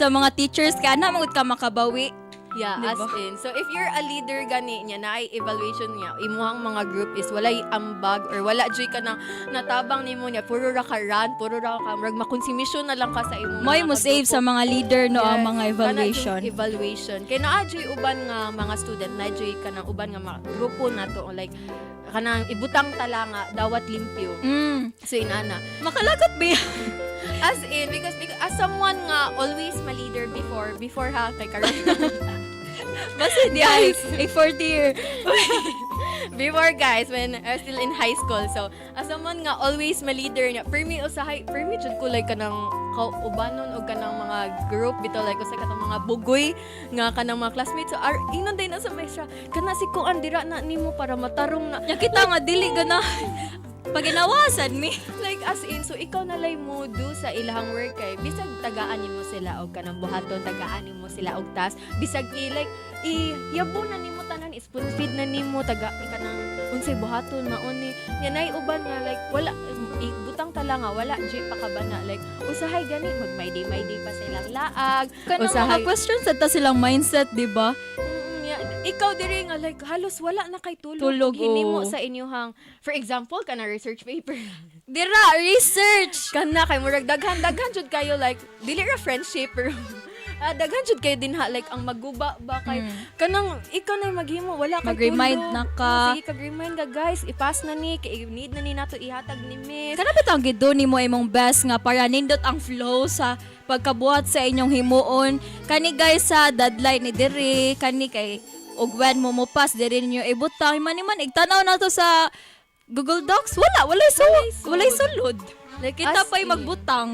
mga teachers kaya na magud ka makabawi. Yeah, diba? As in. So, if you're a leader gani niya, na ay evaluation niya, imuhang mga group is walay ambag or wala joy ka na natabang nimo niya, puro ra ka run, puro ra ka magmakonsumisyon na lang ka sa imong mga mo save sa mga leader no ang mga evaluation. Evaluation. Kaya naa joy uban nga mga student, na joy ka ng uban nga mga grupo na to, like, kanang ibutang tala nga, dawat limpyo. So, inana. Makalagot ba As in, because as someone nga always ma-leader before ha, kay karon. Basta guys, a fourth year. Before guys, when I was still in high school. So, as someone nga always ma-leader niya, for me jud ko like kanang kaubanon o kanang mga group bitaw like usay kanang mga bugoy nga kanang mga classmates. So, inon day na sa mesya, kana si ko andira na nimo para matarong na. Ya kita nga dili gana paginawasan mi. Like as in, so ikaw na lay mo do sa ilahang work kay bisag tagaan nimo sila og kanang buhaton, tagaan nimo sila og task, bisag yabo na nimo tanan, spoon feed na nimo kanang unsay buhaton maon ni yanay uban nga like wala butang tala nga wala jay pa kabana like usahay gani mag my day pa sa ilang laag Kanang mga questions at silang mindset, di ba? ikaw diri nga like halos wala na kay tulog, Tulog, hinimo oo. sa inyong for example kana research paper Dira, research! kana kay murag daghan jud kayo like dili ra friendship pero daghan jud kayo din ha like ang maguba ba kay kanang ikaw na maghimo wala kay Mag-remind tulog. na ka. Sige kag-remind ka guys ipas na ni kay need na ni nato ihatag ni miss Kana ba tawag gid ni mo imong best nga para nindot ang flow sa pagkabuhat sa inyong himuon. Kani guys sa deadline ni diri, kani kay ug when mo mopas diri ninyo ibutang man igtanaw na to sa Google Docs walay sulod. Like kita As pa'y in. magbutang.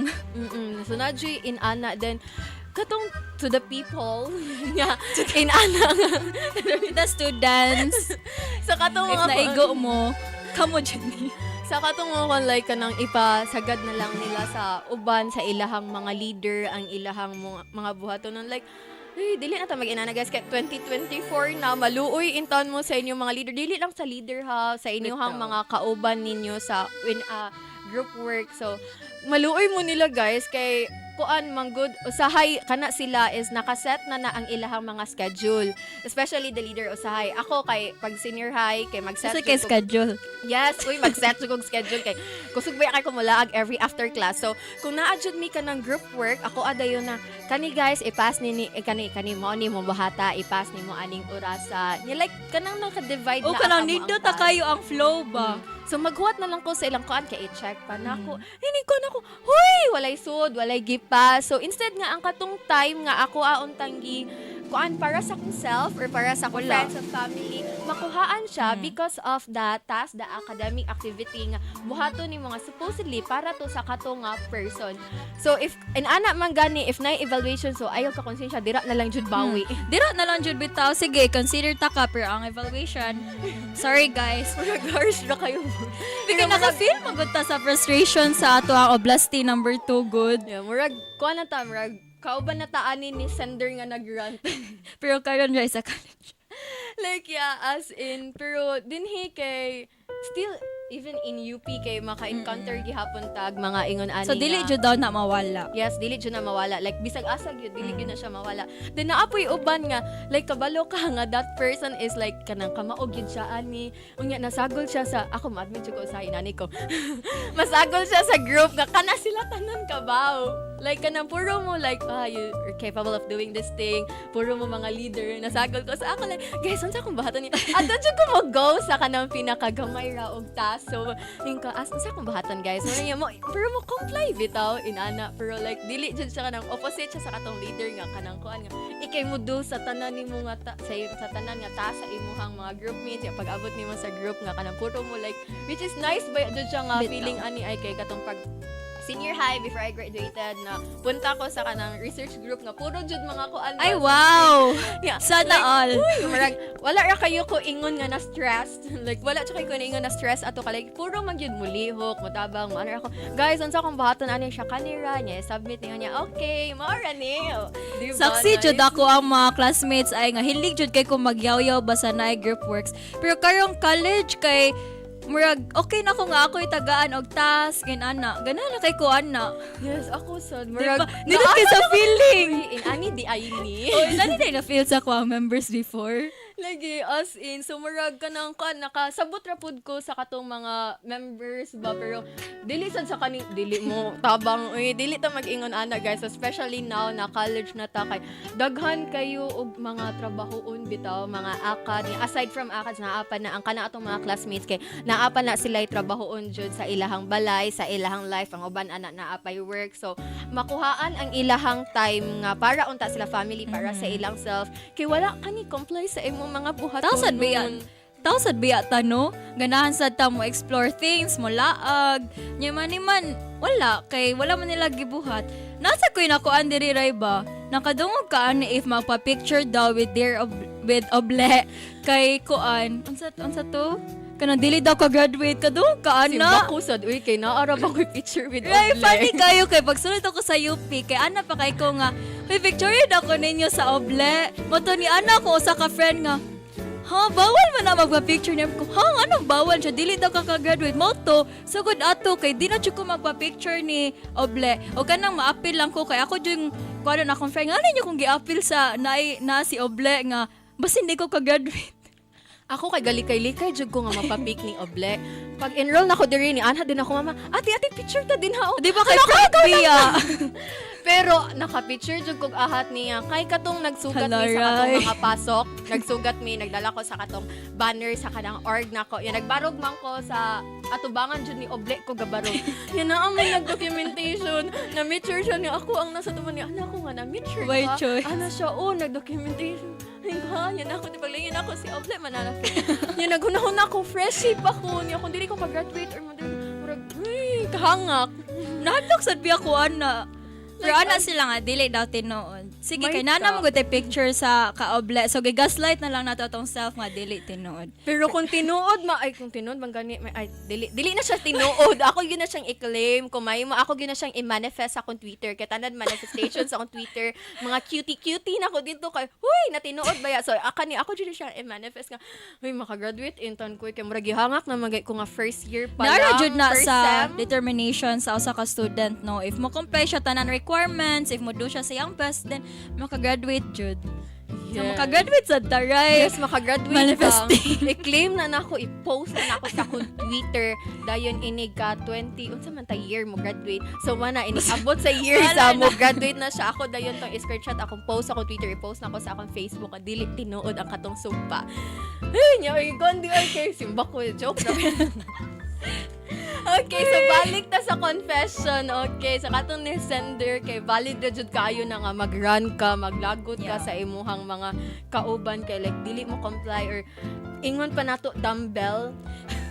So nadji in ana then katong to the people nga in ana the students sa katong if naigo mo kamo dyan sa katong mga like kanang ipasagad na lang nila sa uban sa ilahang mga leader ang ilahang mga buhaton like dili na ta mag-inana guys kay 2024 na maluoy in taon mo sa inyong mga leader dili lang sa leader ha sa inyong mga kauban ninyo sa group work so maluoy mo nila guys kay kuan manggod usahay kana sila is nakaset na ang ilahang mga schedule especially the leader usahay ako kay pag senior high kay mag-set kasi kay schedule yes mag-set jud kog schedule kay kusog ba kay kumulaag every after class so kung naa-jud mi ka ng group work ako adayon na kani guys ipas ni kani mo ni mo bahata ipas ni mo aning orasa ni like kanang naka-divide na kanang nindot ta kayo ang flow ba so maghuwat na lang ko sa ilang kuan kay i-check pa nako hindi ko nako huy walay sud walay gipa so instead nga ang katong time nga ako aon tanggi kuan para sa kong self or para sa kong friends and family makuhaan siya because of the task the academic activity nga buhaton ni mga supposedly para to sa katong nga person so if ana man gani if na evaluation so ayaw ka konsensya dira na lang jud bawi dira na lang jud bitaw sige consider ta ka pero ang evaluation sorry guys harsh na kayo Pero naka-feel magod ta sa frustration sa ato ang oblasti number 2 good. Yeah, murag kuan na ta murag kauban na taanin ni sender nga nag-rant. Pero karon dry sa college. Like as in pero dinhi kay still even in UP kay maka-encounter gihapon tag mga ingon ani So dili jud daw na mawala. Yes, dili jud na mawala. Like bisag asag yun, dili yun na siya mawala. Then naapoy uban nga like kabalo ka nga that person is like kanang kamaog yun siya ani. Unya nasagol siya sa ako ma-admit jud ko sa inani ko. Masagol siya sa group nga kana sila tanan kabaw. Like kanang puro mo like you are capable of doing this thing. Puro mo mga leader. Nasagol ko sa ako like guys, unsa akong bahaton ni? Ato jud ko mo go sa kanang pinakagamay ra og task. So, yung ka, unsa akong bahatan guys? Pero mo comply bitaw inana. Pero like dili jud siya kanang opposite siya sa katong leader nga kanang kuan nga ikay mo do sa tanan nimo nga sa tanan nga ta sa imuhang mga group mates ya pag-abot nimo sa group nga kanang puro mo like which is nice ba jud siya nga feeling ani ay kay katong pag senior high before I graduated na punta ko sa kanang research group nga puro jud mga kuan Ay wow. Yeah, Sana like, all. Marag, wala ra kayo ko ingon nga na stressed. Like wala ra kayo ko ingon na stress ato ka like puro man gyud mulihok, motabang, maano ako. Guys, unsa akong bahatan ani siya kanira niya, submit niya okay, maora ni. Diba? Saksi jud ako ang mga classmates ay nga hilig jud kay ko magyaw-yaw basta na group works. Pero karong college kay murag okay na ko nga ako'y tagaan og task ana gana na kay ko ana yes ako sad murag nindot kay sa feeling in ani di ay ni lani na feel sa ko ang members before lagi as in so murag kanang kan nakasabot ra pud ko sa katong mga members ba pero dili sad sa kani dili mo tabang dili ta mag-ingon ana guys especially now na college na ta kay daghan kayo og mga trabahoon bitaw mga akad aside from akad naapan na ang kana atong mga classmates kay naapan na sila trabahoon jud sa ilahang balay sa ilahang life ang uban ana naapay work so makuhaan ang ilahang time nga para unta sila family para sa ilang self kay wala kani comply sa imong mga buhaton. Tausad biya ta no? Ganahan sad ta mo explore things, mo laag. Nya man wala kay wala man nila gibuhat. Nasa koy nakuan diri ray ba? Nakadungog ka ani if magpa-picture daw with Oble kay kuan. Unsa to? Kanang dili daw ka graduate kadung ka ana. Simba ko sad uy kay naara ba ko picture with Oble. Right, funny kayo kay pagsulod ako sa UP kay ana pa kay ko nga may picture ako ninyo sa Oble. Moto ni ana ko usa ka friend nga ha, bawal man na magpa-picture niya ko. Ha, anong bawal siya? Dili daw kaka-graduate mo to. Sugod ato kay di na jud ko magpa-picture ni Oble. O kanang ma-appeal lang ko kay ako jud kuno na akong friend. Ano niyo kung gi-appeal sa na si Oble nga bas hindi ko ka-graduate. Ako kay galikay-likay jud ko nga mapapic ni Oble. Pag enroll na ko diri ni Ana din ako mama. Ate picture ta din ha. Di ba kay Frank Bia? Pero naka-picture jud kog ahat niya. Kay katong nagsugat mi sa katong mga pasok, nagsugat mi, nagdala ko sa katong banner sa kanang org nako. Yan nagbarog man ko sa atubangan jud ni Oble ko gabarog. Yan na ang nag-documentation. Na-picture siya ni ako ang nasa tuman ni Ana ko nga na-picture ka. By choice. Ana siya nag-documentation. Yan ako, di paglingin ako si Oble mananapit. Yan naghunahon ako, freshie pa ko. Yan kung dili ko pag-graduate or murag, kahangak. Nahadlok sad biya ko ana. Pero ana sila nga dili daw tinuod. Sige kay nana mo gud picture sa ka-Oble. So gigaslight na lang nato tong self nga dili tinuod. Pero kung tinuod kung tinuod man gani dili na siya tinuod. Ako gyud na siyang i-claim. Kumay mo ako gyud na siyang i-manifest sa akong Twitter. Kay tanan manifestations sa akong Twitter. Mga cutie na ko dito kay huy na tinuod ba ya. So ako gyud na siyang i-manifest nga huy maka-graduate intern ko kay murag gihangak na magay ko nga first year pa lang. Nara jud na sa determination sa usa ka student no. If mo comply siya tanan requirements, if mo do siya sa young best, then maka-graduate jud. Yes. So, maka-graduate sa taray. Yes, maka-graduate manifesting. I-claim na nako, i-post na nako sa akong Twitter. Dayon inig ka 20, unsa man ta year mo graduate. So mana inig abot sa year sa mo graduate na siya. Ako dayon tong screenshot akong post ako Twitter, i-post na ko sa akong Facebook. Dili tinuod ang katong sumpa. Ay, nyoy, gondi ay kay simba ko joke na. Okay, so balik ta sa confession. Okay, sa katong ni sender kay valid na jud kayo na nga mag-run ka, maglagot ka sa imuhang mga kauban kay like dili mo comply or ingon pa nato dumbbell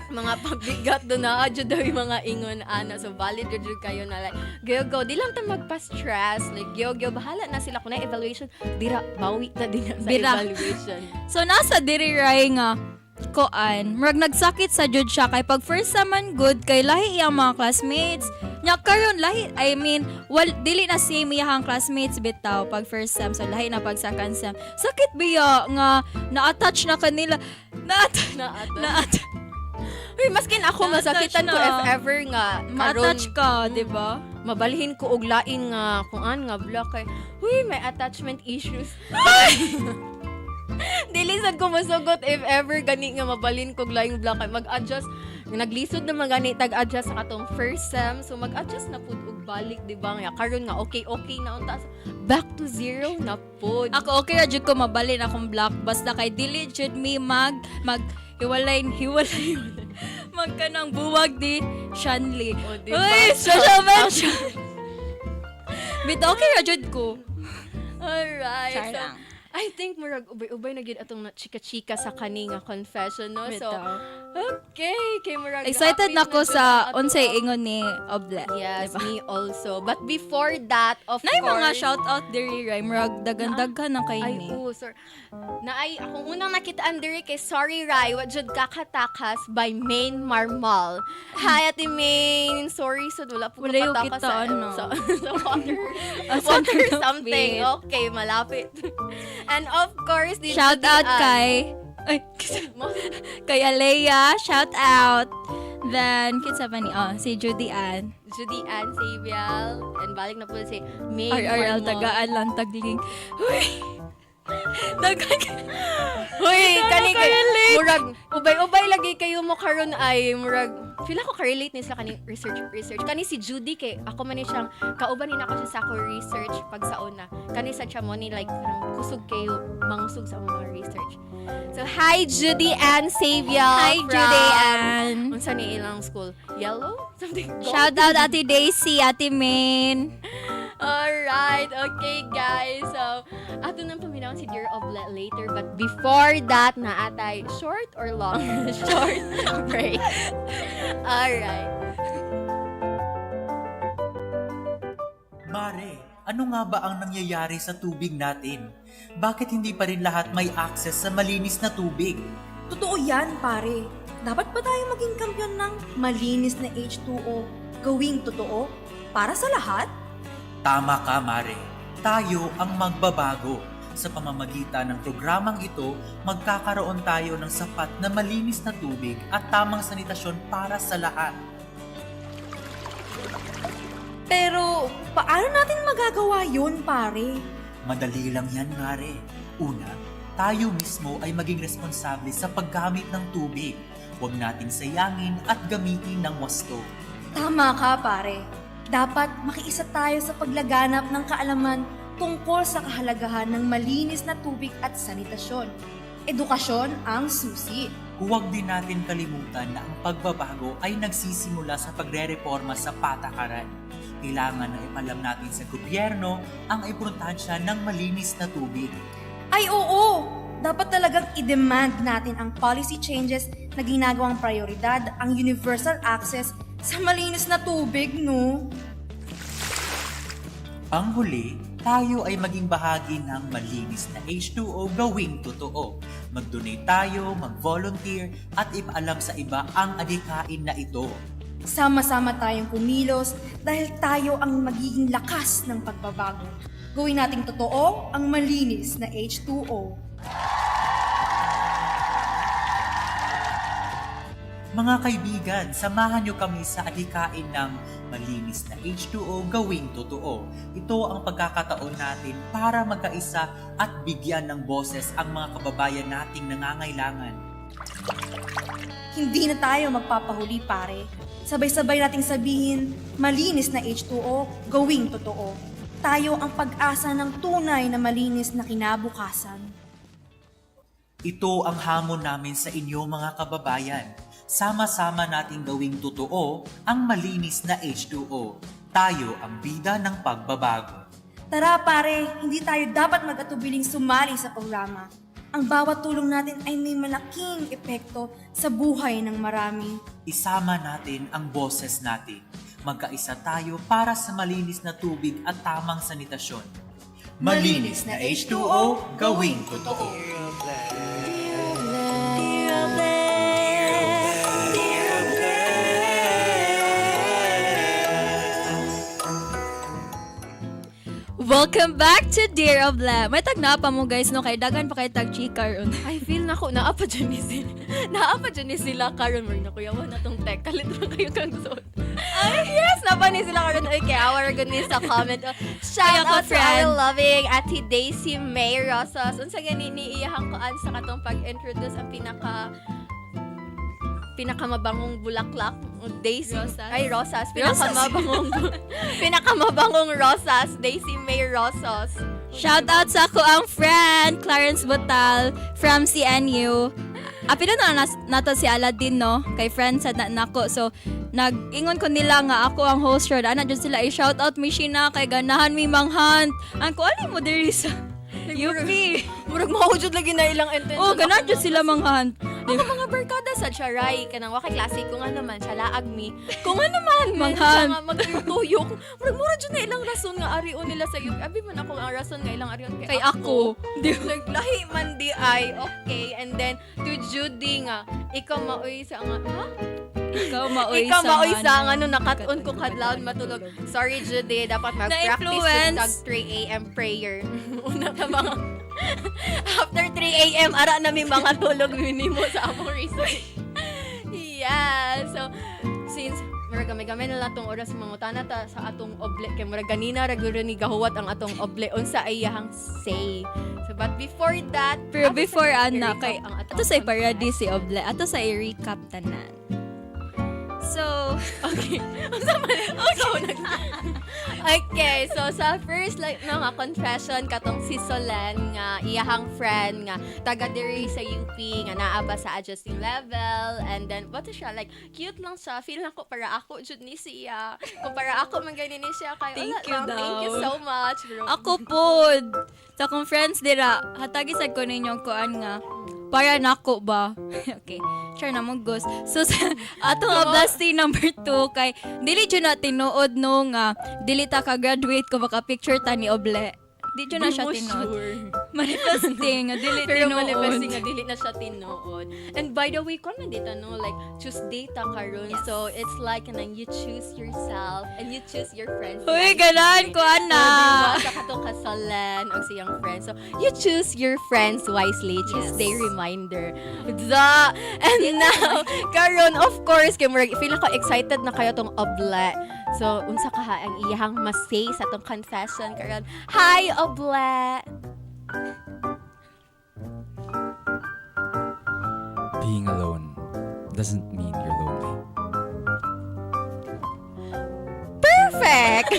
mga pabigat do na jud daw yung mga ingon ana. So valid jud kayo na like go di lang ta magpa-stress like go bahala na sila kung na evaluation dira bawi na din sa evaluation. So nasa diri ray nga koan, murag nagsakit sa jud siya kay pag first man good kay lahi iyang mga classmates. Nya karon lahi, I mean, dili na same iyang classmates bitaw pag first sem, so lahi na pag second sem. Sakit biya nga na-attach na kanila. Na-attach. Uy, maskin ako masakitan ko if ever nga ma-attach ka, di ba? Mabalhin ko og lain nga kuan nga block kay. Uy, may attachment issues. Dili sad ko masugot if ever gani nga mabalin kog laing block kay mag-adjust. Naglisod na magani tag-adjust sa katong first sem, so mag-adjust na pud og balik di ba nga karon nga okay na unta back to zero na pud. Ako okay ra jud ko mabalin akong block basta kay dili jud mi mag hiwalay magkanang buwag di Shanley. Uy, social mention. Bit okay ra jud ko. Alright. So, I think murag ubay na gid atong chika-chika sa kaninga confession no. So okay, kay murag excited na ko sa unsay ingon ni Oble. Yes, diba? Me also. But before that, of course, mga shout out diri ray murag dagan-daghan na kay ni. Ay, sir. Naay akong unang nakitaan diri kay Sorry Rai, wa jud kakatakas by Main Marmal. Hi Ate Main, sorry so wala po katakas sa water something. Okay, malapit. And of course, shout out kay Alea, shout out. Then, kinsa pa ni? Si Judy Ann Sabial. And balik na po si May RRL tagaan lang tagling. Huy, kani murag ubay-ubay lagi kayo mo karon ay murag feel ako ka-relate ni sa kaning research kani si Judy kay ako man ni siyang kauban ni nako siya sa ako research pag sa una kani sa siya mo ni like kusog kayo mangusog sa mga research. So hi Judy Ann Savial. Hi Judy Ann. Unsa ni ilang school? Yellow? Something. Shout out Ate Daisy, Ate Main. Alright, okay guys. So, ato nang paminaw si Dear Oble later. But before that, na atay short or long? Short break. Alright. Mare, ano nga ba ang nangyayari sa tubig natin? Bakit hindi pa rin lahat may access sa malinis na tubig? Totoo yan, pare. Dapat ba tayo maging kampiyon ng malinis na H2O? Gawing totoo? Para sa lahat? Tama ka, Mare. Tayo ang magbabago. Sa pamamagitan ng programang ito, magkakaroon tayo ng sapat na malinis na tubig at tamang sanitasyon para sa lahat. Pero, paano natin magagawa yun, pare? Madali lang yan, Mare. Una, tayo mismo ay maging responsable sa paggamit ng tubig. Huwag nating sayangin at gamitin ng wasto. Tama ka, pare. Dapat makiisa tayo sa paglaganap ng kaalaman tungkol sa kahalagahan ng malinis na tubig at sanitasyon. Edukasyon ang susi. Huwag din natin kalimutan na ang pagbabago ay nagsisimula sa pagre-reforma sa patakaran. Kailangan na ipalam natin sa gobyerno ang importansya ng malinis na tubig. Ay oo! Dapat talagang i-demand natin ang policy changes na ginagawang prioridad ang universal access sa malinis na tubig, no? Ang huli, tayo ay maging bahagi ng malinis na H2O gawing totoo. Mag-donate tayo, mag-volunteer, at ipaalam sa iba ang adhikain na ito. Sama-sama tayong kumilos dahil tayo ang magiging lakas ng pagbabago. Gawin nating totoo ang malinis na H2O. Mga kaibigan, samahan niyo kami sa adhikain ng malinis na H2O gawing totoo. Ito ang pagkakataon natin para magkaisa at bigyan ng boses ang mga kababayan nating nangangailangan. Hindi na tayo magpapahuli, pare. Sabay-sabay nating sabihin, malinis na H2O, gawing totoo. Tayo ang pag-asa ng tunay na malinis na kinabukasan. Ito ang hamon namin sa inyo mga kababayan. Sama-sama nating gawing totoo ang malinis na H2O. Tayo ang bida ng pagbabago. Tara pare, hindi tayo dapat mag-atubiling sumali sa programa. Ang bawat tulong natin ay may malaking epekto sa buhay ng marami. Isama natin ang boses natin. Magkaisa tayo para sa malinis na tubig at tamang sanitasyon. Malinis na H2O, gawing totoo. Welcome back to Dear Oble. May tag na pa mo guys no kay dagan pa kay tag chika ron. I feel na ko naapa dyan ni sila. Naapa dyan ni sila karon mo na kuya na tong tech kalit ra kayo kang suot. Ay yes, napa ni sila karon ay kay our goodness sa comment. Shout out to our loving Ate Daisy May Rosas. Unsa gani ni iyahang kuan sa katong pag-introduce ang pinakamabangong bulaklak Daisy Rosas. Ay Rosas pinakamabangong Rosas Daisy May Rosas. Shout out sa ako ang friend Clarence Butal from CNU. Apilo na nato si Aladdin no kay friend sa nako so nag-ingon ko nila nga ako ang host ron ana jud sila i-shout out mi sina kay ganahan mi manghunt ang kuali mo diri sa UP murag mao jud lagi na ilang intention. Oh ganahan jud sila manghunt. Ako mga barkada sa Charay, kanang wakay klase ko nga naman, siya laag mi. Kung nga naman, Manghan. magtuyok. Mura dyan na ilang rason nga arion nila sa iyo. Abi man ako ang rason nga ilang arion Kay ako. Like, lahi man di ay, okay. And then, to Judy nga, ikaw maoy sa nga, ha? Ikaw maoy sa ano, nakat-on ko kadlawon matulog. Sorry Judy, dapat mag-practice yung tag 3 a.m. prayer. Una ka mga... After 3 a.m. ara na may mga tulog minimo sa among research. Yeah. So, since murag gamay na lang tong oras mangutana ta sa atong oble kay murag ganina ra gyud ni gahuwat ang atong oble unsa ay iyahang say. So, but before that, pero before ana kay ato sa parody si Oble, ato sa i-recap tanan. So, okay. Okay, so sa first like mga confession katong si Solen nga iyahang friend nga taga diri sa UP nga naa ba sa adjusting level and then what is siya like cute lang siya feel na ko para ako jud ni siya kung para ako man gani ni siya kay thank you so much bro. Ako pod sa akong friends dira hatagi sad ko ninyong kuan nga para nako ba okay sure na mo ghost so sa atong oblasti number 2 kay dili jud na tinuod no nga dili ta ka graduate ko baka picture ta ni Oble di jud na siya tinuod Manifesting, nga dili Pero tinuod. manifesting nga dili na siya tinuod. And by the way, kung man dito no, like choose data karon. Yes. So it's like kanang you choose yourself and you choose your friends. Uy, ganahan ko, ana. Diba? Sa katong kasalan og siyang friends. So you choose your friends wisely. Tuesday reminder. And now, karon of course, kay murag feel ako excited na kayo tong Oble. So unsa ka ang iyang mas-say sa tong confession karon. Hi Oble. Being alone doesn't mean you're lonely. Perfect!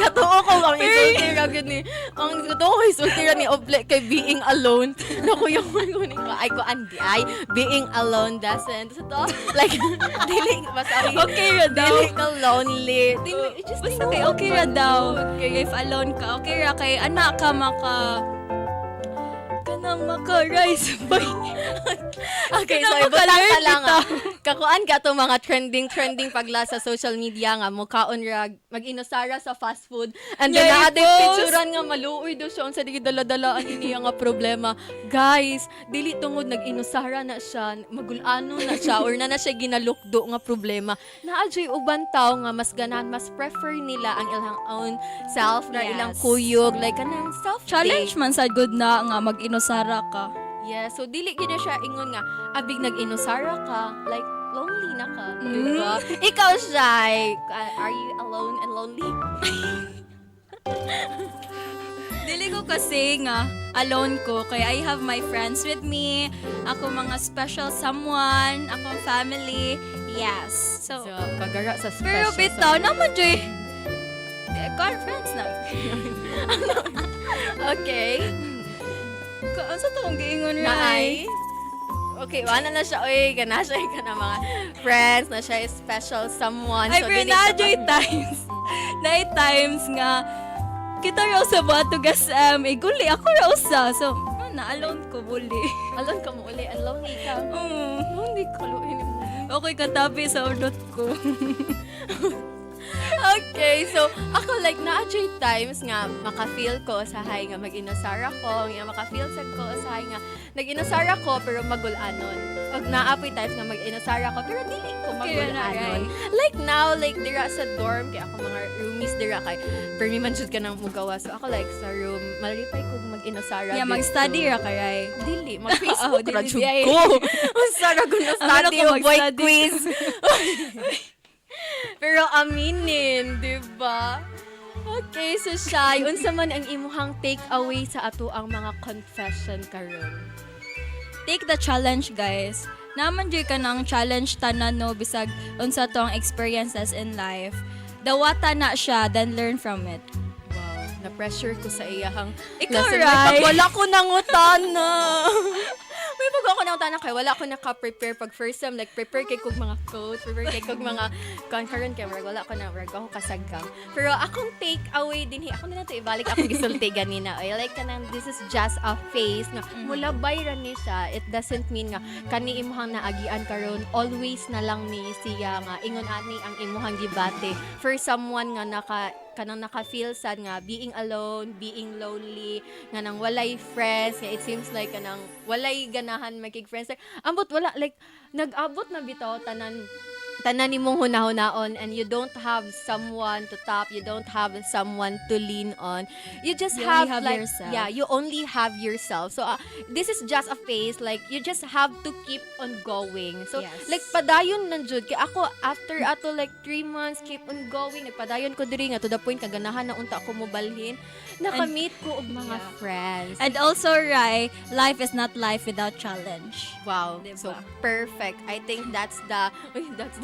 Gatoo ko ang isultira gani. Ang gatoo ko isultira ni Oble kay being alone. Naku yung kunin ko. Ay ko andi ay being alone doesn't. So to, like dili basta Okay ra daw. Dili ka lonely. Dili just Basta kay okay ra daw. Kay if alone ka, okay ra kay anak ka kanang maka-rise by. Okay, so ibutang ka lang kakuan ka to mga trending pagla sa social media nga mukaon ra mag-inusara sa fast food and then Yeah, naading post. picturean nga maluoy do siya unsa dili dala-dalaan ini nga problema. Guys, dili tungod nag-inusara na siya, magulano na siya or na siya ginalukdo nga problema. Naadjay uban taw nga mas ganahan, mas prefer nila ang ilang own self na Yes. ilang kuyog like kanang self Challenge man sad good na nga mag-inusara ka. Yeah, so dili gid na siya ingon nga abig nag-inusara ka, like lonely na ka, diba? Ikaw Shai, are you alone and lonely? Dili ko kasi nga alone ko kaya I have my friends with me, ako mga special someone, akong family. Yes. So kagara sa pero special bitaw naman joy. Friends na. Okay. Ano to ang giingon Na Rai? ay? Okay, wala na siya, oy, gana siya ka na mga friends, na siya is special someone. Ay, So, pero dili na siya joy times. Na times nga kita raw sa Batog SM, guli ako raw sa. So, na alone ko buli. Alone ka mo uli, and lonely ka. Lonely ka, lonely mo. Okay katabi sa udot ko. Okay, so ako like na-adjay times nga maka-feel ko sa hay nga mag-inusara ko, nga maka-feel sa ko sa hay nga nag-inusara ko pero magulanon. Og naapoy times nga mag-inusara ko pero dili ko magulanon. Like now, like dira sa dorm kay ako mga roomies dira kay permi man jud ka nang mugawa. So ako like sa room, malipay ko mag-inusara. Yeah, mag-study ra ka Rai. Dili, mag-Facebook ra jud ay. ko. Unsara ko na study o boy quiz. Pero aminin, di ba? Okay, so Shai, unsa man ang imuhang take away sa ato ang mga confession karon? Take the challenge, guys. Naman joy ka ng challenge tanan no bisag unsa to ang experiences in life. Dawata na siya, then learn from it. Wow, na-pressure ko sa iyahang Ikaw, lesson. Rai. Pag wala ko nangutana. May pag ako nangutana kay wala ko naka-prepare pag first time, like prepare kay kog mga quotes, prepare kay kog mga karon kay wala ko na ako kasagkang. Pero akong take away din ako na nato ibalik akong gisulti ganina. Ay like kanang this is just a phase nga mula ra ni siya. It doesn't mean nga kani imuhang naagian karon always na lang ni siya nga ingon ani ang imuhang gibate for someone nga kanang naka-feel sad nga being alone, being lonely, nga nang walay friends, nga it seems like kanang walay ganahan makig friends. Like, ambot wala, like, nag-abot na bitaw tanan nimong hunahunaon and you don't have someone to tap, you don't have someone to lean on. You just You have, only have like, yourself. yeah, you only have yourself. So, this is just a phase, like, you just have to keep on going. So, Yes. like, padayon nan jud kay ako after ato like 3 months keep on going, nagpadayon ko diri nga to the point kaganahan na unta ako mobalhin. Nakamit ko og mga friends. And also, Rai, life is not life without challenge. Wow, Diba? so perfect. I think that's the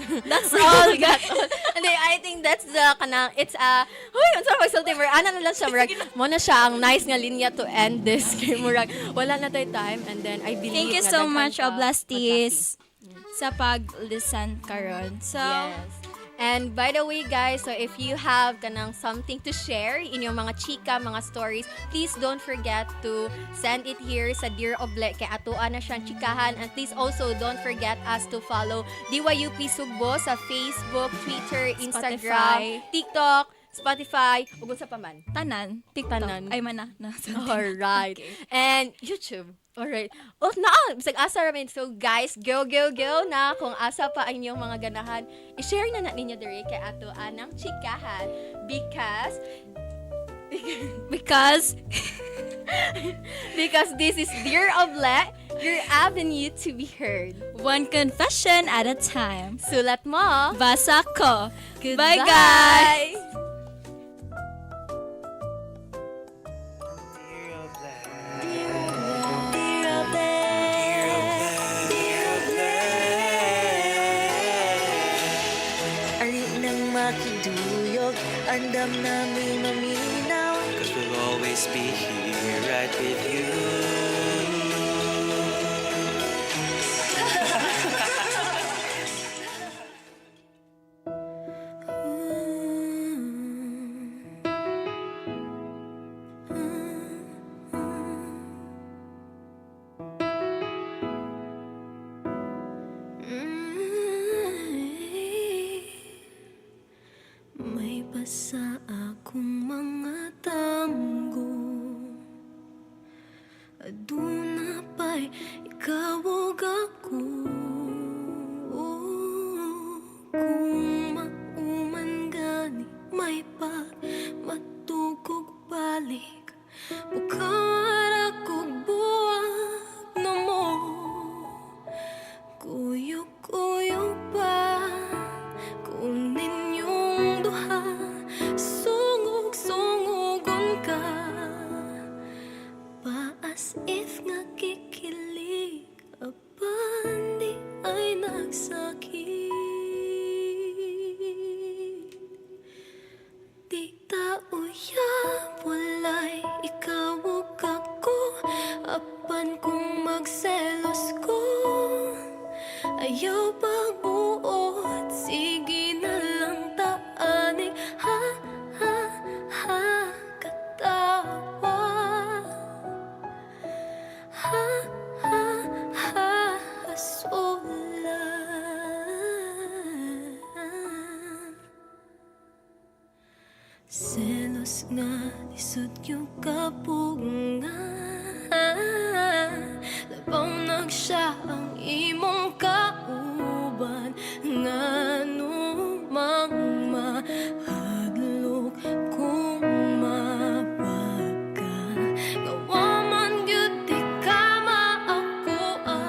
That's all, guys. Hindi, I think that's the kanang it's huy, unsa pagsulti mer ana na lang siya murag mo na siya ang nice nga linya to end this kay murag wala na tay time and then I believe Thank you nga so daghan much, ka Oblastis, sa pag-listen karon. So, Yes. And by the way guys, so if you have kanang something to share in yung mga chika, mga stories, please don't forget to send it here sa Dear Oble kay atuan na siyang chikahan. And please also don't forget us to follow DYUP Sugbo sa Facebook, Twitter, Instagram, Spotify. TikTok, Spotify, ug unsa pa man. Tanan, TikTok, Tanan. ay mana na. Alright. Okay. And YouTube. Alright. Oh, bisag asa ramen. So guys, go na kung asa pa ang inyong mga ganahan. I-share na ninyo diri kay ato anang chikahan because because this is Dear Oble, your avenue to be heard. One confession at a time. Sulat mo. Basa ko. Goodbye, Bye, guys! Ari nang makiduyog, andam namin maminaw. 'Cause we'll always be here right with you. May basa akong mga tanggo, aduna pa'y ikaw ug ako. Kung mauman gani may matugog balik, bukawara kog buwag na mo. Kuyog-kuyog pa kung ninyong duha, sungog-sungogon ka pa as if nga kikilig, apan di ay nagsakit. Di ta uyab, walay ikaw ug ako, apan kung magselos ko, ayaw pagbuot, sige na lang taaning ha, ha, ha, katawa. Ha, ha, ha, hasula. Selos nga, lisod yung kapunga. Labaw nagsya ang imong kauban, ngano mang mahadlok kung mapagka. Ngawaman gyud di ka maakuha,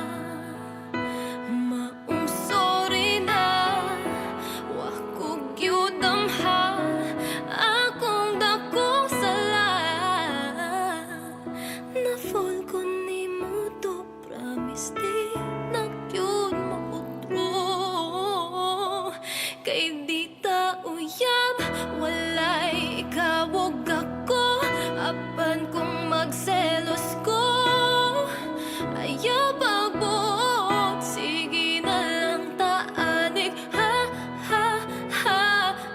maong sorry na, wako gyud amha, akong dakong sala. Na-fall ko nimo to, promise di na yun mautro. Kay di ta uyab, walay ikaw ug ako, apan kung magselos ko, ayaw pagbuot, sige na lang taanig ha, ha, ha,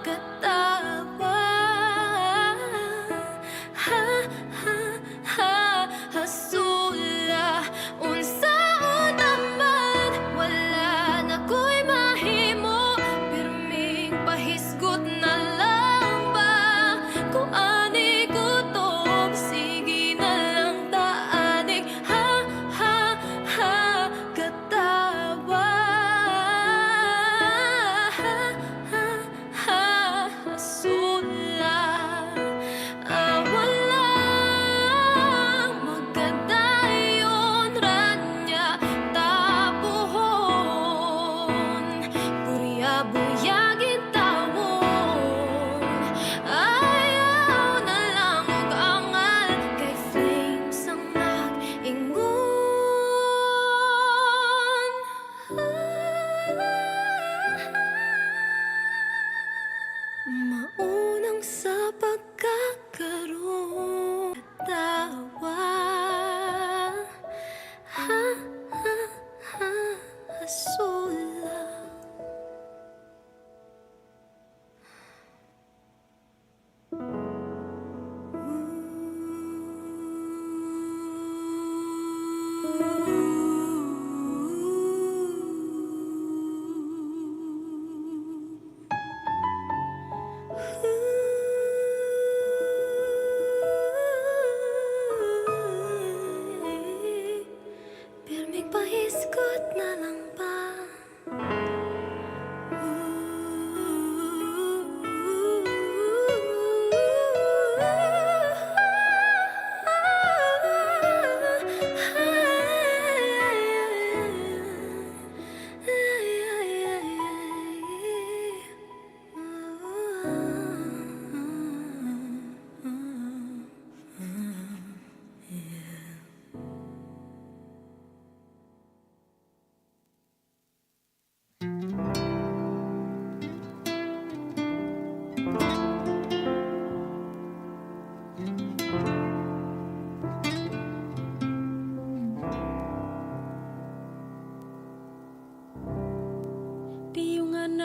katawa. Ha, ha, ha, hasula, unsaon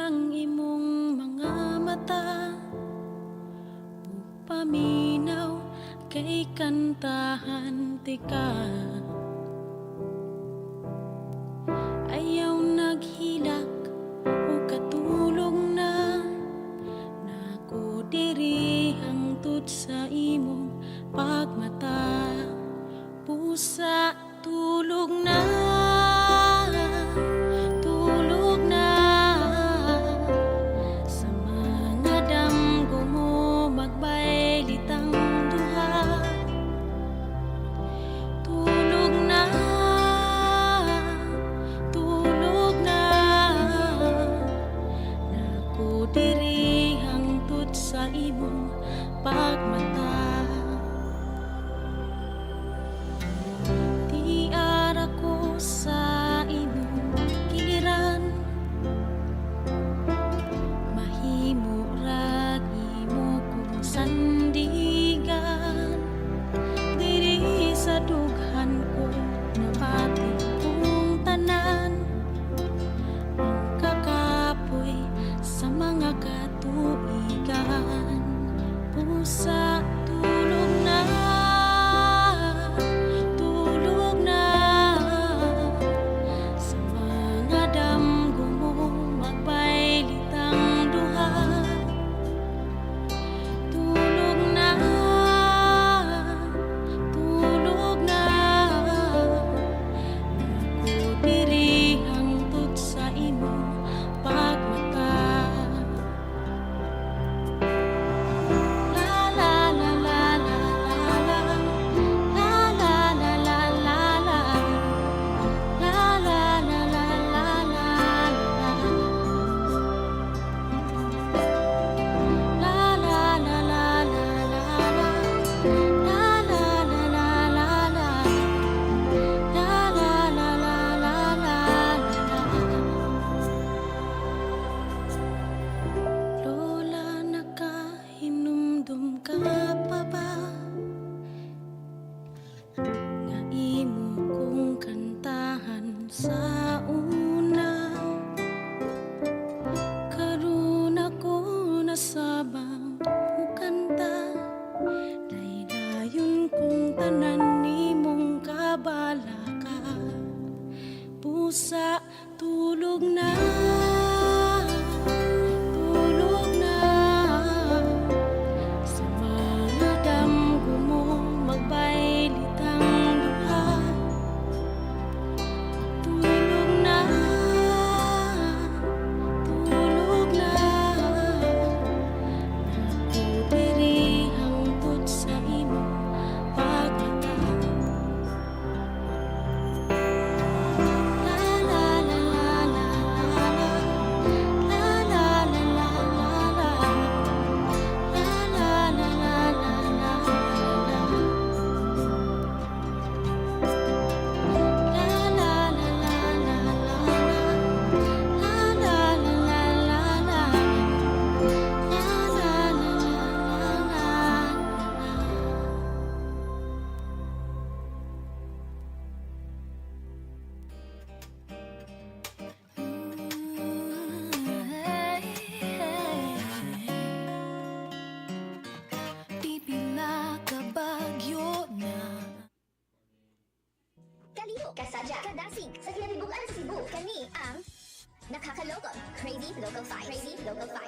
ang imong mga mata, paminaw kay kantahan tika. Ayaw naghilak o katulog na, nako diri hangtod sa imong pagmata. Pusa tulog na, tulog na, sa mga damgo mo magbaylitang duha. Tulog na, tulog na, nako diri hangtod sa imong pagmata. Di ara ko sa imong kiliran, mahimo ra imo kong sandigan. Diri sa dughan ko napati kong tanan, ang kakapoy sa mga katuigan. Pusa tulog na, tulog na, sa mga damgo mo magbaylitang duha. Tulog na, tulog na, nako diri hangtod sa imong pagmata. La la la la la la la, la la la la la la, la la la la la la la, la la la la la la la, la la la la la la, la la la la la la. Lola, nakahinumdum ka pa ba nga imo kong kantahan sa una? Karon ako nasabang mukanta, laylayon kong tanan nimong kabala ka. Pusa tulog na, tulog na, sa mga damgo mo magbaylitang duha. Tulog na, tulog na, nako diri hangtod sa imong pagmata. La la la la la la, la la la la la la, la la la la la la la, la la la la la la, la la la la la la, la la pipila ka bagyo na. Kaliho, kasadya, kadasig, sa kinalibukan sa Cebu. Kani ang nakakaloko, Crazy Local 5. Crazy Local 5.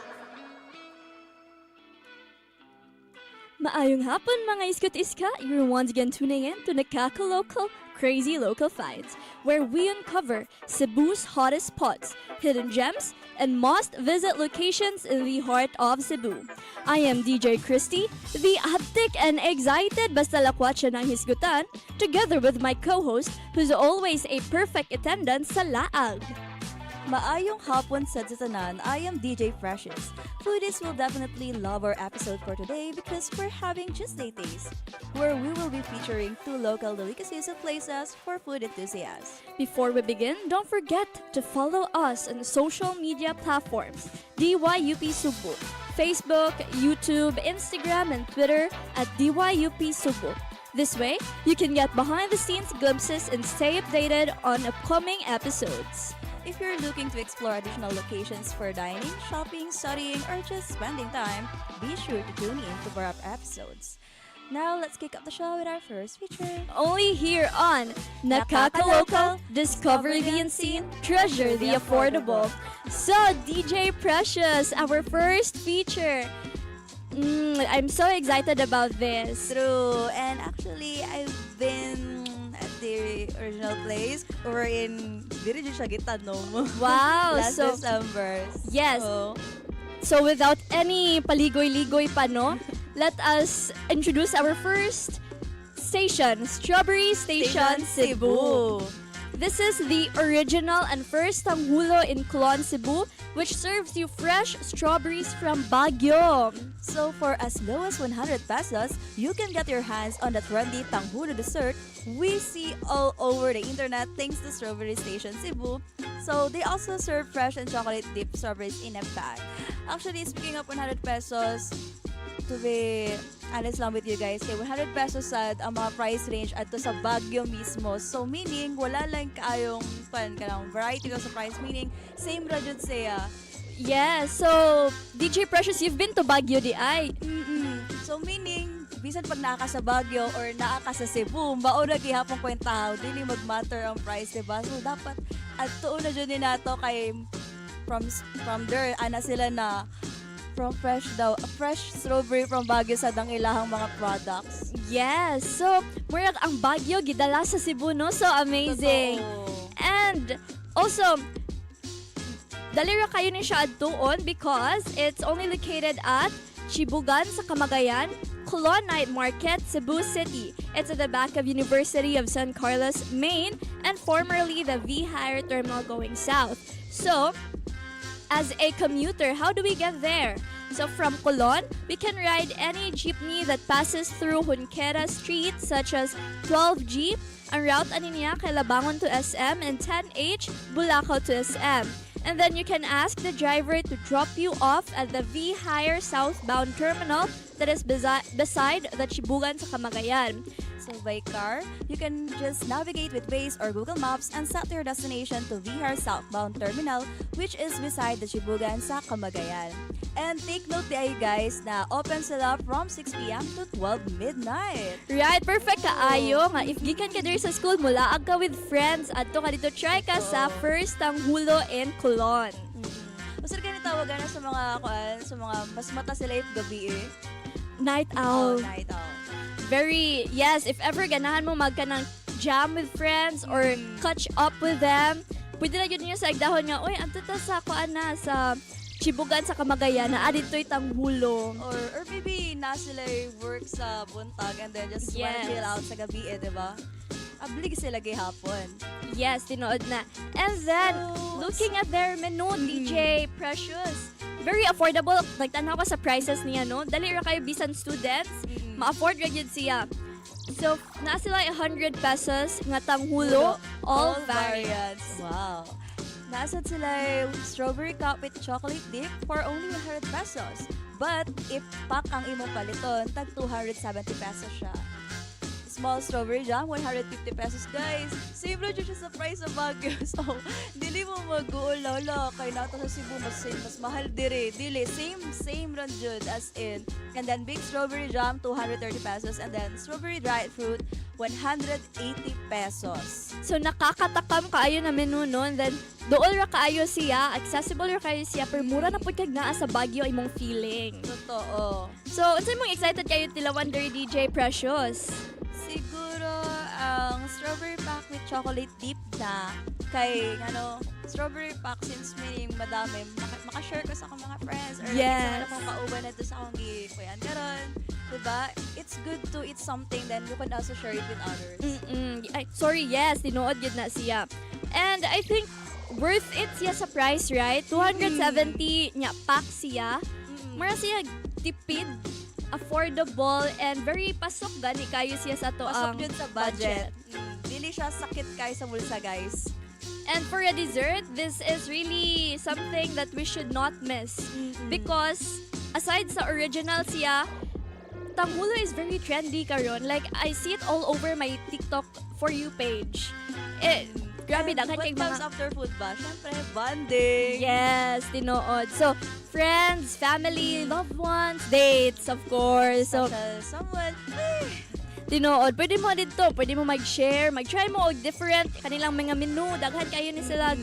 Maayong hapon mga iskot-iska, you're once again tuning in to NKKLKL Crazy Local Finds, where we uncover Cebu's hottest spots, hidden gems, and must-visit locations in the heart of Cebu. I am DJ Christy, the haptic and excited basta lakwat siya ng hisgutan, together with my co-host who's always a perfect attendance sa laag. Maayong hapon sa tanan, I am DJ Precious. Foodies will definitely love our episode for today because we're having Tuesday Taste, where we will be featuring 2 local delicacies and places for food enthusiasts. Before we begin, don't forget to follow us on social media platforms, DYUP Sugbo, Facebook, YouTube, Instagram, and Twitter at DYUP Sugbo. This way, you can get behind-the-scenes glimpses and stay updated on upcoming episodes. if you're looking to explore additional locations for dining, shopping, studying, or just spending time, be sure to tune in to our episodes. Now, let's kick off the show with our first feature. Only here on Nakakalocal, discover the unseen, treasure the affordable. So, DJ Precious, our first feature. I'm so excited about this. True. And actually, I've been at the original place or in diri siya gitanom. Wow. Last so December. Yes. So without any paligoy-ligoy pa, no? Let us introduce our first station, Strawberry Station Cebu. This is the original and first tanghulo in Colon, Cebu, which serves you fresh strawberries from Baguio. So for as low as 100 pesos, you can get your hands on the trendy tanghulo dessert we see all over the internet thanks to Strawberry Station Cebu. So they also serve fresh and chocolate dipped strawberries in a bag. Actually, speaking of 100 pesos, to be honest lang with you guys, kay 100 pesos sad ang mga price range ato sa Baguio mismo. So meaning, wala lang kaayong variety sa price. Meaning, same ra jud siya. Yeah, so DJ Precious, you've been to Baguio, di ay? So meaning, bisan pag naaka sa Baguio or naaka sa Cebu, mauna gihapon kwentahaw, dili mag-matter ang price, diba? So dapat, at tuon na dyan nato kay from there, ana sila na from fresh strawberry from Baguio sa dang ilahang mga products. Yes, so murag ang Baguio gidala sa Cebu, no? So amazing. Totoo. And also, dalira kayo ni siya adtuon because it's only located at Chibugan sa Camagayan, Colon Night Market, Cebu City. It's at the back of University of San Carlos, Maine, and formerly the V-Hire Terminal going south. So, as a commuter, how do we get there? So from Colon, we can ride any jeepney that passes through Junquera Street such as 12G, ang route ani niya kay Labangon to SM, and 10H, Bulaco to SM. And then you can ask the driver to drop you off at the V-Hire southbound terminal that is beside the Chibugan sa Camagayan. So by car, you can just navigate with Waze or Google Maps and set your destination to Vihar Southbound Terminal, which is beside the Chibugan sa Camagayan. And take note tayo guys na open sila from 6 p.m. to 12 midnight. Right, perfect kaayo nga. If gikan ka diri sa school, mulaag ka with friends at to ka dito try ka sa first tanghulo in Colon. Masarap ka nitawagan na sa mga mas mata sila yung gabi eh. Night owl. Night owl. Very, yes, if ever ganahan mo magka ng jam with friends or catch up with them, pwede na yun niyo sa agdahon nga, uy, anto ta sa kuan na sa Chibugan sa Camagayan na adito'y tanghulo. Or maybe na sila work sa buntag and then just wanna chill out sa gabi eh, diba? Ablig sila gihapon. Yes, tinood na. And then, looking at their menu, DJ Precious, very affordable. Nagtanaw ko sa prices niya, no? Dali ra kayo bisan students, ma-afford ra gyud siya. So, na sila 100 pesos nga tanghulo, all variants. Wow. Nasad sila strawberry cup with chocolate dip for only 100 pesos. But, if pack ang imong paliton, tag 270 pesos siya. Small strawberry jam, 150 pesos, guys. Same lang siya sa price sa Baguio. So, dili mo mag-uol, lala. Kaya nato sa Cebu, mas mahal dire. Dili, same run jud as in. And then, big strawberry jam, 230 pesos. And then, strawberry dried fruit, 180 pesos. So, nakakatakam kaayo na menu, no? And then, dool ra kaayo siya, accessible ra kaayo siya, pero mura na pud kag naa sa Baguio imong feeling. Totoo. So, unsay mong excited kayo tilawan diri DJ Precious? Siguro ang strawberry pack with chocolate dip na kay strawberry pack since meaning madami maka-share ko sa akong mga friends or yes. Sa akong kauban na to sa akong gikuyan karon, diba? It's good to eat something then you can also share it with others. Sorry, yes, tinuod yun na siya. And I think worth it siya sa price, right? 270 nya pack siya. Mara siya tipid, affordable, and very pasok gani kayo siya sa to pasok ang yun sa budget. Dili siya sakit kayo sa bulsa, guys. And for a dessert, this is really something that we should not miss. Because aside sa original siya, tanghulo is very trendy karon. Like, I see it all over my TikTok For You page. Grabe, daghan What kay comes mga... after food ba? Siyempre, bonding. Yes, tinuod. So, friends, family, loved ones, dates, of course. So, someone, tinuod. Pwede mo dito, pwede mo mag-share, mag-try mo og different kanilang mga menu. Daghan kayo ni sila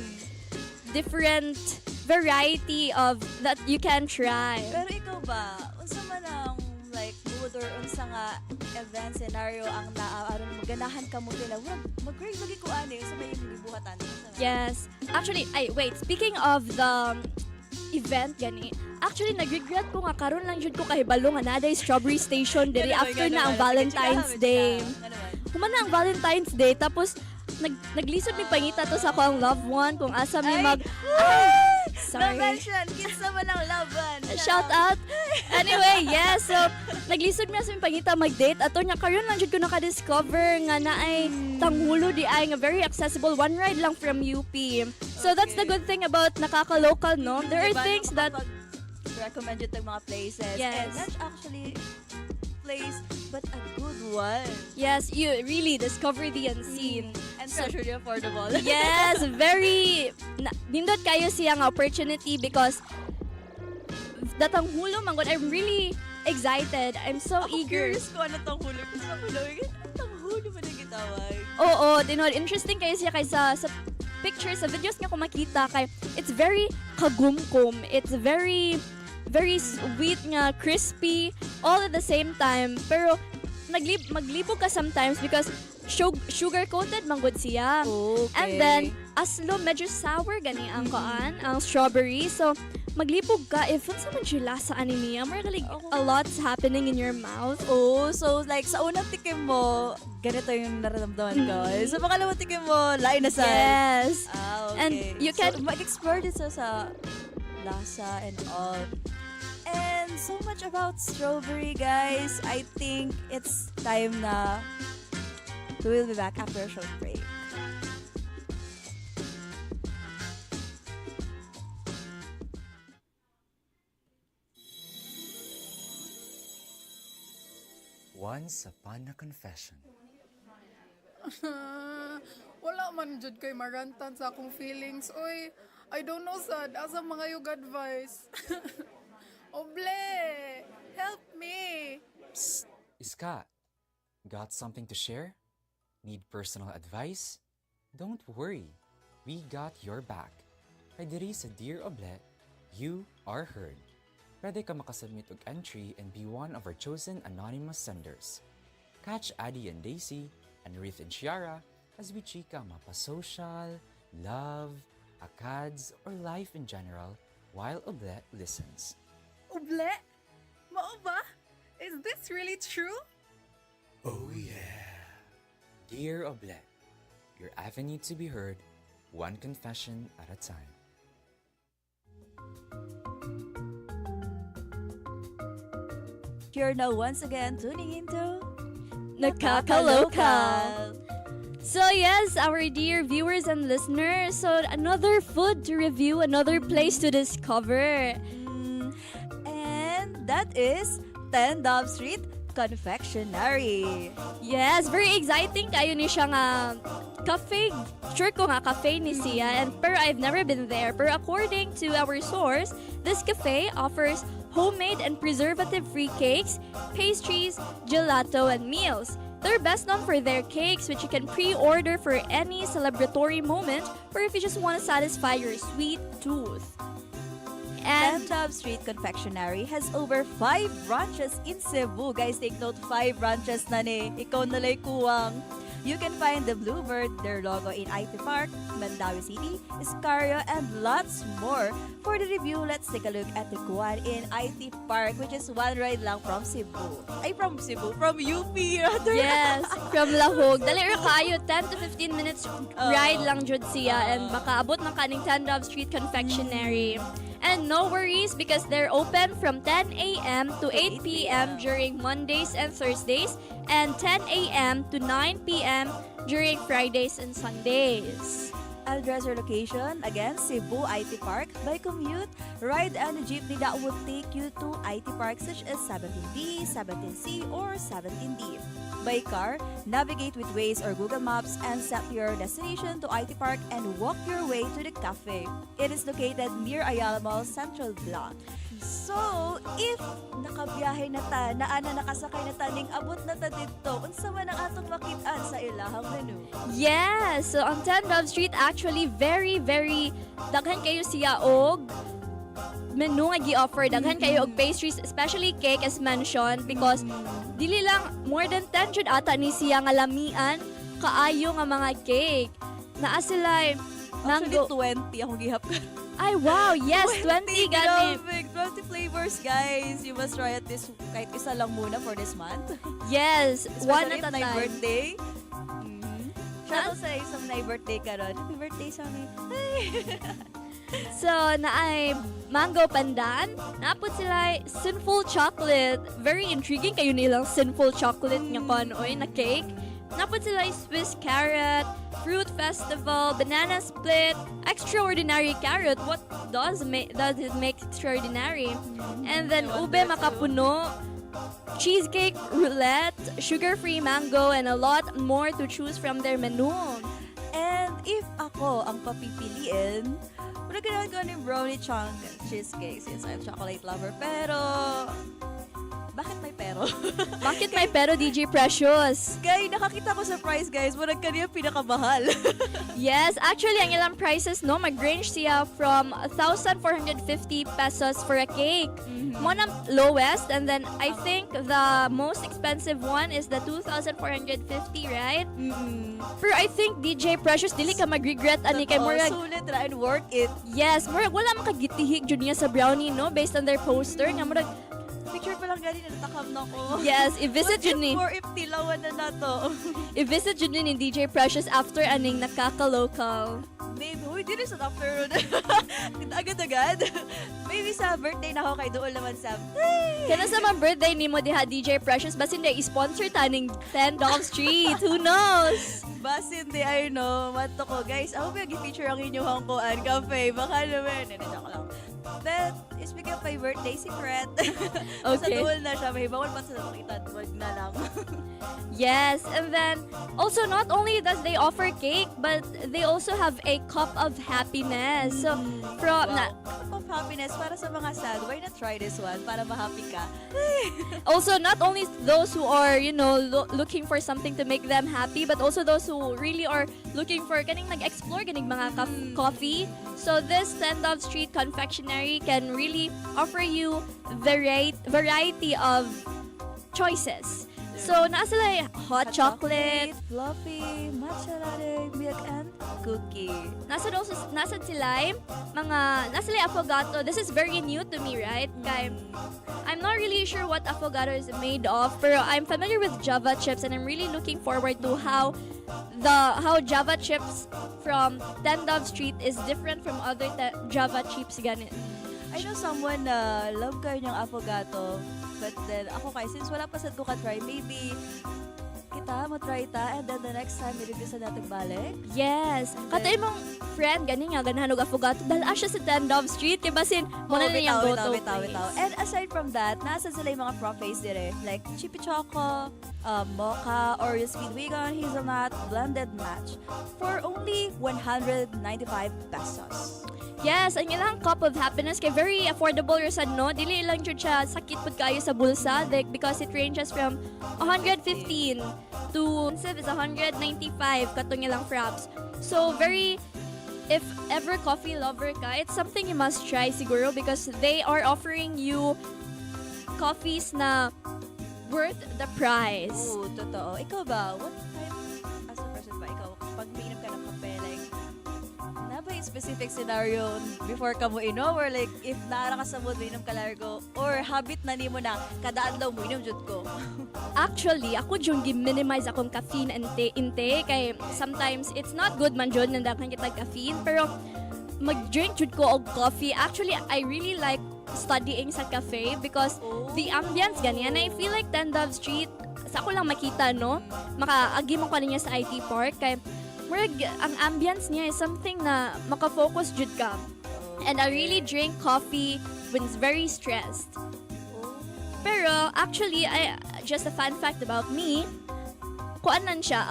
different variety of that you can try. Pero ikaw ba, unsa man ang like mood or unsa nga event scenario ang aron mo ganahan ka mo pila mag-grade lagi ko ani sa may gibuhatan. Yes. Actually, wait, speaking of the event gani, actually nag-regret ko nga karon lang jud ko kahibalo nga naday strawberry station diri after na ang Valentine's Day. Human na ang Valentine's Day tapos naglisod mi pangita to sa ako ang loved one kung asa mi mag sorry. No mention, kinsa man ang laban. Shout out. Anyway, yes. So, naglisod mi sa mi pangita mag-date ato nya karon lang jud ko naka-discover nga naay tanghulo di ay nga very accessible, one ride lang from UP. So that's the good thing about nakaka-local, no? There are things that recommend you mga places. Yes. And that's actually place, but a good one. Yes, you really discover the unseen. And treasure the affordable. Yes, very nindot kayo siya nga opportunity because datang hulo man god, I'm really excited. I'm so eager. Curious ko ano tang hulo. Kasi tang hulo ba nang gitawag? Oo, dinod interesting kayo siya kaysa sa pictures, sa videos nga ko makita kay it's very kagumkum. It's very sweet nga, crispy, all at the same time. Pero maglibog ka sometimes because sugar-coated manggod siya. Okay. And then, aslo, medyo sour gani ang ang strawberry. So, maglibog ka, if unsa man siya lasa anime, like, a lot's happening in your mouth. Oh, so like sa unang tikim mo, ganito yung nararamdaman ko. So pangalawang tikim mo, lain na sa. Yes. Okay. And you can mag-explore din sa lasa and all. And so much about strawberry, guys. I think it's time na we will be back after a short break. Once upon a confession. Wala man jud kay marantan sa akong feelings. Oy, I don't know sad asa mga yung advice. Oble, help me. Psst, Iska. Got something to share? Need personal advice? Don't worry. We got your back. Kay diri sa Dear Oble, you are heard. Pwede ka makasubmit og entry and be one of our chosen anonymous senders. Catch Addie and Daisy, and Ruth and Shiara as we chika mapa-social, love, akads, or life in general while Oble listens. Oble? Mao ba? Is this really true? Oh yeah. Dear Oble, your avenue to be heard, one confession at a time. You're now once again tuning into NKKLKL. So yes, our dear viewers and listeners, so another food to review, another place to discover. And that is 10 Dove Street Confectionery. Yes, very exciting kayo ni siya nga cafe. Sure ko nga cafe ni siya, and pero I've never been there. Pero according to our source, this cafe offers homemade and preservative-free cakes, pastries, gelato, and meals. They're best known for their cakes, which you can pre-order for any celebratory moment, or if you just want to satisfy your sweet tooth. And Dove Street Confectionery has over 5 branches in Cebu. Guys, take note, 5 branches na ni. Ikaw na lay kuwang. You can find the Bluebird, their logo in IT Park, Mandawi City, Iscario, and lots more. For the review, let's take a look at the one in IT Park, which is one ride lang from Cebu. From UP rather. Yes, from Lahog. Dali ra kayo, 10 to 15 minutes ride lang jud siya, and makaabot man kaning 10 Dove Street Confectionery. And no worries because they're open from 10 a.m. to 8 p.m. during Mondays and Thursdays, and 10 a.m. to 9 p.m. during Fridays and Sundays. address or location, again, Cebu IT Park. By commute, ride any jeepney that would take you to IT Park such as 17B, 17C, or 17D. By car, navigate with Waze or Google Maps and set your destination to IT Park and walk your way to the cafe. It is located near Ayala Mall Central Block. So, if nakabiyahe na ta, nakasakay na ta, ning abot na ta dito, unsa man ang atong makitaan sa ilahang menu? Yes, so on 10 Love Street, actually, very, very daghan kayo siya og menu nga gi-offer. Daghan kayo og pastries, especially cake as mentioned, because dili lang more than 10 jud ata ni siya nga lamian, kaayo nga mga cake. Naa sila Actually, 20 akong gihap ka. Ay, wow! Yes, 20 gani. 20 flavors, guys. You must try it this, kahit isa lang muna for this month. Yes, one Especially at a my time. birthday. Shout out sa isang na birthday ka ron. Happy birthday sa amin. So, naay mango pandan. Naapot sila sinful chocolate. Very intriguing kayo nilang sinful chocolate nga kanoy na cake. Naapot sila Swiss carrot, fruit festival, banana split, extraordinary carrot. What does it make extraordinary? And then ube makapuno, cheesecake roulette, sugar-free mango, and a lot more to choose from their menu. And if ako ang papipiliin, wala ganahan ko ng brownie chunk cheesecake since I'm chocolate lover. Pero, bakit may pero? Bakit may pero, DJ Precious? Guys, nakakita ko sa price, guys. Murag kanina pinakamahal. Yes, actually, ang ilang prices, no, mag-range siya from 1,450 pesos for a cake. One ang lowest, and then I think the most expensive one is the 2,450, right? Pero I think, DJ Precious, dili ka mag-regret ani kay murag. Sulit ra and worth it. Yes, murag wala makagitihig jud niya sa brownie, no, based on their poster nga murag picture pa lang gani natakam na ko. Yes, i-visit yun ni. Or if tilawan na na to. I-visit yun ni DJ Precious after aning nakaka-local. Maybe, uy, di rin sa after agad-agad. Maybe sa birthday na ako kay doon naman sa Kaya sa mga birthday ni mo diha DJ Precious, basin di i-sponsor taning 10 Dog Street. Who knows? Basin di, I know. Mato ko, guys. Ako ba i-feature ang inyong kuan cafe? Baka naman. Joke lang. But, speaking of my birthday, secret. Sa Okay. duol na siya. May bawal pa sa nakita. Wag na lang. Yes, and then also not only does they offer cake, but they also have a cup of happiness. So from Cup of happiness para sa mga sad. Why not try this one? Para ma-happy ka. also not only those who are, you know, looking for something to make them happy, but also those who really are looking for kaning nag-explore kaning mga coffee. So this 10 Dove Street Confectionery can really offer you variety of choices. So, naa sila hot chocolate, fluffy, matcha latte, milk, and cookie. nasa sila nasa affogato. This is very new to me, right? Kay I'm not really sure what affogato is made of, pero I'm familiar with Java chips and I'm really looking forward to how Java chips from 10 Dove Street is different from other Java chips ganit. I know someone na love kayo niyang affogato, but then ako since wala pa sa ko ka-try, maybe kita mo try ta and then the next time i-review sa natong balik. Yes. Kato imong friend gani nga ganahan og affogato dahil siya sa 10 Dove Street kay basin mo na niyang go-to place. And aside from that, nasa sila yung mga frappes dire like Chippy Choco, mocha, Oreo Sweet Vegan, hazelnut, blended match for only 195 pesos. Yes, ang ilang cup of happiness kay very affordable ra sad, no? Dili lang jud siya sakit pud kayo sa bulsa because it ranges from 115 to is 195 katong ilang fraps. So if ever coffee lover ka, it's something you must try siguro because they are offering you coffees na worth the price. Oo, totoo. Ikaw ba? What type as a person ba? Ikaw, pag umiinom ka ng kape, like, na ba yung specific scenario before ka mo inom? Or like, if naara ka sa mood, umiinom ka largo? Or habit na ni mo na, kadaan daw mo inom jud ko? Actually, ako dyan gi-minimize akong caffeine intake kay sometimes it's not good man dyan nandakan kita caffeine pero mag-drink jud ko og coffee. Actually, I really like studying sa cafe because the ambience ganyan. I feel like 10 Dove Street, sa ako lang makita, no? Makaagi mo ka niya sa IT Park kay murag ang ambience niya is something na maka-focus jud ka. And I really drink coffee when it's very stressed. Pero actually, just a fun fact about me, kuanan siya,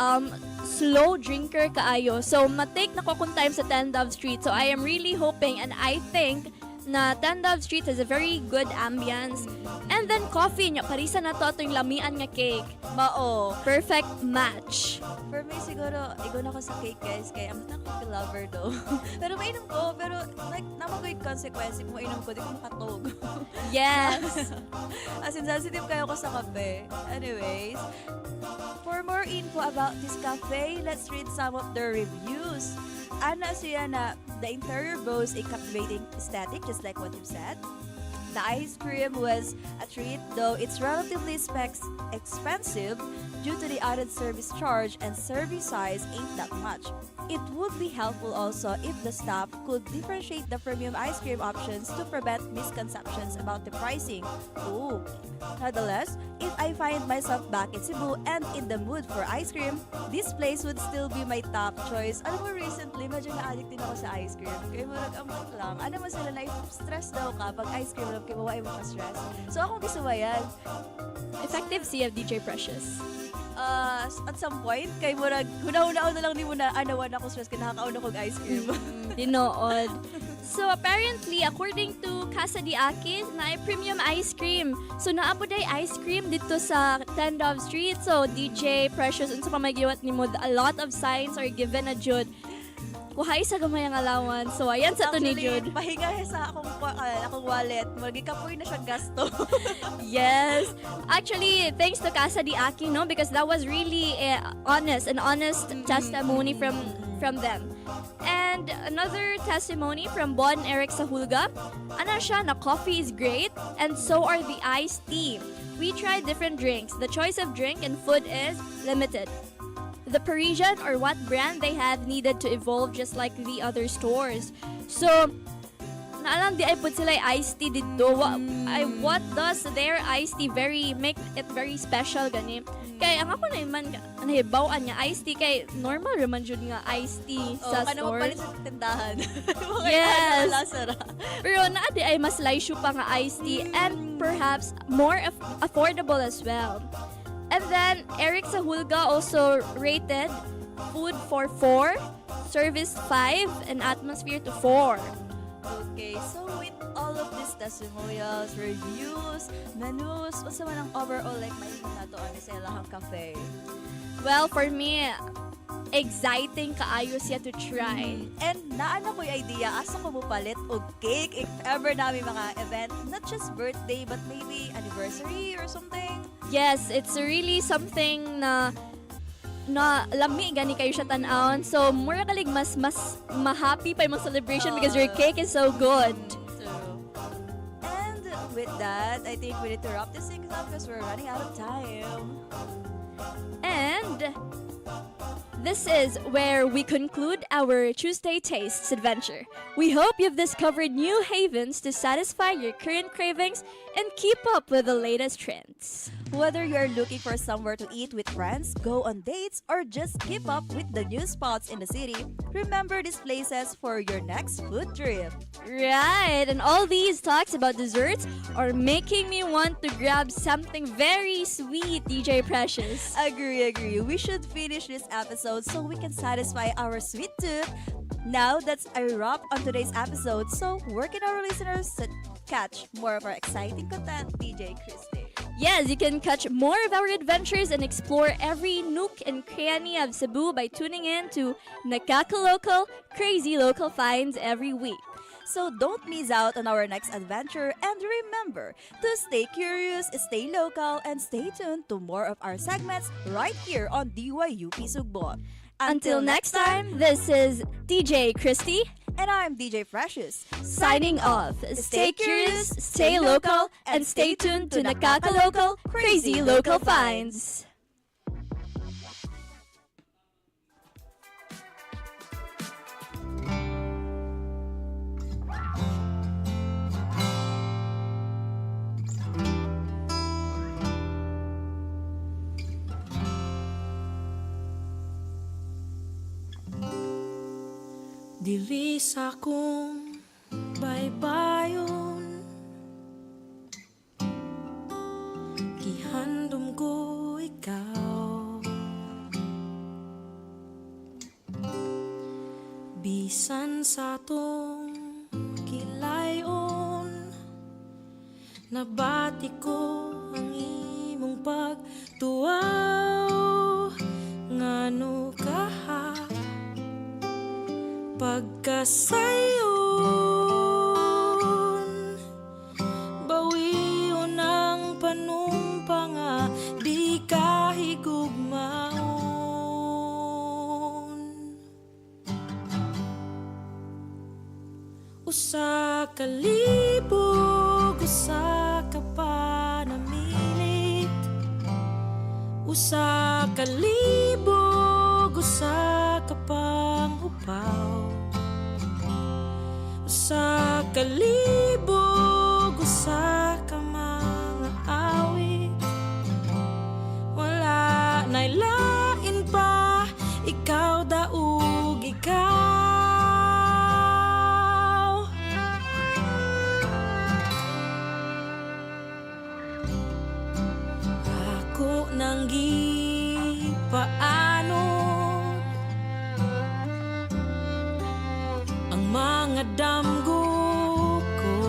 slow drinker kaayo. So matake na ko kung time sa 10 Dove Street. So I am really hoping and I think na 10 Dove Street has a very good ambience. And then coffee niya, parisa na to yung lamian nga cake. Mao. Perfect match. For me, siguro, igon ako sa cake, guys. Kaya I'm not a cake lover, though. Pero mainom ko, pero like, namagoy consequence kung mainom ko, di ko makatog. Yes! As in, sensitive kayo ko sa kape. Anyways, for more info about this cafe, let's read some of the reviews. Ana siya na the interior boasts a captivating aesthetic, just like what you've said. The ice cream was a treat, though it's relatively expensive due to the added service charge, and service size ain't that much. It would be helpful also if the staff could differentiate the premium ice cream options to prevent misconceptions about the pricing. Ooh. Nonetheless, if I find myself back in Cebu and in the mood for ice cream, this place would still be my top choice. Alam mo, recently, medyo na-addict din ako sa ice cream. Kaya mo nag-amot lang. Ano mo sila na stress daw ka pag ice cream lang, kaya mawai mo ka-stress. So, akong gisuwayan. Effective siya, DJ Precious. At some point, kay mo huna-huna na lang di mo na anawan ako stress kaya nakakauna kong ice cream. Dinood. So apparently, according to Casa di Akin, na ay premium ice cream. So naabot ay ice cream dito sa 10 Dove Street. So DJ Precious, unsa pa may giwat nimo, a lot of signs are given na jud. Kuhay sa gamay ang alawan. So ayan sa to ni Jude. Pahinga sa akong wallet. Magikapoy na siya gasto. Yes. Actually, thanks to Casa di Aki, no? Because that was really an honest testimony from them. And another testimony from Bon Eric Sahulga. Ano siya, na coffee is great and so are the iced tea. We tried different drinks. The choice of drink and food is limited. The Parisian or what brand they have needed to evolve just like the other stores. So, naalam di ay put sila iced tea dito. What does their iced tea make it very special gani? Kaya ang ako na man nahibawaan niya iced tea kay normal raman jud nga iced tea sa store. Ano palit sa tindahan? Yes. Pero naadi ay mas laisyo pa nga iced tea and perhaps more affordable as well. And then, Eric Sahulga also rated food for 4, service 5, and atmosphere to 4. Okay, so with all of these testimonials, reviews, menus, what's man ang overall like may na to sa ilahang cafe? Well, for me, exciting kaayo siya to try. And naano ko yung idea, asa ko mupalit og cake if ever namin mga event, not just birthday, but maybe anniversary or something. Yes, it's really something na lami gani kayo siya tan-aon. So, mura kalig mas ma-happy pa yung celebration because your cake is so good. And with that, I think we need to wrap this thing up because we're running out of time. And this is where we conclude our Tuesday Tastes adventure. We hope you've discovered new havens to satisfy your current cravings and keep up with the latest trends. Whether you're looking for somewhere to eat with friends, go on dates, or just keep up with the new spots in the city, remember these places for your next food trip. Right, and all these talks about desserts are making me want to grab something very sweet, DJ Precious. Agree. We should finish this episode so we can satisfy our sweet tooth. Now, that's a wrap on today's episode, so where can our listeners catch more of our exciting content, DJ Christy? Yes, you can catch more of our adventures and explore every nook and cranny of Cebu by tuning in to NKKLKL Crazy Local Finds every week. So don't miss out on our next adventure, and remember to stay curious, stay local, and stay tuned to more of our segments right here on DYUP Sugbo. Until next time, this is DJ Christy. And I'm DJ Precious. Signing off. Stay curious, stay local, and stay tuned to NKKLKL Crazy Local Finds. diri sa kong baybayon. Gihandom ko ikaw, bisan sa tong kilayon. Nabati ko ang imong pagtuaw, ngano kaha pagkasayon. Bawion ang panumpa nga di kahigugmaon. Usa ka libog, usa ka panamilit. Usa ka libog, usa ka panghupaw. Usa ka libog, usa ka mga awit. Wala na'y lain pa, ikaw daog ikaw. Ako nang gipaanod ang mga damgo ko.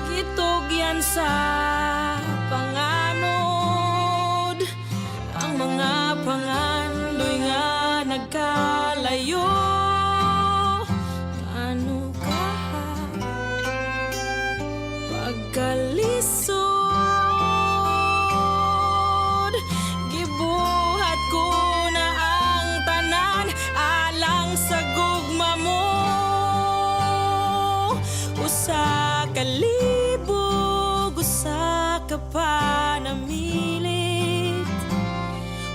Kitog yan sa panganod, ang mga pangandoy nga nagkalayo. Ano ka pagkalisod, gibuhat ko na ang tanan alang sa gugma mo. Usa ka libog, usa ka panamilit.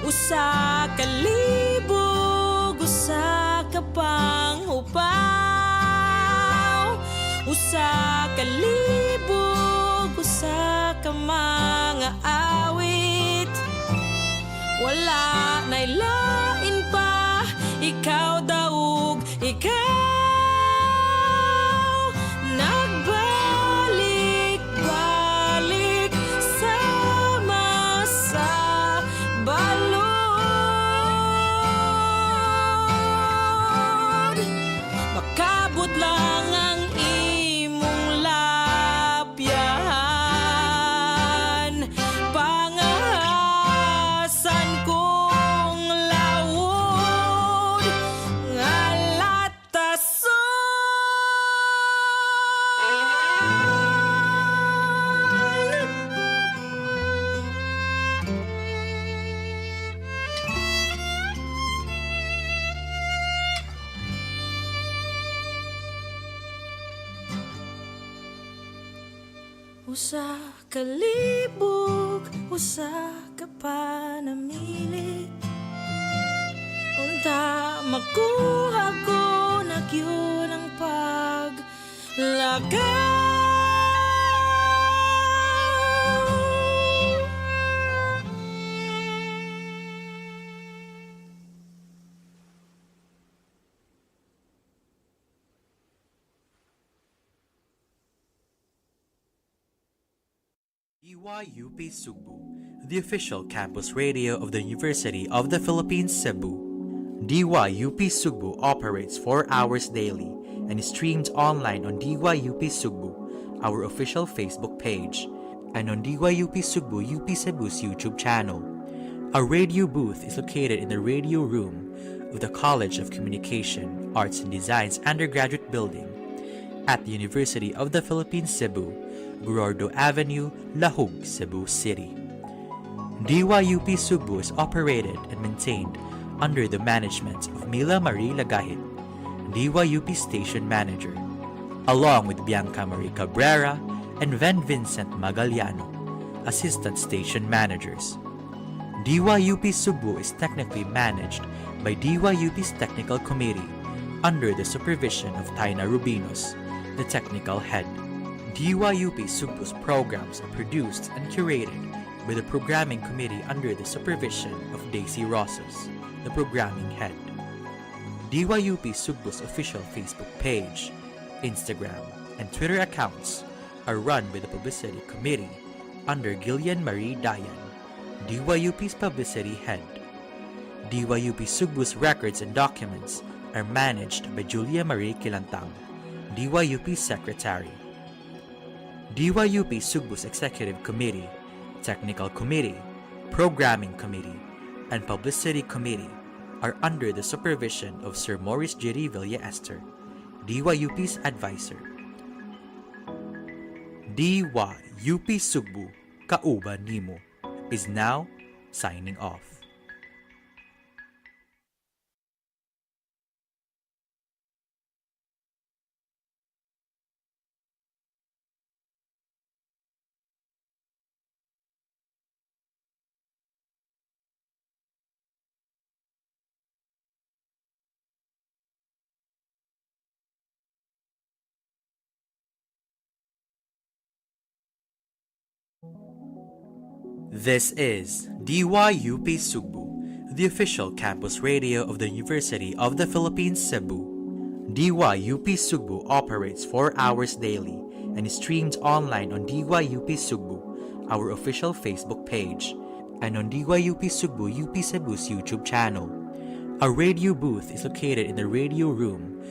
Usa ka libog, usa ka panghupaw. Usa ka libog, usa ka mga awit. Wala na'y lain pa, ikaw daog ikaw. Nagbalik-balik sama sa balod. Makabot lang ang imong lapyahan, pangahasan kong lawod nga latason. Usa ka libog, usa ka panamilit. Unta makuha ko na yun ang paglagaw. DYUP Sugbo, the official campus radio of the University of the Philippines, Cebu. DYUP Sugbo operates 4 hours daily and is streamed online on DYUP Sugbo, our official Facebook page, and on DYUP Sugbo UP Cebu's YouTube channel. Our radio booth is located in the radio room of the College of Communication, Arts and Design's undergraduate building at the University of the Philippines, Cebu, Gorordo Avenue, Lahug, Cebu City. DYUP Sugbo is operated and maintained under the management of Mila Marie Lagahit, DYUP Station Manager, along with Bianca Marie Cabrera and Ven Vincent Magaliano, Assistant Station Managers. DYUP Sugbo is technically managed by DYUP's Technical Committee under the supervision of Taina Rubinos, the technical head. DYUP Sugbo's programs are produced and curated by the Programming Committee under the supervision of Daisy Rosas. the programming head. DYUP Sugbo's official Facebook page, Instagram, and Twitter accounts are run by the Publicity Committee under Gillian Marie Dayan, DYUP's publicity head. DYUP Sugbo's records and documents are managed by Julia Marie Kilantang, DYUP Secretary. DYUP Sugbo's Executive Committee, Technical Committee, Programming Committee, and Publicity Committee are under the supervision of Sir Maurice J. Villa Esther, DYUP's advisor. DYUP Sugbo, Kauban Nimo, is now signing off. This is DYUP Sugbo, the official campus radio of the University of the Philippines, Cebu. DYUP Sugbo operates 4 hours daily and is streamed online on DYUP Sugbo, our official Facebook page, and on DYUP Sugbo UP Cebu's YouTube channel. Our radio booth is located in the radio room